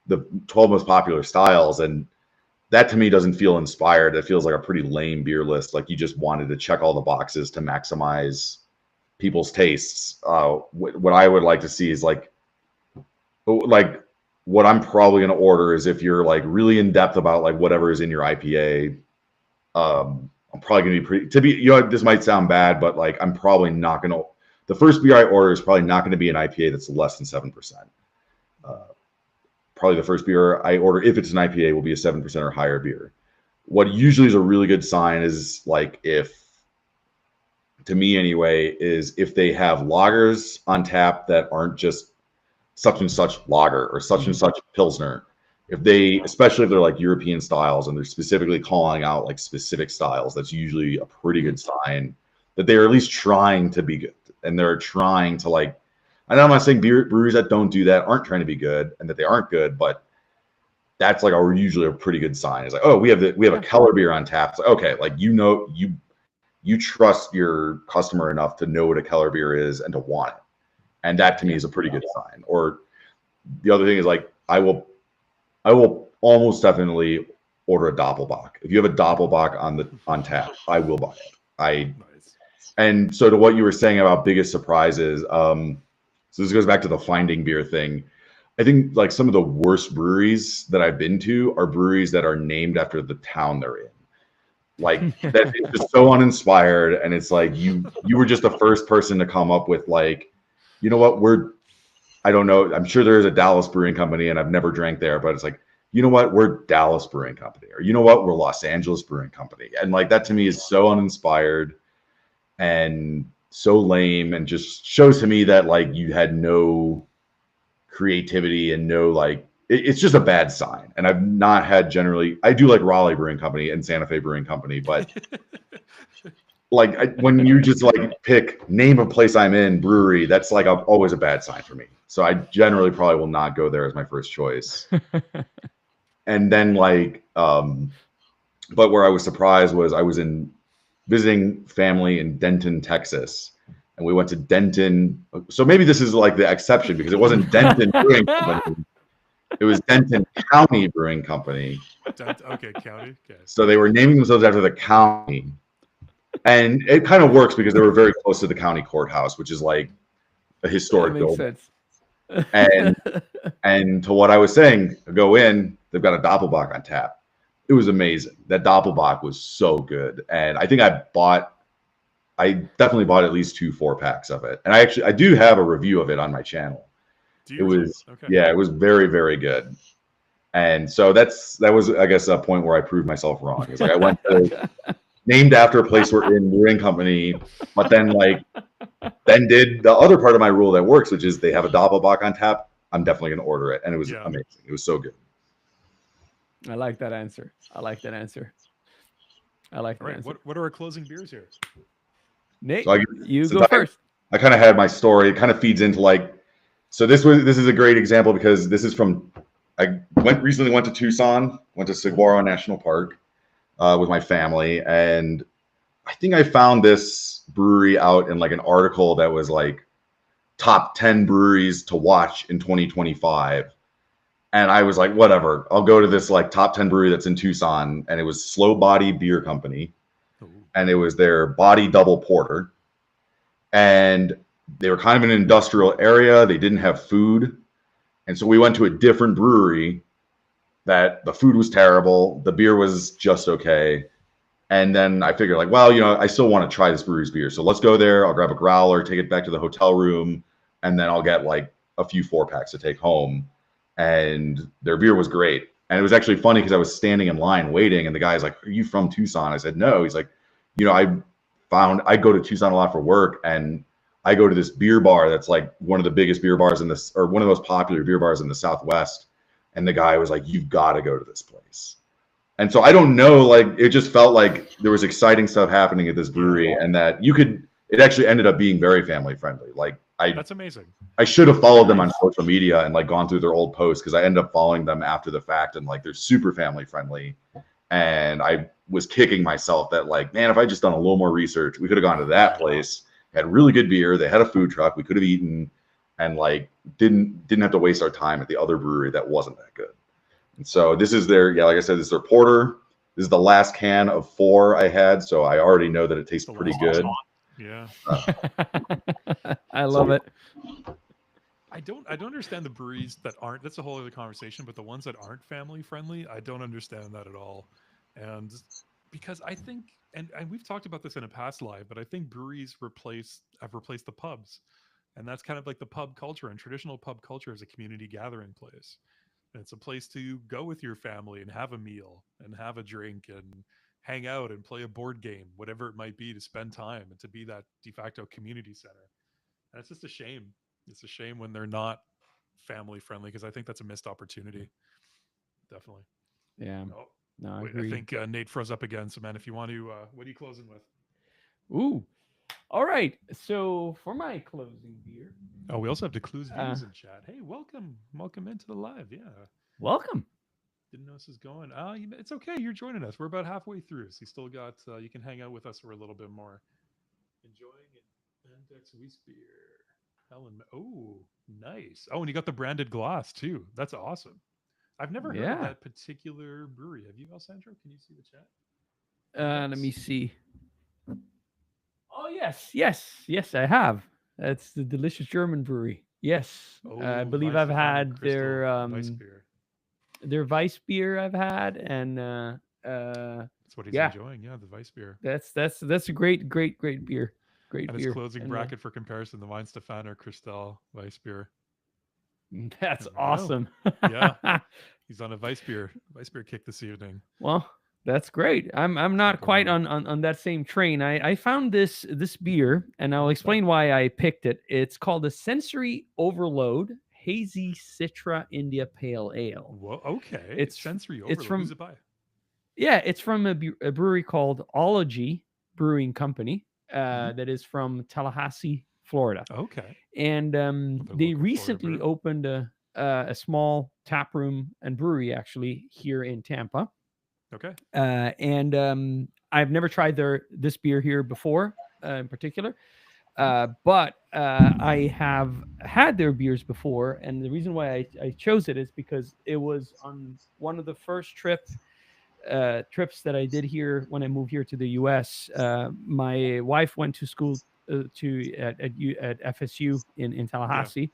S3: the 12 most popular styles, and that to me doesn't feel inspired. It feels like a pretty lame beer list. Like you just wanted to check all the boxes to maximize people's tastes. What I would like to see is like what I'm probably going to order is if you're like really in depth about like whatever is in your IPA. I'm probably going to be this might sound bad, but like I'm probably not going to. The first beer I order is probably not going to be an IPA that's less than 7%. Probably the first beer I order, if it's an IPA, will be a 7% or higher beer. What usually is a really good sign is like to me anyway, is if they have lagers on tap that aren't just such and such lager or such and such pilsner. Especially if they're like European styles and they're specifically calling out like specific styles, that's usually a pretty good sign that they're at least trying to be good. And they're trying to like, I know I'm not saying breweries that don't do that aren't trying to be good and that they aren't good, but that's like usually a pretty good sign. It's like, oh, we have a Keller beer on tap. It's like, okay, like you trust your customer enough to know what a Keller beer is and to want it. And that to me is a pretty good sign. Or the other thing is like I will almost definitely order a Doppelbock. If you have a Doppelbock on tap, I will buy it. And so to what you were saying about biggest surprises, so this goes back to the finding beer thing. I think like some of the worst breweries that I've been to are breweries that are named after the town they're in. Like that is just so uninspired, and it's like you were just the first person to come up with like, you know what, I don't know, I'm sure there is a Dallas Brewing Company and I've never drank there, but it's like, you know what, we're Dallas Brewing Company, or you know what, we're Los Angeles Brewing Company. And like that to me is so uninspired and so lame, and just shows to me that like you had no creativity and no like, it's just a bad sign. And I've not had I do like Raleigh Brewing Company and Santa Fe Brewing Company, but like when you just like name a place I'm in, brewery, that's like always a bad sign for me. So I generally probably will not go there as my first choice. And then like, but where I was surprised was I was visiting family in Denton, Texas, and we went to Denton. So maybe this is like the exception because it wasn't Denton Brewing Company. It was Denton County Brewing Company.
S2: Okay, county. Okay.
S3: So they were naming themselves after the county. And it kind of works because they were very close to the county courthouse, which is like a historic building. And to what I was saying, go in, they've got a Doppelbock on tap. It was amazing. That Doppelbock was so good. And I think I definitely bought at least 2 4-packs of it. And I do have a review of it on my channel. It was very, very good. And so that was, I guess, a point where I proved myself wrong. It's like I went to named after a place we're in brewing company, but then did the other part of my rule that works, which is they have a Doppelbock on tap. I'm definitely going to order it. And it was amazing. It was so good.
S1: I like that answer. All right,
S2: what are our closing beers here?
S1: Nate, so you go first.
S3: I kind of had my story. It kind of feeds into like, so this is a great example because this is from, I recently went to Tucson, went to Saguaro National Park with my family. And I think I found this brewery out in like an article that was like top 10 breweries to watch in 2025. And I was like, whatever, I'll go to this like top 10 brewery that's in Tucson. And it was Slow Body Beer Company. Ooh. And it was their Body Double Porter. And they were kind of in an industrial area. They didn't have food. And so we went to a different brewery that the food was terrible. The beer was just okay. And then I figured like, well, I still want to try this brewery's beer. So let's go there. I'll grab a growler, take it back to the hotel room. And then I'll get like a few 4-packs to take home. And their beer was great. And it was actually funny because I was standing in line waiting. And the guy's like, are you from Tucson? I said, no. He's like, I go to Tucson a lot for work. And I go to this beer bar that's like one of the biggest beer bars or one of the most popular beer bars in the Southwest. And the guy was like, you've got to go to this place. And so I don't know, like, it just felt like there was exciting stuff happening at this brewery and that it actually ended up being very family friendly. Like
S2: that's amazing.
S3: I should have followed them on social media and like gone through their old posts because I ended up following them after the fact and like they're super family friendly. And I was kicking myself that like, man, if I just done a little more research, we could have gone to that place, had really good beer. They had a food truck. We could have eaten. and like didn't have to waste our time at the other brewery that wasn't that good. And so this is their, like I said, this is their porter. This is the last can of 4 I had, so I already know that it tastes
S2: The
S3: pretty
S2: last
S3: good.
S2: one. Yeah.
S1: I love it.
S2: I don't understand the breweries that aren't. That's a whole other conversation. But the ones that aren't family friendly, I don't understand that at all. And because I think, and we've talked about this in a past live, but I think breweries have replaced the pubs, and that's kind of like the pub culture. And traditional pub culture is a community gathering place. And it's a place to go with your family and have a meal and have a drink and hang out and play a board game, whatever it might be, to spend time and to be that de facto community center. And it's just a shame. It's a shame when they're not family friendly, because I think that's a missed opportunity. Definitely.
S1: Yeah.
S2: Oh,
S1: No, I
S2: wait,
S1: agree.
S2: I think Nate froze up again. So, man, if you want to, what are you closing with?
S1: Ooh. All right. So for my closing beer,
S2: Oh, we also have Decluse
S1: Uh,
S2: Views in chat. Hey, welcome into the live. Yeah,
S1: welcome.
S2: didn't know this is going. It's okay. You're joining us. We're about halfway through, so you still got. You can hang out with us for a little bit more. Enjoying it. Index Weiss beer. Helen. Oh, nice. Oh, and you got the branded glass too. That's awesome. I've never heard of
S1: Yeah.
S2: that particular brewery. Have you, Alessandro? Can you see the chat?
S1: Let me see. Oh yes, I have. That's the delicious German brewery. Yes, I
S2: Oh,
S1: believe I've
S2: Weihenstephaner
S1: had
S2: Crystal Weiss beer.
S1: their Weiss beer. I've had, and
S2: That's what he's
S1: yeah,
S2: enjoying. Yeah, the Weiss beer.
S1: that's a great beer. Great
S2: And his
S1: beer.
S2: closing
S1: And,
S2: bracket for comparison: the Weihenstephaner Crystal Weiss beer.
S1: that's
S2: There we go.
S1: awesome.
S2: Yeah. He's on a Weiss beer kick this evening.
S1: Well, that's great. I'm not
S2: Keep it
S1: quite
S2: on.
S1: on that same train. I found this beer, and I'll
S2: What's
S1: explain why I picked it. It's called the Sensory Overload Hazy Citra India Pale Ale.
S2: Whoa, okay.
S1: It's
S2: sensory
S1: it's
S2: overload.
S1: from
S2: Who's it by?
S1: yeah, it's from a brewery called Ology Brewing Company.
S2: Mhm.
S1: That is from Tallahassee, Florida.
S2: Okay.
S1: And
S2: Another
S1: they
S2: local Florida
S1: recently
S2: brewer.
S1: opened a small tap room and brewery actually here in Tampa.
S2: Okay.
S1: And I've never tried this beer here before, in particular, but I have had their beers before, and the reason why I chose it is because it was on one of the first trips that I did here when I moved here to the U.S. My wife went to school at FSU in Tallahassee,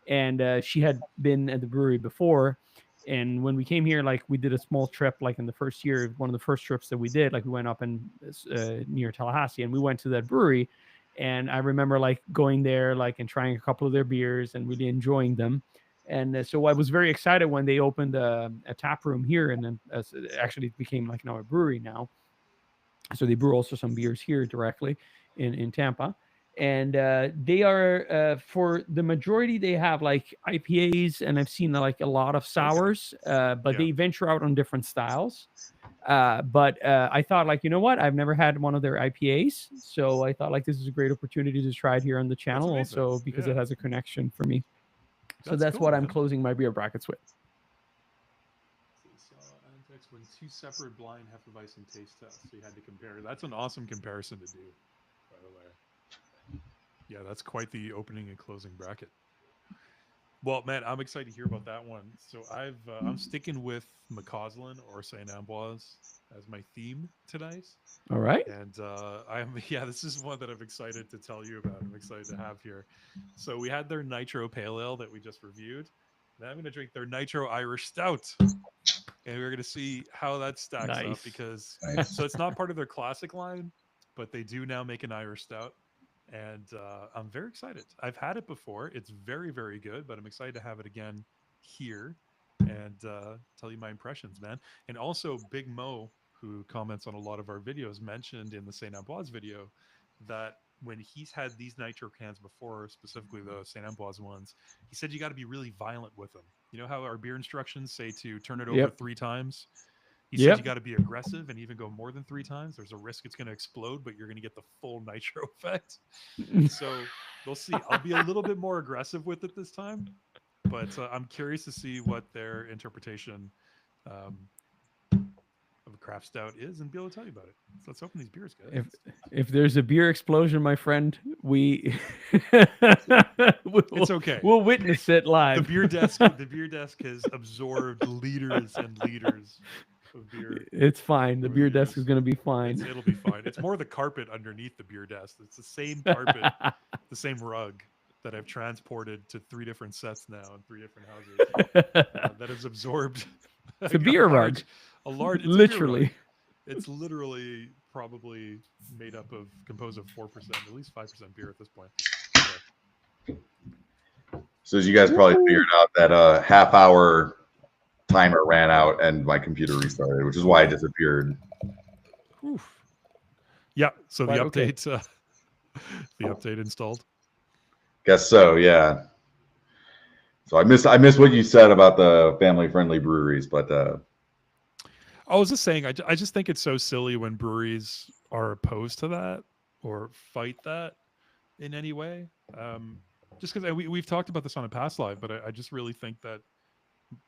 S1: and she had been at the brewery before. And when we came here, like we did a small trip, like in the first year, one of the first trips that we did, like we went up in near Tallahassee, and we went to that brewery. And I remember like going there, like and trying a couple of their beers and really enjoying them. And so I was very excited when they opened a tap room here, and then actually it became like a brewery now. So they brew also some beers here directly in Tampa, and they are for the majority they have like IPAs, and I've seen like a lot of sours, but
S2: Yeah.
S1: they venture out on different styles. But I thought like, you know what? I've never had one of their IPAs, so I thought like this is a great opportunity to try it here on the channel,
S2: amazing.
S1: also because
S2: Yeah.
S1: it has a connection for me. So that's
S2: cool,
S1: what I'm
S2: man.
S1: closing my beer brackets with.
S2: So Antex won 2 separate blind Hefeweizen taste tests, so you had to compare. That's an awesome comparison to do, by the way. Yeah, that's quite the opening and closing bracket. Well, man, I'm excited to hear about that one. So I'm sticking with Macauslin or Saint Ambroise as my theme tonight.
S1: All right.
S2: And this is one that I'm excited to tell you about. I'm excited to have here. So we had their Nitro Pale Ale that we just reviewed. Now I'm going to drink their Nitro Irish Stout, and we're going to see how that stacks up, because so it's not part of their classic line, but they do now make an Irish Stout, and I'm very excited. I've had it before. It's very, very good, but I'm excited to have it again here and tell you my impressions, man. And also Big Mo, who comments on a lot of our videos, mentioned in the Saint Ambroise video that when he's had these nitro cans before, specifically the Saint Ambroise ones, he said you got to be really violent with them. You know how our beer instructions say to turn it over 3 times? He said you got to be aggressive and even go more than 3 times. There's a risk it's going to explode, but you're going to get the full nitro effect. So we'll see. I'll be a little bit more aggressive with it this time, but I'm curious to see what their interpretation of craft stout is and be able to tell you about it. So let's open these beers, guys.
S1: If there's a beer explosion, my friend, we
S2: It's okay.
S1: we'll witness it
S2: The
S1: live.
S2: beer desk has absorbed liters and liters of beer.
S1: It's fine. The
S2: over
S1: beer
S2: the
S1: desk is
S2: years.
S1: going to be fine.
S2: It'll be fine. It's more the carpet underneath the beer desk. It's the same carpet, the same rug that I've transported to 3 different sets now in 3 different houses that has absorbed.
S1: It's a beer rug.
S2: A large, it's
S1: Literally.
S2: A beer rug. It's literally probably composed of 4%, at least 5% beer at this point. Okay.
S3: So as you guys probably figured out, that half-hour timer ran out and my computer restarted, which is why I disappeared.
S2: Oof. Yeah. So the
S1: Right, okay.
S2: update, the update installed.
S3: Guess so, yeah. So I missed what you said about the family-friendly breweries, but
S2: I was just saying, I just think it's so silly when breweries are opposed to that or fight that in any way. Just because we've talked about this on a past live, but I just really think that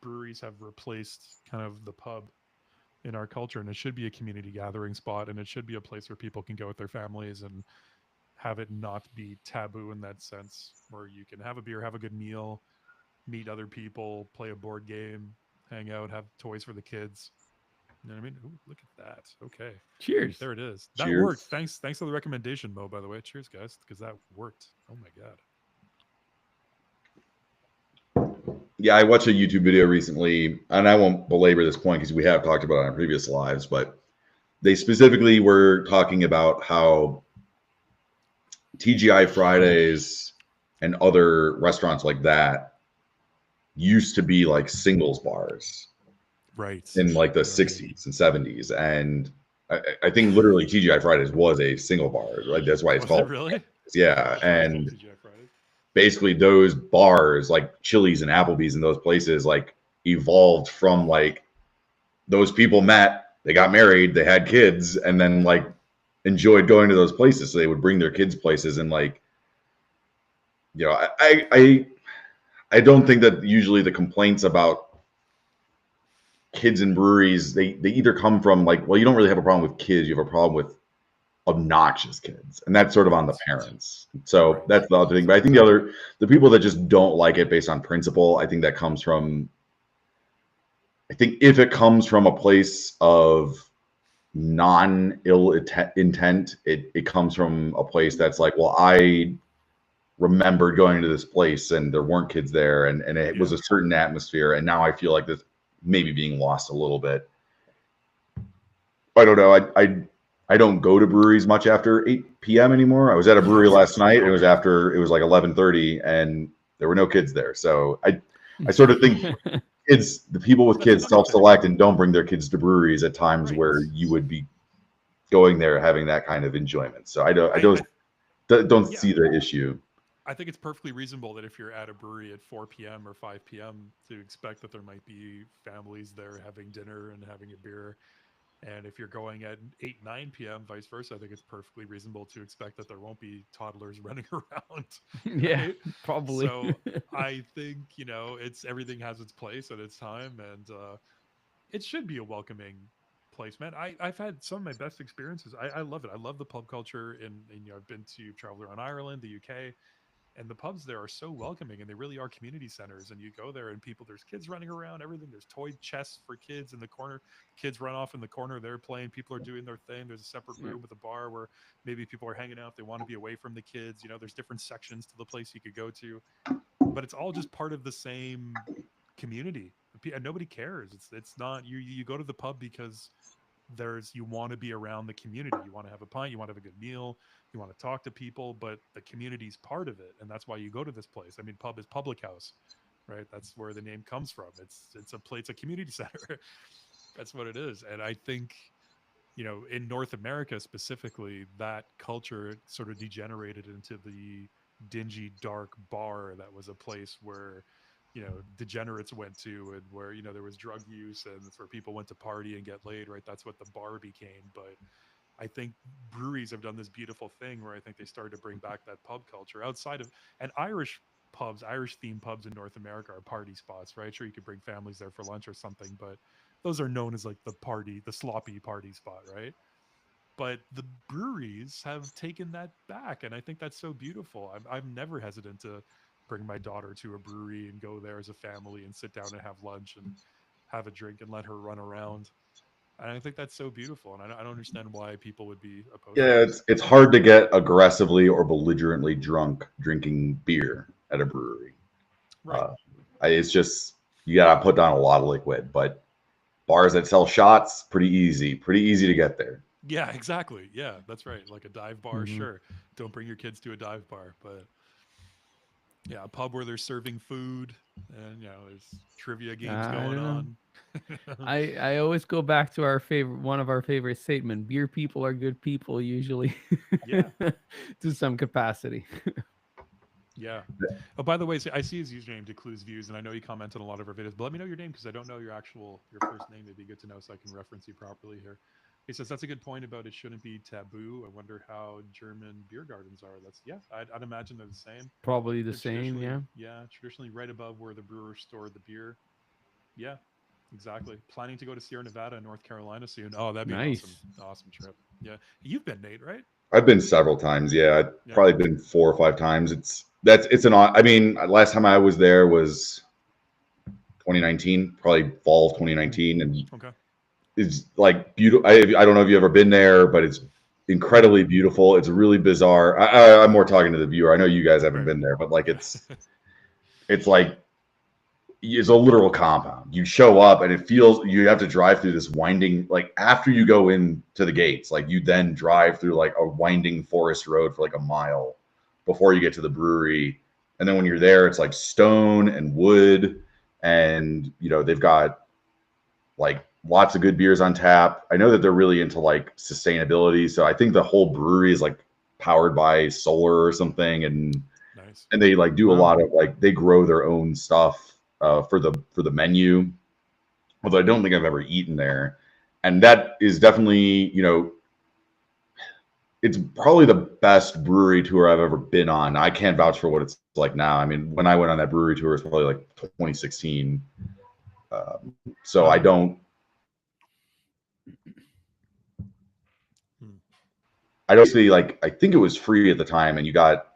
S2: breweries have replaced kind of the pub in our culture, and it should be a community gathering spot, and it should be a place where people can go with their families and have it not be taboo in that sense, where you can have a beer, have a good meal, meet other people, play a board game, hang out, have toys for the kids. You know what I mean? Ooh, look at that. Okay.
S1: Cheers.
S2: There it is. That
S3: Cheers.
S2: worked. Thanks for the recommendation, Mo, by the way. Cheers, guys, because that worked. Oh my God.
S3: yeah, I watched a YouTube video recently, and I won't belabor this point because we have talked about it on previous lives, but they specifically were talking about how TGI Fridays and other restaurants like that used to be like singles bars
S2: Right.
S3: in like the 60s and 70s. And I think literally TGI Fridays was a single bar. Like that's why it's
S2: Was
S3: called.
S2: it really?
S3: Yeah. And
S2: TGI Fridays.
S3: basically those bars like Chili's and Applebee's and those places like evolved from like those people met, they got married, they had kids, and then like enjoyed going to those places. So they would bring their kids places and like, you know, I don't think that usually the complaints about kids in breweries, they either come from like, well, you don't really have a problem with kids, you have a problem with obnoxious kids, and that's sort of on the parents. So
S2: Right.
S3: that's the other thing. But I think the people that just don't like it based on principle, I think that comes from, I think if it comes from a place of non-ill intent, it comes from a place that's like, well, I remembered going to this place and there weren't kids there, and it was a certain atmosphere, and now I feel like this maybe being lost a little bit. I don't know. I don't go to breweries much after 8 p.m. anymore. I was at a brewery last night. It was like 11:30 and there were no kids there. So I sort of think the people with kids self-select and don't bring their kids to breweries at times where you would be going there having that kind of enjoyment. So I don't see the issue.
S2: I think it's perfectly reasonable that if you're at a brewery at 4 p.m. or 5 p.m. to expect that there might be families there having dinner and having a beer. And if you're going at 8, 9 p.m., vice versa, I think it's perfectly reasonable to expect that there won't be toddlers running around.
S1: Yeah,
S2: right?
S1: probably.
S2: So I think, everything has its place at its time, and it should be a welcoming place, man. I've had some of my best experiences. I love it. I love the pub culture, and I've been to travel around Ireland, the UK, and the pubs there are so welcoming, and they really are community centers. And you go there and there's kids running around, everything. There's toy chests for kids in the corner. Kids run off in the corner. They're playing. People are doing their thing. There's a separate room with a bar where maybe people are hanging out. They want to be away from the kids. There's different sections to the place you could go to, but it's all just part of the same community. And nobody cares. It's not, you go to the pub because you want to be around the community. You want to have a pint, you want to have a good meal, you want to talk to people, but the community's part of it, and that's why you go to this place. I mean, pub is public house, right? That's where the name comes from. It's a community center. That's what it is. And I think in North America specifically, that culture sort of degenerated into the dingy, dark bar that was a place where degenerates went to, and where there was drug use, and that's where people went to party and get laid, right? That's what the bar became. But I think breweries have done this beautiful thing where I think they started to bring back that pub culture outside of, and Irish pubs, Irish themed pubs in North America are party spots, right? Sure, you could bring families there for lunch or something, but those are known as like the sloppy party spot, right? But the breweries have taken that back, and I think that's so beautiful. I'm never hesitant to bring my daughter to a brewery and go there as a family and sit down and have lunch and have a drink and let her run around. And I think that's so beautiful, and I don't understand why people would be opposed to
S3: Yeah,
S2: that.
S3: it's hard to get aggressively or belligerently drunk drinking beer at a brewery.
S2: Right.
S3: It's just you gotta put down a lot of liquid. But bars that sell shots, pretty easy to get there.
S2: Yeah, exactly. Yeah, that's right. Like a dive bar,
S1: Mhm.
S2: sure. Don't bring your kids to a dive bar, but yeah, a pub where they're serving food and there's trivia games
S1: I
S2: going
S1: don't know.
S2: on.
S1: I always go back to one of our favorite statement. Beer people are good people usually,
S2: Yeah.
S1: to some capacity.
S2: Yeah. Oh, by the way, I see his username Declue's Views, and I know you comment on a lot of our videos, but let me know your name because I don't know your first name. It'd be good to know so I can reference you properly here. He says that's a good point about it shouldn't be taboo. I wonder how German beer gardens are. That's I'd imagine they're the same.
S1: Probably the
S2: They're
S1: same, yeah.
S2: traditionally right above where the brewers store the beer. Yeah, exactly. Planning to go to Sierra Nevada and North Carolina soon. Oh, that'd be an
S1: Nice.
S2: awesome trip. Yeah, you've been, Nate, right?
S3: I've been several times. Yeah, I've
S2: Yeah.
S3: probably been 4 or 5 times. It's an. I mean, last time I was there was 2019, probably fall of 2019, and
S2: Okay.
S3: it's like beautiful. I don't know if you've ever been there, but it's incredibly beautiful. It's really bizarre. I'm more talking to the viewer. I know you guys haven't
S2: Right.
S3: been there, but like
S2: Yeah.
S3: it's like it's a literal compound. You show up and it feels you have to drive through this winding, like after you go into the gates, like you then drive through like a winding forest road for like a mile before you get to the brewery. And then when you're there, it's like stone and wood, and they've got like lots of good beers on tap. I know that they're really into like sustainability, so I think the whole brewery is like powered by solar or something, and
S2: Nice.
S3: they like do a
S1: Wow.
S3: lot of like they grow their own stuff for the menu. Although I don't think I've ever eaten there, and that is definitely it's probably the best brewery tour I've ever been on. I can't vouch for what it's like now. I mean, when I went on that brewery tour, it was probably like 2016. So I
S1: Wow.
S3: don't.
S2: Hmm.
S3: I don't see like I think it was free at the time, and you got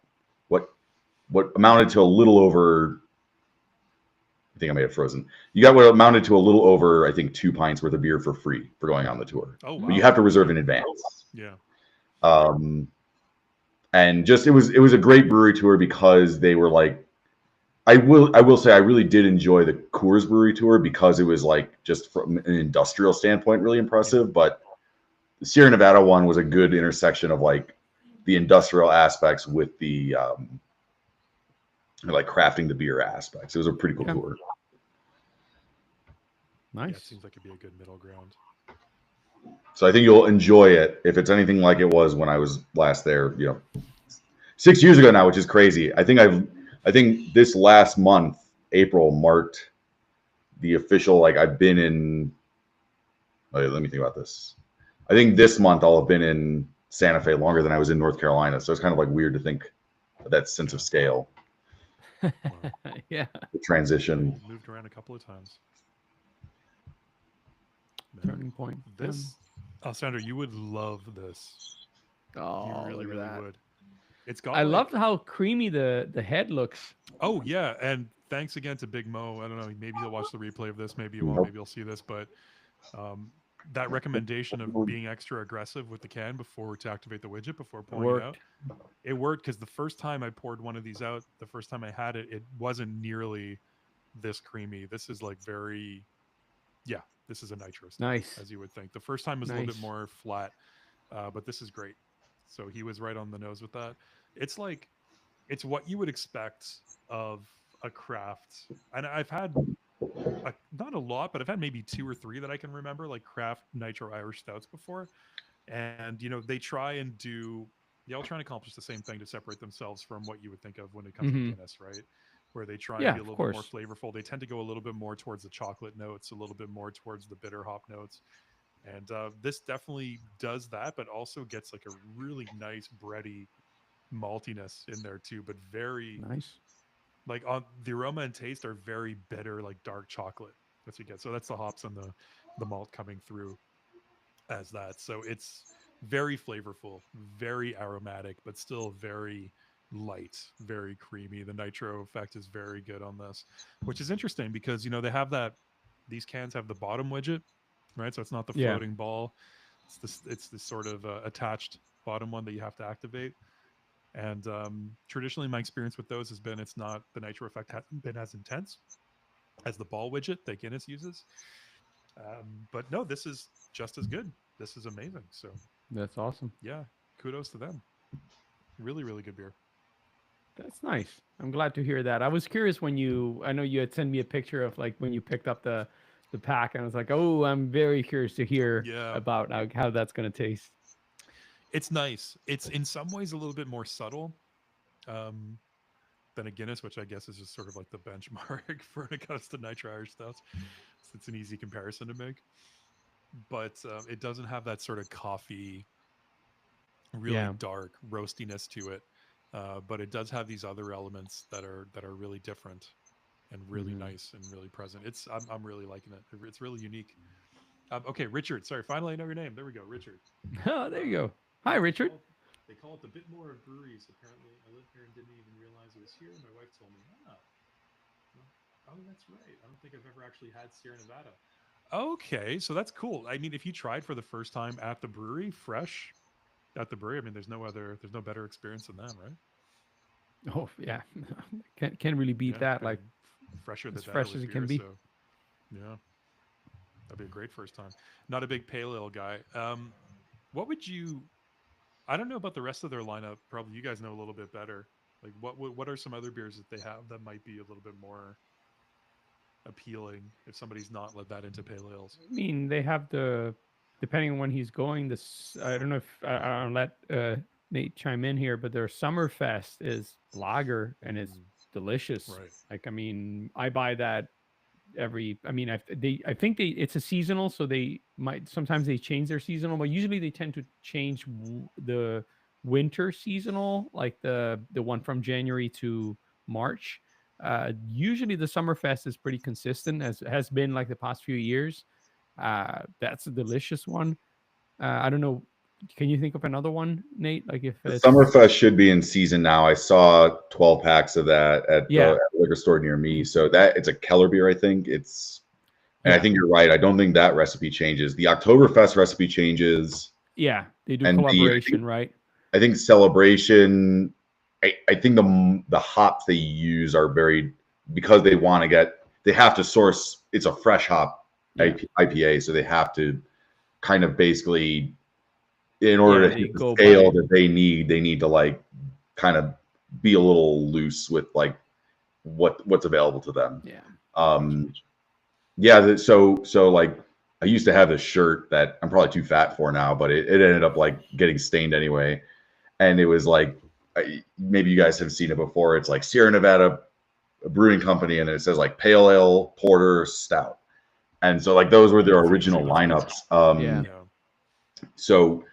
S3: what amounted to a little over. I think I may have frozen. You got what amounted to a little over, I think, 2 pints worth of beer for free for going on the tour.
S2: Oh
S3: But you
S2: wow.
S3: have to reserve
S2: Okay.
S3: in advance.
S2: Yeah.
S3: And just it was a great brewery tour because they were like, I will say I really did enjoy the Coors Brewery tour because it was like just from an industrial standpoint really impressive. But the Sierra Nevada one was a good intersection of like the industrial aspects with the like crafting the beer aspects. It was a pretty cool
S1: Yeah.
S3: tour.
S2: Yeah, it
S1: Nice.
S2: seems like it'd be a good middle ground.
S3: So I think you'll enjoy it if it's anything like it was when I was last there. 6 years ago now, which is crazy. I think this last month, April, marked the official. Like I've been in. Let me think about this. I think this month I'll have been in Santa Fe longer than I was in North Carolina. So it's kind of like weird to think of that sense of scale,
S1: Yeah.
S3: the transition.
S2: You've moved around a couple of times. Man,
S1: Turning point. Yeah.
S2: this, Sandra, you would love this.
S1: Oh,
S2: You really,
S1: look at
S2: really
S1: that.
S2: would. It's got
S1: I
S2: like,
S1: loved how creamy the head looks.
S2: oh yeah, and thanks again to Big Mo. I don't know, maybe you'll watch the replay of this, maybe you won't,
S3: Nope.
S2: maybe you'll see this, but that recommendation of being extra aggressive with the can to activate the widget before pouring it out,
S1: Worked.
S2: it worked because the first time I poured one of these out, the first time I had it, it wasn't nearly this creamy. This is like very, yeah, this is a nitro style,
S1: Nice.
S2: as you would think. The first time was a little bit
S1: Nice.
S2: more flat, but this is great. So he was right on the nose with that. It's like, it's what you would expect of a craft. And I've had not a lot, but I've had maybe 2 or 3 that I can remember, like craft nitro Irish stouts before. And, they all try and accomplish the same thing to separate themselves from what you would think of when it comes to
S1: Mhm.
S2: Guinness, right? Where they try and
S1: Yeah,
S2: be a
S1: of
S2: little bit more
S1: course.
S2: flavorful. They tend to go a little bit more towards the chocolate notes, a little bit more towards the bitter hop notes. And this definitely does that, but also gets like a really nice bready maltiness in there too, but very,
S1: Nice.
S2: Like on the aroma and taste are very bitter, like dark chocolate. That's what you get. So that's the hops and the malt coming through as that. So it's very flavorful, very aromatic, but still very light, very creamy. The nitro effect is very good on this, which is interesting because they have that. These cans have the bottom widget, right? So it's not the
S1: Yeah.
S2: floating ball. It's this sort of attached bottom one that you have to activate. And traditionally, my experience with those has been the nitro effect hasn't been as intense as the ball widget that Guinness uses. But no, this is just as good. This is amazing. So
S1: That's awesome.
S2: yeah, kudos to them. Really, really good beer.
S1: That's nice. I'm glad to hear that. I was curious I know you had sent me a picture of like when you picked up the pack, and I was like, oh, I'm very curious to hear
S2: Yeah.
S1: about how that's going to taste.
S2: It's nice. It's in some ways a little bit more subtle than a Guinness, which I guess is just sort of like the benchmark for when it comes to nitro Irish stouts. So it's an easy comparison to make. But it doesn't have that sort of coffee, really dark roastiness to it. But it does have these other elements that are really different and really nice and really present. I'm really liking it. It's really unique. Okay, Richard. Sorry, finally I know your name. There we go, Richard.
S1: Oh, there you go. Hi, Richard.
S2: They call it the Bitmore of breweries. Apparently, I live here and didn't even realize it was here. My wife told me, oh, that's right. I don't think I've ever actually had Sierra Nevada. Okay, so that's cool. I mean, if you tried for the first time at the brewery, fresh at the brewery, I mean, there's no better experience than that, right?
S1: Oh yeah, can't really beat that. Like
S2: fresher than
S1: as
S2: that
S1: fresh
S2: with
S1: as it can
S2: beer,
S1: be.
S2: So, yeah, that'd be a great first time. Not a big pale ale guy. What would you? I don't know about the rest of their lineup. Probably you guys know a little bit better. Like, what are some other beers that they have that might be a little bit more appealing if somebody's not that into pale ales?
S1: I mean, they have depending on when he's going. I don't know if I'll let Nate chime in here, but their Summerfest is lager and it's delicious.
S2: Right.
S1: Like, I mean, I buy that I think it's a seasonal, so sometimes they change their seasonal, but usually they tend to change the winter seasonal, like the one from January to March. Usually the Summerfest is pretty consistent, as has been like the past few years. That's a delicious one. I don't know. Can you think of another one, Nate? Like if
S3: Summerfest should be in season now. I saw 12 packs of that at the liquor store near me. So it's a Keller beer, I think. I think you're right. I don't think that recipe changes. The Oktoberfest recipe changes.
S1: Yeah, they do collaboration, right?
S3: I think Celebration. I think the hops they use are because they have to source. It's a fresh hop IPA, so they have to kind of basically, in order to hit the scale that they need to like kind of be a little loose with like what's available to them. So like I used to have this shirt that I'm probably too fat for now, but it ended up like getting stained anyway, and it was like, maybe you guys have seen it before. It's like Sierra Nevada Brewing Company, and it says like pale ale, porter, stout, and so like those were their original lineups. So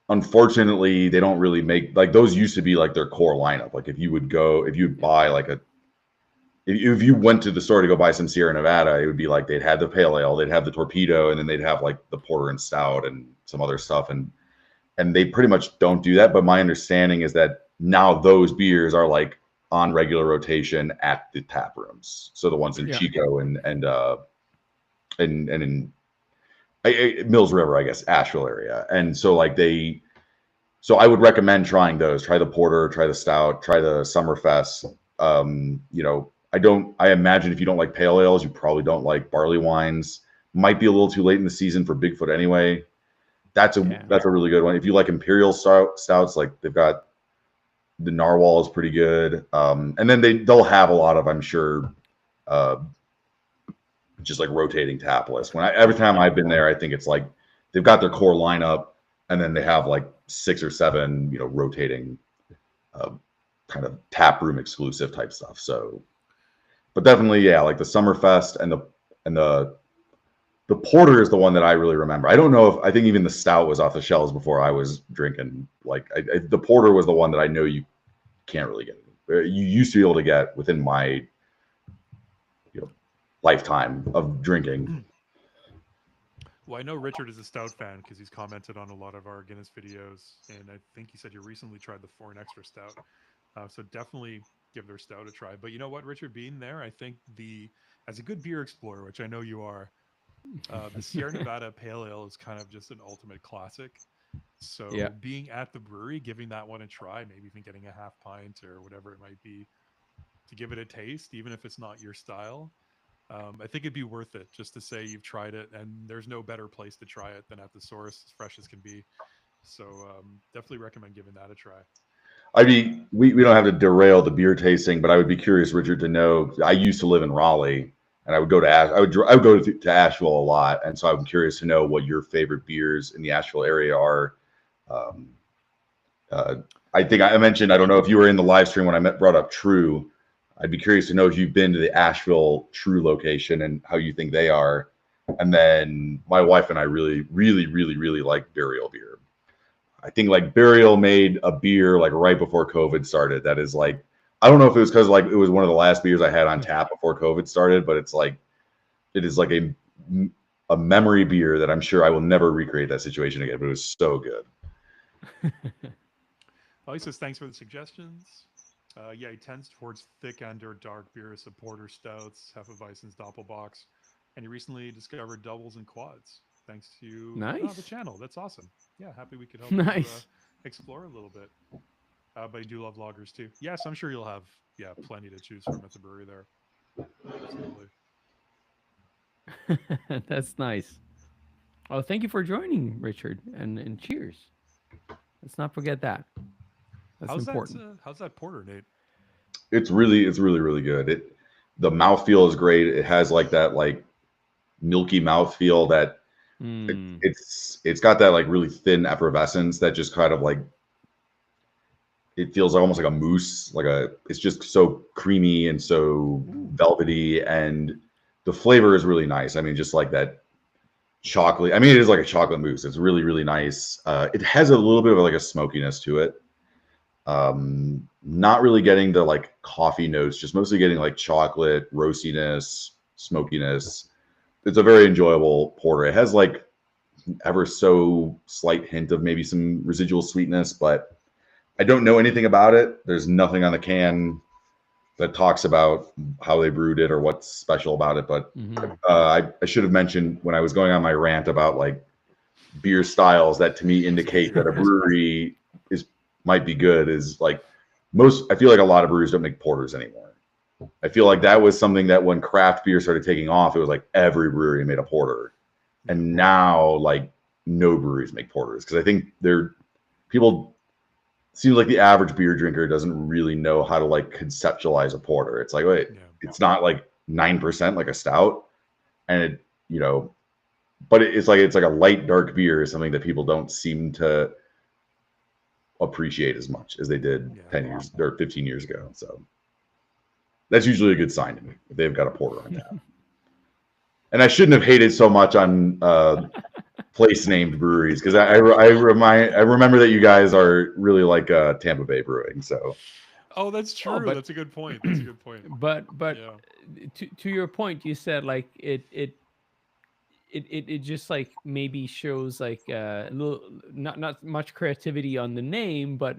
S3: unfortunately, they don't really make like those. Used to be like their core lineup. Like if you buy like if you went to the store to go buy some Sierra Nevada, it would be like they'd have the pale ale, they'd have the torpedo, and then they'd have like the porter and stout and some other stuff, and they pretty much don't do that. But my understanding is that now those beers are like on regular rotation at the tap rooms. So the ones in Chico and in Mills River, I guess, Asheville area. And so like so I would recommend trying those. Try the porter, try the stout, try the Summerfest. I imagine if you don't like pale ales, you probably don't like barley wines. Might be a little too late in the season for Bigfoot anyway. That's a really good one. If you like imperial stouts, like they've got the Narwhal is pretty good. And then they'll have a lot of, I'm sure, just like rotating tap lists. Every time I've been there, I think it's like they've got their core lineup, and then they have like 6 or 7, rotating kind of tap room exclusive type stuff. So, but definitely, like the Summerfest and the porter is the one that I really remember. I don't know I think even the stout was off the shelves before I was drinking. Like the porter was the one that I know you can't really get you used to be able to get within my lifetime of drinking.
S2: Well, I know Richard is a stout fan because he's commented on a lot of our Guinness videos, and I think he said you recently tried the Foreign Extra Stout. So definitely give their stout a try. But you know what, Richard, being there, I think as a good beer explorer, which I know you are, the Sierra Nevada Pale Ale is kind of just an ultimate classic. So
S1: Yeah.
S2: being at the brewery, giving that one a try, maybe even getting a half pint or whatever it might be to give it a taste, even if it's not your style. I think it'd be worth it just to say you've tried it, and there's no better place to try it than at the source, as fresh as can be. So definitely recommend giving that a try.
S3: We don't have to derail the beer tasting, but I would be curious, Richard, to know. I used to live in Raleigh, and I would go to I would go to Asheville a lot, and so I'm curious to know what your favorite beers in the Asheville area are. I think I mentioned, I don't know if you were in the live stream when I brought up True. I'd be curious to know if you've been to the Asheville True location and how you think they are. And then my wife and I really, really, really, really like Burial beer. I think like Burial made a beer like right before COVID started. That is like, I don't know if it was because like it was one of the last beers I had on tap before COVID started, but it is like a memory beer that I'm sure I will never recreate that situation again. But it was so good.
S2: He says thanks for the suggestions. Yeah, he tends towards thick and or dark beers, so porter stouts, Hefeweizens, Doppelbocks, and he recently discovered doubles and quads thanks to the channel. That's awesome. Yeah, happy we could help you explore a little bit. But you do love lagers too. Yes, I'm sure you'll have plenty to choose from at the brewery there. Absolutely.
S1: That's nice. Oh, thank you for joining, Richard, and cheers. Let's not forget that. That's important.
S2: How's that porter, Nate?
S3: It's really, really good. The mouthfeel is great. It has like that like milky mouthfeel that it's got that like really thin effervescence that just kind of like it feels almost like a mousse, it's just so creamy and so velvety, and the flavor is really nice. I mean, just like that chocolate. I mean, it is like a chocolate mousse. It's really, really nice. It has a little bit of like a smokiness to it. Not really getting the like coffee notes, just mostly getting like chocolate, roastiness, smokiness. It's a very enjoyable porter. It has like ever so slight hint of maybe some residual sweetness, but I don't know anything about it. There's nothing on the can that talks about how they brewed it or what's special about it. But I should have mentioned when I was going on my rant about like beer styles that to me indicate that a brewery might be good is like I feel like a lot of breweries don't make porters anymore. I feel like that was something that when craft beer started taking off, it was like every brewery made a porter. And now like no breweries make porters because I think seems like the average beer drinker doesn't really know how to like conceptualize a porter. It's like, wait, it's not like 9% like a stout. And but it's like a light dark beer is something that people don't seem to appreciate as much as they did 10 years or 15 years ago. So that's usually a good sign to me if they've got a porter on tap. And I shouldn't have hated so much on place named breweries because I remember that you guys are really like Tampa Bay Brewing. So
S2: that's true. That's a good point.
S1: But to your point, you said like it just like maybe shows like a little not much creativity on the name, but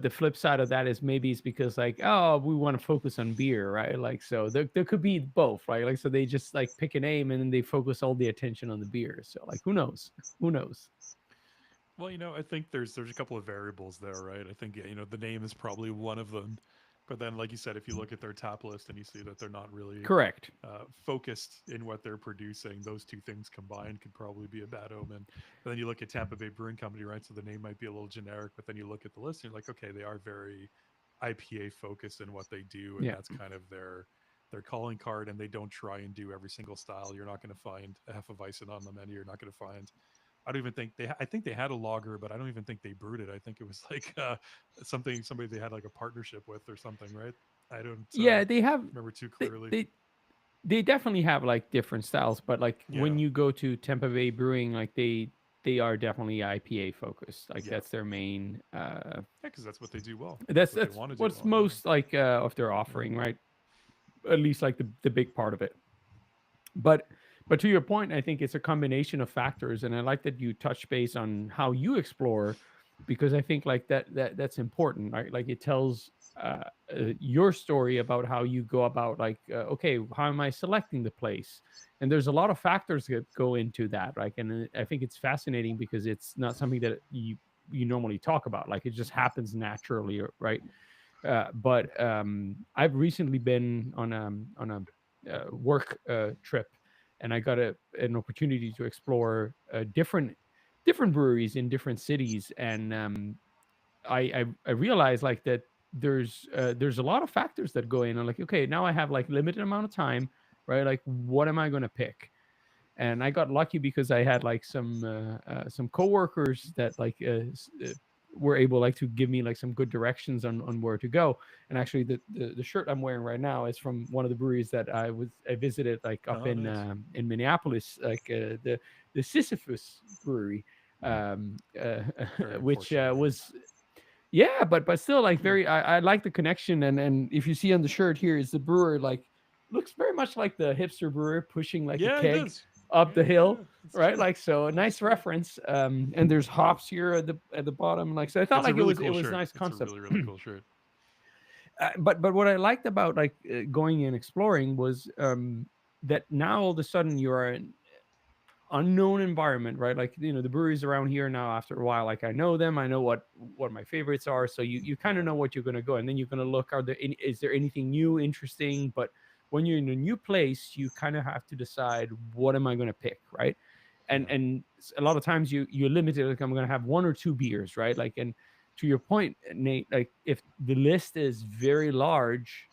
S1: the flip side of that is maybe it's because like, we want to focus on beer, right? Like, so there could be both, right? Like, so they just like pick a name and then they focus all the attention on the beer. So like, who knows?
S2: Well, I think there's a couple of variables there, right? I think the name is probably one of them. But then, like you said, if you look at their tap list and you see that they're not really
S1: correct
S2: focused in what they're producing, those two things combined could probably be a bad omen. But then you look at Tampa Bay Brewing Company, right? So the name might be a little generic, but then you look at the list and you're like, okay, they are very IPA focused in what they do, and that's kind of their calling card. And they don't try and do every single style. You're not going to find a Hefeweizen on the menu. You're not going to find. I don't even think I think they had a lager, but I don't even think they brewed it. I think it was like somebody they had like a partnership with or something, right? I don't.
S1: They have.
S2: Remember too clearly.
S1: They definitely have like different styles, but like when you go to Tampa Bay Brewing, like they they are definitely IPA focused. Like
S2: Yeah.
S1: that's their main.
S2: Yeah, because that's what they do well.
S1: That's
S2: what they want to do
S1: what's
S2: well. Yeah.
S1: most like of their offering, right? At least like the big part of it. But to your point, I think it's a combination of factors, and I like that you touch base on how you explore, because I think like that's important, right? Like it tells your story about how you go about like okay, how am I selecting the place? And there's a lot of factors that go into that, right? And I think it's fascinating because it's not something that you normally talk about. Like it just happens naturally, right? But I've recently been on a work trip, and I got an opportunity to explore different breweries in different cities, and I realized like that there's a lot of factors that go in. I'm like, okay, now I have like limited amount of time, right? Like, what am I going to pick? And I got lucky because I had like some coworkers that like were able like to give me like some good directions on where to go. And actually, the shirt I'm wearing right now is from one of the breweries that I visited like up
S2: Oh, nice.
S1: in Minneapolis, like the Sisyphus brewery,
S2: Very
S1: which
S2: unfortunate.
S1: was yeah, but still like very I like the connection. And if you see on the shirt here is the brewer like looks very much like the hipster brewer pushing like a
S2: Yeah, it
S1: keg
S2: does.
S1: up the hill,
S2: It's
S1: right?
S2: true.
S1: Like so a nice reference. And there's hops here at the bottom, like so I thought
S2: It's a
S1: like
S2: really
S1: it
S2: cool
S1: was
S2: shirt.
S1: nice
S2: It's a
S1: concept.
S2: really, really cool shirt.
S1: But what I liked about like going and exploring was that now all of a sudden you're in unknown environment, right? Like the breweries around here now. After a while, like I know them, I know what my favorites are. So you kind of know what you're gonna go, and then you're gonna look. Is there anything new, interesting? But when you're in a new place, you kind of have to decide what am I gonna pick, right? And
S2: Yeah.
S1: a lot of times you're limited. Like I'm gonna have one or two beers, right? Like and to your point, Nate, like if the list is very large,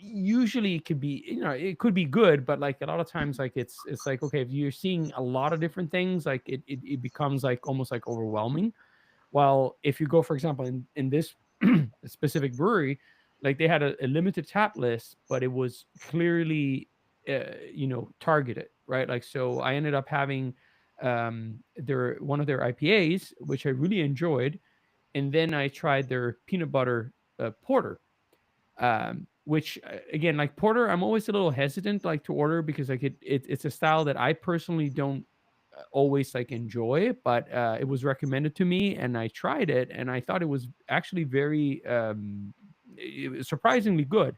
S1: usually it could be it could be good, but like a lot of times like it's like okay, if you're seeing a lot of different things, like it becomes like almost like overwhelming. While if you go for example in this specific brewery, like they had a limited tap list, but it was clearly targeted, right? Like so I ended up having their one of their IPAs, which I really enjoyed, and then I tried their peanut butter porter, which again like porter I'm always a little hesitant like to order because like it's a style that I personally don't always like enjoy, but it was recommended to me and I tried it and I thought it was actually very it was surprisingly good,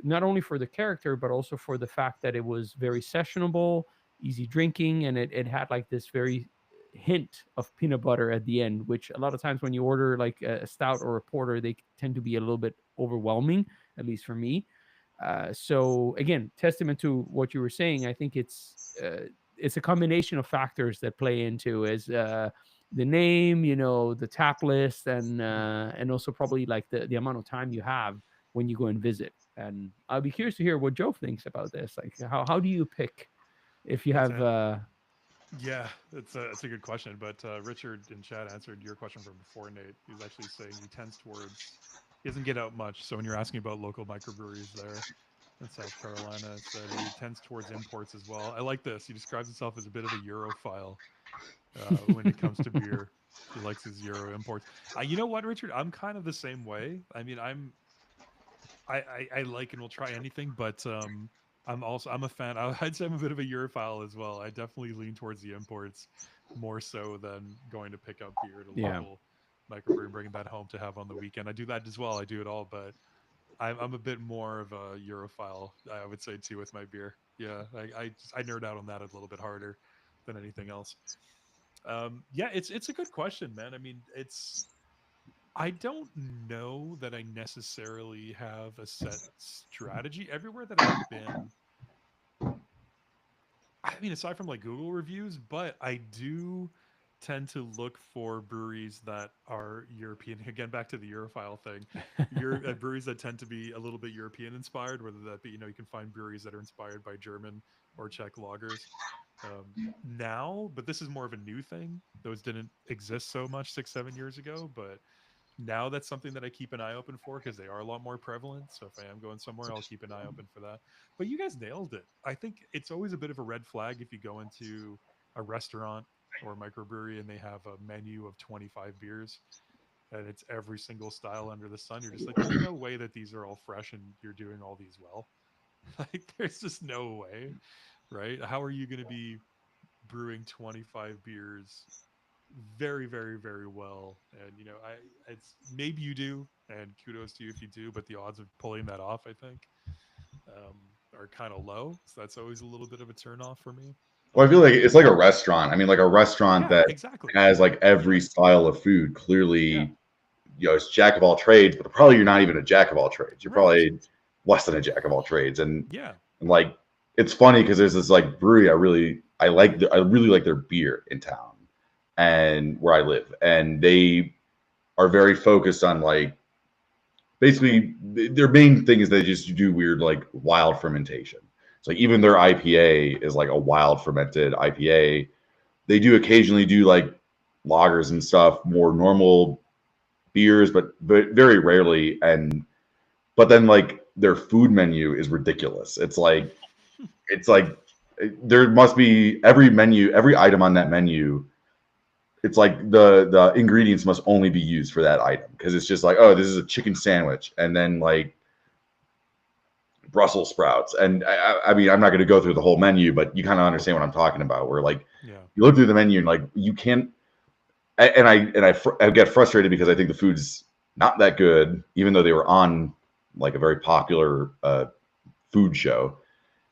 S1: not only for the character but also for the fact that it was very sessionable, easy drinking, and it had like this very hint of peanut butter at the end, which a lot of times when you order like a stout or a porter they tend to be a little bit overwhelming, at least for me. So again, testament to what you were saying. I think it's a combination of factors that play into as the name, the tap list, and also probably like the amount of time you have when you go and visit. And I'll be curious to hear what Joe thinks about this. Like, how do you pick if you
S2: That's
S1: have?
S2: it. Yeah, it's a good question. But Richard in chat answered your question from before, Nate. He was actually saying he tends towards, he doesn't get out much. So when you're asking about local microbreweries there in South Carolina, it said he tends towards imports as well. I like this. He describes himself as a bit of a Europhile when it comes to beer. He likes his Euro imports. You know what, Richard? I'm kind of the same way. I mean, I like and will try anything, but I'm a fan. I'd say I'm a bit of a Europhile as well. I definitely lean towards the imports more so than going to pick up beer at a
S1: Yeah.
S2: local microbrewery and bringing that home to have on the weekend. I do that as well. I do it all, but I'm a bit more of a Europhile, I would say too, with my beer. Yeah, I nerd out on that a little bit harder than anything else. Yeah, it's a good question, man. I mean, I don't know that I necessarily have a set strategy. Everywhere that I've been, I mean, aside from like Google reviews, but I do tend to look for breweries that are European. Again, back to the Europhile thing. Breweries that tend to be a little bit European inspired, whether that be, you can find breweries that are inspired by German or Czech lagers now, but this is more of a new thing. Those didn't exist so much 6-7 years ago, but now that's something that I keep an eye open for because they are a lot more prevalent. So if I am going somewhere, I'll keep an eye open for that. But you guys nailed it. I think it's always a bit of a red flag if you go into a restaurant or a microbrewery and they have a menu of 25 beers and it's every single style under the sun, you're just like, there's no way that these are all fresh and you're doing all these well. Like, there's just no way, right? How are you going to be brewing 25 beers very, very, very well? And it's maybe you do, and kudos to you if you do, but the odds of pulling that off, I think, um, are kind of low. So that's always a little bit of a turn off for me.
S3: Well, I feel like it's like a restaurant. I mean, like a restaurant
S2: Yeah,
S3: that
S2: exactly.
S3: has like every style of food. Clearly,
S2: Yeah.
S3: It's jack of all trades, but probably you're not even a jack of all trades. You're
S2: Right.
S3: probably less than a jack of all trades. And
S2: Yeah.
S3: like, it's funny because there's this like brewery I really like their beer in town and where I live, and they are very focused on like basically their main thing is they just do weird like wild fermentation. So like, even their IPA is like a wild fermented IPA. They do occasionally do like lagers and stuff, more normal beers, but very rarely. But then like their food menu is ridiculous. It's like there must be every item on that menu. It's like the ingredients must only be used for that item because it's just like, oh, this is a chicken sandwich, and then like Brussels sprouts. And I mean, I'm not going to go through the whole menu, but you kind of understand what I'm talking about. Where like
S2: Yeah.
S3: you look through the menu and like you can't. And I get frustrated because I think the food's not that good, even though they were on like a very popular food show.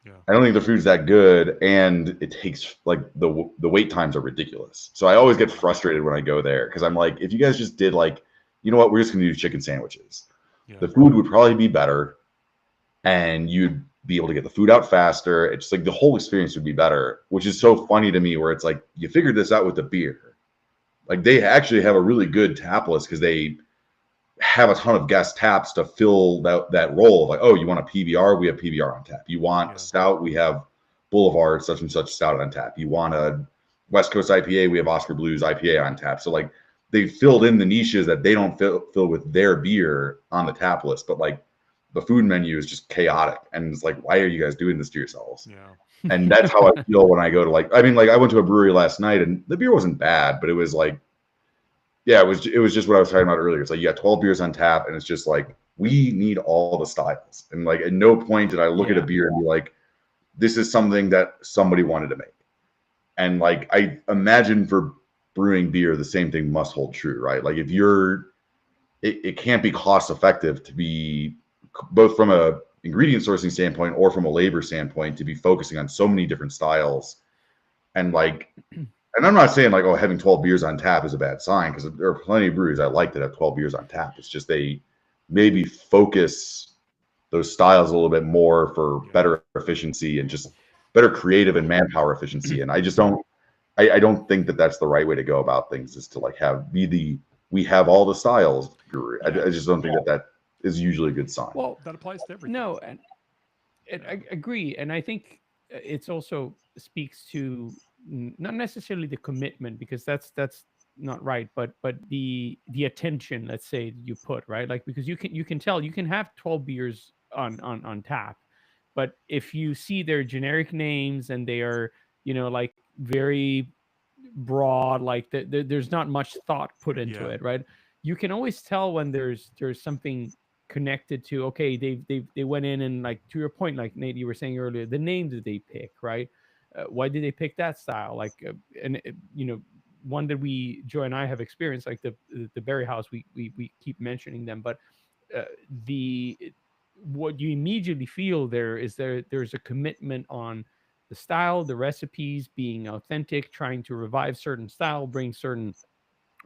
S2: Yeah.
S3: I don't think the food's that good, and it takes like the wait times are ridiculous. So I always get frustrated when I go there because I'm like, if you guys just did like, you know what, we're just gonna do chicken sandwiches.
S2: Yeah.
S3: The food would probably be better, and you'd be able to get the food out faster. It's just like the whole experience would be better, which is so funny to me. Where it's like you figured this out with the beer. Like they actually have a really good tap list because they have a ton of guest taps to fill that role. Like, oh, you want a PBR? We have PBR on tap. You want a stout? We have Boulevard such and such stout on tap. You want a West Coast IPA? We have Oscar Blues IPA on tap. So like they filled in the niches that they don't fill with their beer on the tap list. But like the food menu is just chaotic, and it's like, why are you guys doing this to yourselves?
S2: Yeah.
S3: And that's how I feel when I go to like, I mean, like I went to a brewery last night and the beer wasn't bad, but it was like, yeah, it was just what I was talking about earlier. It's like you got 12 beers on tap, and it's just like we need all the styles. And like at no point did I look at a beer and be like, this is something that somebody wanted to make. And like I imagine for brewing beer, the same thing must hold true, right? Like if it can't be cost effective to be both from a ingredient sourcing standpoint or from a labor standpoint to be focusing on so many different styles. And like, and I'm not saying like, oh, having 12 beers on tap is a bad sign, because there are plenty of breweries I like that have 12 beers on tap. It's just they maybe focus those styles a little bit more for better efficiency and just better creative and manpower efficiency. And I just don't, I don't think that that's the right way to go about things, is to like we have all the styles brewery. I just don't think that is usually a good sign.
S2: Well, that applies to everything.
S1: No, and I agree, and I think it's also speaks to not necessarily the commitment, because that's not right, but the attention, let's say, you put, right, like, because you can tell you can have 12 beers on tap, but if you see their generic names and they are like very broad, like there's not much thought put into it, right? You can always tell when there's something connected to, okay, they went in and, like, to your point, like Nate, you were saying earlier, the name that they pick, right? Why did they pick that style? Like, one that Joe and I have experienced, like the Berry House, we keep mentioning them, but what you immediately feel there's a commitment on the style, the recipes being authentic, trying to revive certain style, bring certain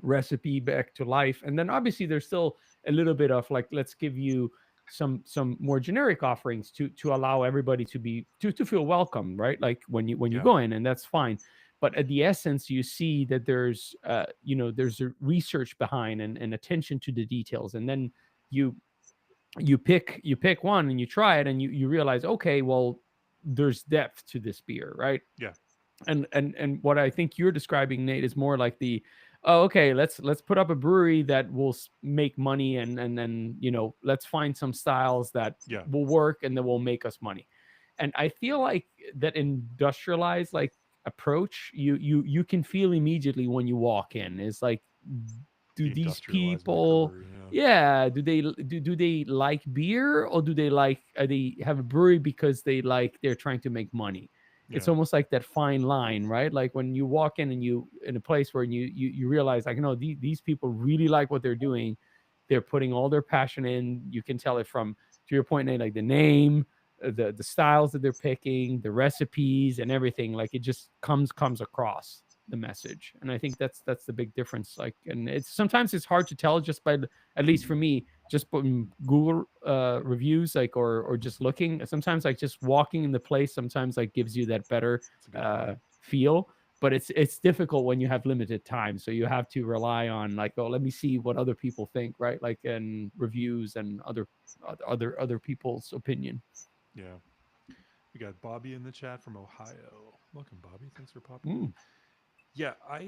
S1: recipe back to life. And then obviously there's still a little bit of like, let's give you some more generic offerings to allow everybody to feel welcome, right? Like when you go in, and that's fine. But at the essence, you see that there's there's a research behind and attention to the details. And then you pick one and you try it and you realize, okay, well, there's depth to this beer, right?
S2: Yeah.
S1: And what I think you're describing, Nate, is more like okay, let's put up a brewery that will make money, and then let's find some styles that will work and that will make us money. And I feel like that industrialized, like approach, you can feel immediately when you walk in. It's like, do
S2: The
S1: these
S2: industrialized
S1: people,
S2: microbrewery,
S1: yeah, do they like beer, or do they have a brewery because they're trying to make money? It's
S2: Yeah.
S1: almost like that fine line, right? Like when you walk in and you in a place where you realize, like, no, these people really like what they're doing. They're putting all their passion in. You can tell it from, to your point, Nate, like the name, the styles that they're picking, the recipes, and everything. Like it just comes across the message. And I think that's the big difference. Like, and it's sometimes it's hard to tell just by, at least for me, just putting Google reviews, like, or just looking. Sometimes like just walking in the place sometimes like gives you that better
S2: It's a good point.
S1: feel. But it's difficult when you have limited time, so you have to rely on, like, oh, let me see what other people think, right? Like, and reviews and other people's opinion.
S2: Yeah. We got Bobby in the chat from Ohio. Welcome, Bobby. Thanks for popping in.
S1: Mm.
S2: Yeah, I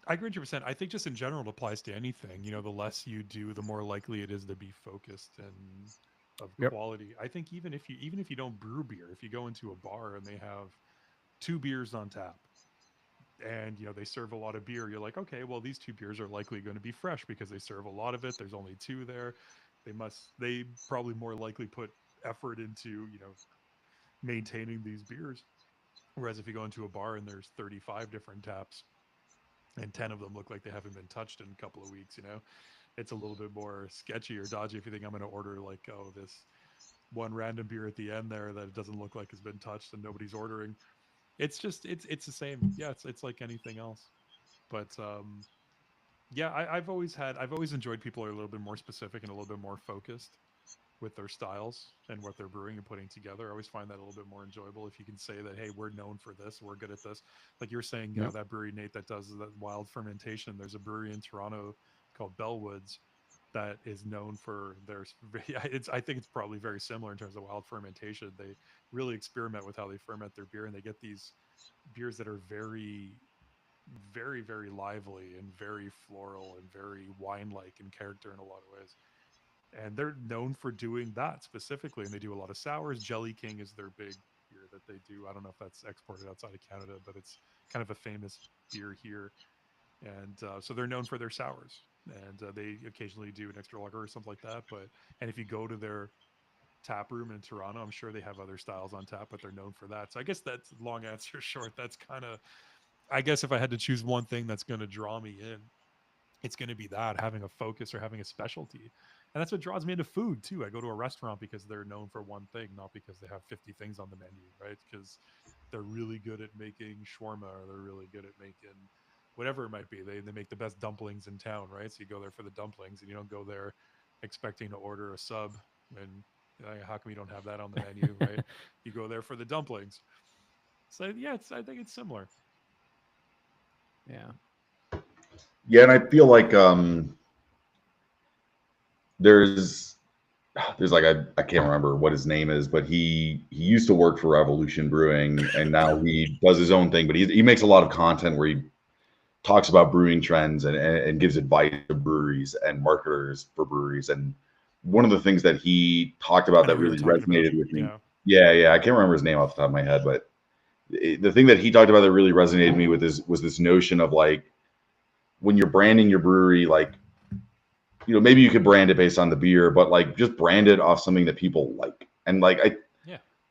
S2: agree 100%. I think just in general it applies to anything. You know, the less you do, the more likely it is to be focused and of
S1: Yep.
S2: quality. I think even if you don't brew beer, if you go into a bar and they have 2 beers on tap and you know they serve a lot of beer, you're like, okay, well these 2 beers are likely going to be fresh because they serve a lot of it. There's only 2 there. They probably more likely put effort into, you know, maintaining these beers. Whereas if you go into a bar and there's 35 different taps and 10 of them look like they haven't been touched in a couple of weeks, you know, it's a little bit more sketchy or dodgy if you think I'm going to order like, oh, this one random beer at the end there that it doesn't look like has been touched and nobody's ordering. It's just it's the same. Yeah, it's like anything else. But yeah, I've always enjoyed people who are a little bit more specific and a little bit more focused with their styles and what they're brewing and putting together. I always find that a little bit more enjoyable if you can say that, hey, we're known for this, we're good at this. Like you're saying,
S1: Yep.
S2: that brewery, Nate, that does that wild fermentation. There's a brewery in Toronto called Bellwoods that is known for their. I think it's probably very similar in terms of wild fermentation. They really experiment with how they ferment their beer, and they get these beers that are very, very, very lively and very floral and very wine-like in character in a lot of ways, and they're known for doing that specifically. And they do a lot of sours. Jelly King is their big beer that they do. I don't know if that's exported outside of Canada, but it's kind of a famous beer here. And so they're known for their sours, and they occasionally do an extra lager or something like that. But and if you go to their tap room in Toronto, I'm sure they have other styles on tap, but they're known for that. So I guess that's long answer short. That's kind of, I guess if I had to choose one thing that's going to draw me in, it's going to be that, having a focus or having a specialty. And that's what draws me into food too. I go to a restaurant because they're known for one thing, not because they have 50 things on the menu, right? Because they're really good at making shawarma, or they're really good at making whatever it might be. They make the best dumplings in town, right? So you go there for the dumplings, and you don't go there expecting to order a sub. And how come you don't have that on the menu, right? You go there for the dumplings. So yeah, I think it's similar.
S1: Yeah.
S3: Yeah, and I feel like there's like I can't remember what his name is, but he used to work for Revolution Brewing, and now he does his own thing. But he makes a lot of content where he talks about brewing trends and gives advice to breweries and marketers for breweries. And one of the things that he talked about that really resonated with me. Yeah, I can't remember his name off the top of my head, but the thing that he talked about that really resonated with me was this notion of like, when you're branding your brewery, like, you know, maybe you could brand it based on the beer, but like just brand it off something that people like. And like,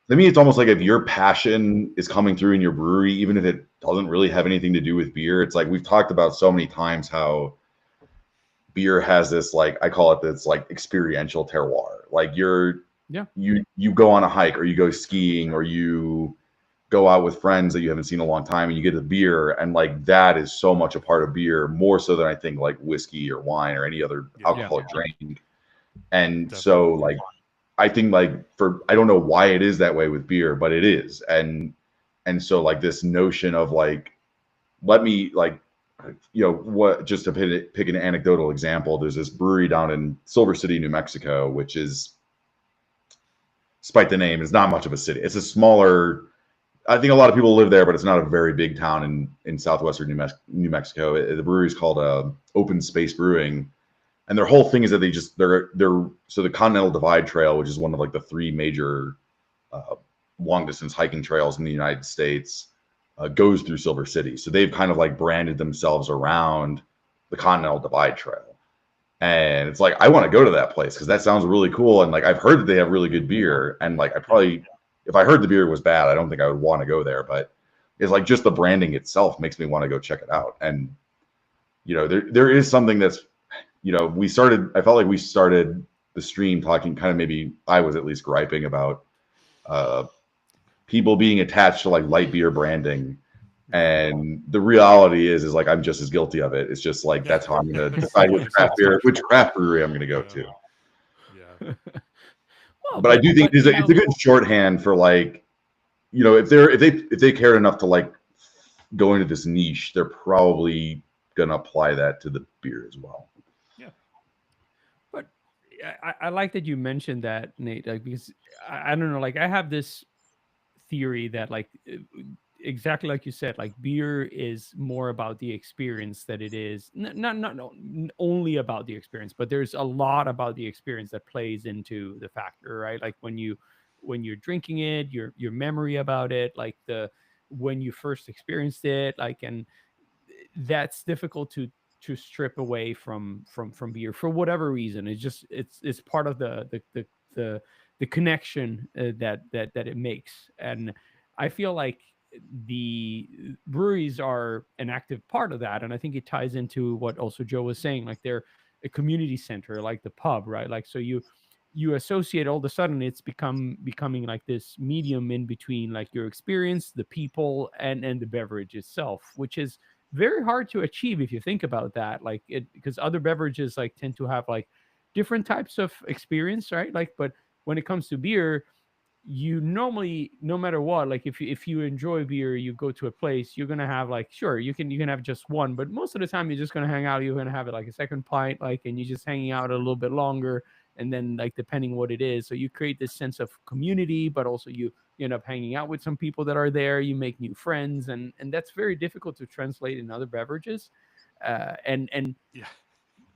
S3: to me, it's almost like if your passion is coming through in your brewery, even if it doesn't really have anything to do with beer, it's like we've talked about so many times how beer has this, like, I call it this like experiential terroir. Like you go on a hike, or you go skiing, or you go out with friends that you haven't seen in a long time, and you get a beer, and like that is so much a part of beer, more so than I think like whiskey or wine or any other alcoholic drink. And definitely. So like, I think like I don't know why it is that way with beer, but it is. And so like this notion of like, let me like, you know, what, just to pick an anecdotal example, there's this brewery down in Silver City, New Mexico, which is, despite the name, is not much of a city. It's a smaller, I think a lot of people live there, but it's not a very big town in southwestern New Mexico. The brewery is called Open Space Brewing, and their whole thing is that they're so the Continental Divide Trail, which is one of like the 3 major long distance hiking trails in the United States, goes through Silver City. So they've kind of like branded themselves around the Continental Divide Trail. And it's like, I want to go to that place because that sounds really cool. And like, I've heard that they have really good beer. And like, I probably, if I heard the beer was bad, I don't think I would want to go there. But it's like just the branding itself makes me want to go check it out. And, you know, there is something that's, you know, I felt like we started the stream talking kind of, maybe I was at least griping about people being attached to like light beer branding. And the reality is like, I'm just as guilty of it. It's just like, that's how I'm going to decide which craft brewery I'm going to go to.
S2: Yeah.
S1: Well,
S3: But I do think it's a good shorthand for like, you know, if they cared enough to like go into this niche, they're probably going to apply that to the beer as well.
S2: Yeah.
S1: But I like that you mentioned that, Nate, like, because I don't know, like I have this theory that like exactly like you said, like beer is more about the experience that it is not only about the experience, but there's a lot about the experience that plays into the factor, right? Like when you're drinking it, your memory about it, like when you first experienced it, like, and that's difficult to strip away from beer for whatever reason. It's just it's part of the connection that it makes. And I feel like the breweries are an active part of that, and I think it ties into what also Joe was saying, like they're a community center, like the pub, right? Like, so you associate, all of a sudden it's becoming like this medium in between like your experience, the people, and the beverage itself, which is very hard to achieve if you think about that, like it, because other beverages like tend to have like different types of experience, right? Like, but when it comes to beer, you normally, no matter what, like if you enjoy beer, you go to a place, you're gonna have like, sure, you can have just one, but most of the time you're just gonna hang out, you're gonna have it like a second pint, like, and you're just hanging out a little bit longer, and then like depending what it is, so you create this sense of community, but also you end up hanging out with some people that are there, you make new friends, and that's very difficult to translate in other beverages. And
S2: Yeah.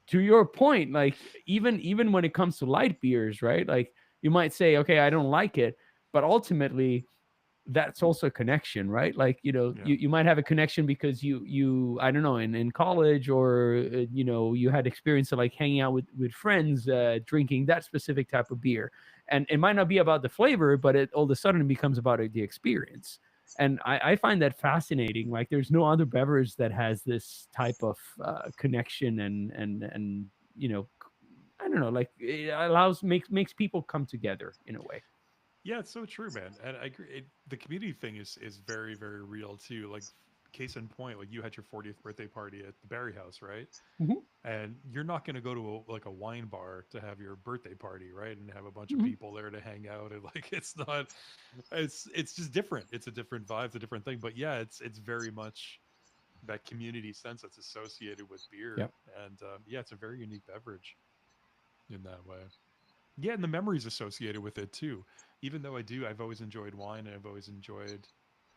S1: to your point, like even when it comes to light beers, right? Like you might say, okay, I don't like it, but ultimately that's also a connection, right? Like, you know,
S2: Yeah.
S1: you might have a connection because you I don't know, in college, or you know, you had experience of like hanging out with friends, drinking that specific type of beer, and it might not be about the flavor, but it all of a sudden becomes about the experience. And I find that fascinating. Like there's no other beverage that has this type of connection, and you know, I don't know, like it makes people come together in a way.
S2: Yeah, it's so true, man. And I agree. The community thing is very, very real too. Like, case in point, like you had your 40th birthday party at the Berry House, right?
S1: Mhm.
S2: And you're not going to go to like a wine bar to have your birthday party, right? And have a bunch of
S1: Mhm.
S2: people there to hang out, and like it's not, it's just different. It's a different vibe, it's a different thing. But yeah, it's very much that community sense that's associated with beer,
S1: Yep.
S2: and yeah, it's a very unique beverage in that way. Yeah, and the memories associated with it too. Even though I've always enjoyed wine and I've always enjoyed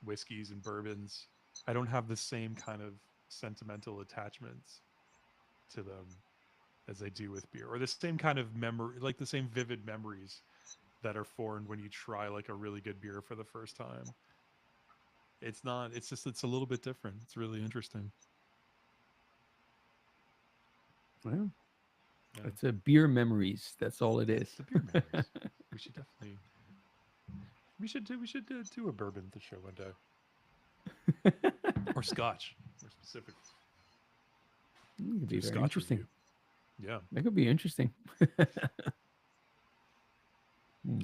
S2: whiskeys and bourbons, I don't have the same kind of sentimental attachments to them as I do with beer, or the same kind of memory, like the same vivid memories that are formed when you try like a really good beer for the first time. It's not, it's just, it's a little bit different. It's really interesting.
S1: Well,
S2: Yeah.
S1: it's a beer memories. That's all it
S2: Yeah,
S1: is.
S2: the beer memories. We should definitely, we should do a bourbon to show one day, or scotch, more specific.
S1: It could be
S2: Do
S1: very
S2: scotch
S1: interesting.
S2: review. Yeah.
S1: That could be interesting.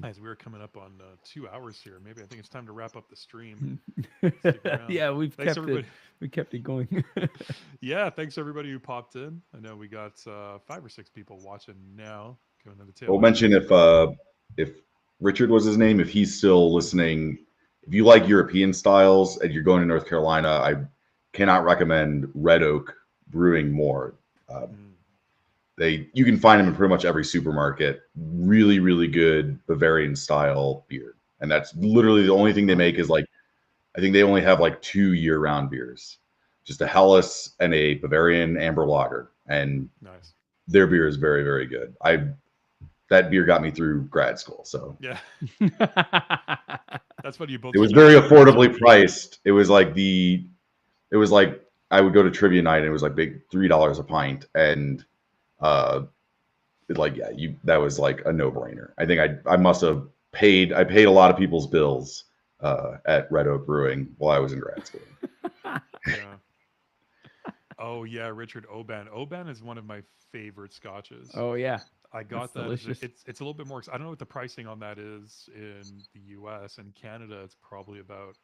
S2: As we're coming up on 2 hours here, maybe I think it's time to wrap up the stream.
S1: Yeah,
S2: Thanks, everybody.
S1: we kept it going.
S2: Yeah, thanks everybody who popped in. I know we got 5 or 6 people watching now. Going to the tail.
S3: We'll mention if Richard was his name, if he's still listening, if you like European styles and you're going to North Carolina, I cannot recommend Red Oak Brewing more. You can find them in pretty much every supermarket. Really, really good Bavarian style beer, and that's literally the only thing they make. Is like, I think they only have like 2 year-round beers, just a Helles and a Bavarian amber lager, and
S2: Nice.
S3: their beer is very, very good. that beer got me through grad school. So
S2: Yeah, that's what you both.
S3: it was very affordably priced. It was like I would go to trivia night and it was like big $3 a pint, and that was like a no-brainer. I think I must have paid a lot of people's bills at Red Oak Brewing while I was in grad school.
S2: Yeah. Oh yeah, Richard Oban. Oban is one of my favorite scotches.
S1: Oh yeah,
S2: I got
S1: it's
S2: that.
S1: delicious.
S2: It's a little bit more. I don't know what the pricing on that is in the U.S. and Canada. It's probably about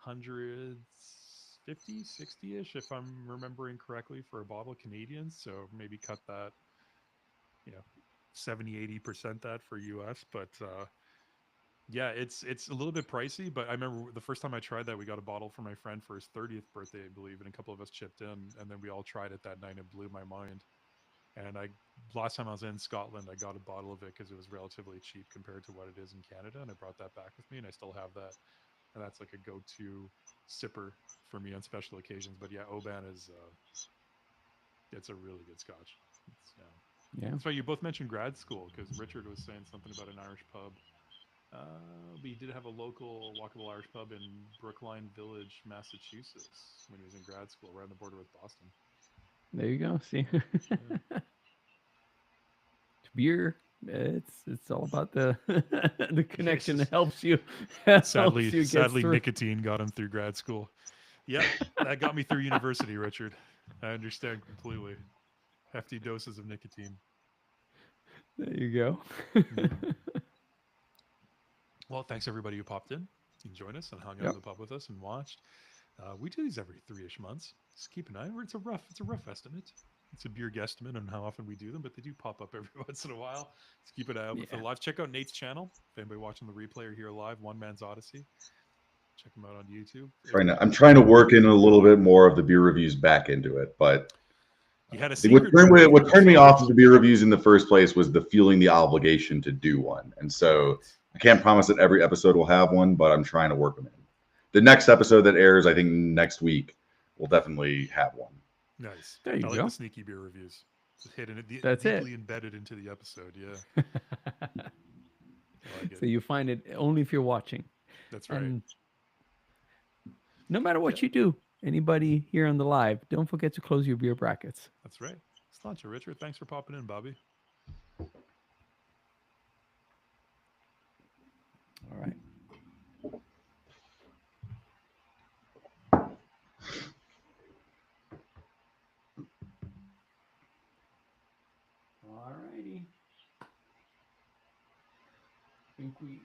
S2: 150, 60-ish, if I'm remembering correctly, for a bottle Canadian. So maybe cut that, 70, 80% that for U.S. But yeah, it's a little bit pricey. But I remember the first time I tried that, we got a bottle for my friend for his 30th birthday, I believe, and a couple of us chipped in, and then we all tried it that night. And it blew my mind. And last time I was in Scotland, I got a bottle of it because it was relatively cheap compared to what it is in Canada, and I brought that back with me, and I still have that. And that's like a go-to sipper for me on special occasions. But yeah, Oban is it's a really good Scotch.
S1: Yeah.
S2: That's why you both mentioned grad school, because Richard was saying something about an Irish pub. We did have a local walkable Irish pub in Brookline Village, Massachusetts, when he was in grad school, right on the border with Boston.
S1: There you go. See, beer. It's all about the the connection that helps you.
S2: Sadly,
S1: Get through.
S2: nicotine got him through grad school. Yep, that got me through university, Richard. I understand completely. Hefty doses of nicotine.
S1: There you go.
S2: Well, thanks everybody who popped in and joined us and hung out in the pub with us and watched. We do these every 3-ish months. Just keep an eye. It's a rough estimate. It's a beer guesstimate on how often we do them, but they do pop up every once in a while. Just keep an eye out for the live. Check out Nate's channel. If anybody watching the replay or here live, One Man's Odyssey. Check him out on YouTube.
S3: I'm trying to work in a little bit more of the beer reviews back into it, but
S2: you had a
S3: what turned me off of the beer reviews in the first place was the feeling the obligation to do one. And so I can't promise that every episode will have one, but I'm trying to work them in. The next episode that airs, I think next week, will definitely have one.
S2: Nice.
S1: There you
S2: I like
S1: go.
S2: the sneaky beer reviews. Just hidden it.
S1: That's
S2: deeply embedded into the episode. Yeah.
S1: So you find it only if you're watching.
S2: That's right.
S1: And no matter what you do, anybody here on the live, don't forget to close your beer brackets.
S2: That's right. Sláinte, Richard. Thanks for popping in, Bobby.
S1: All right. All righty. I think we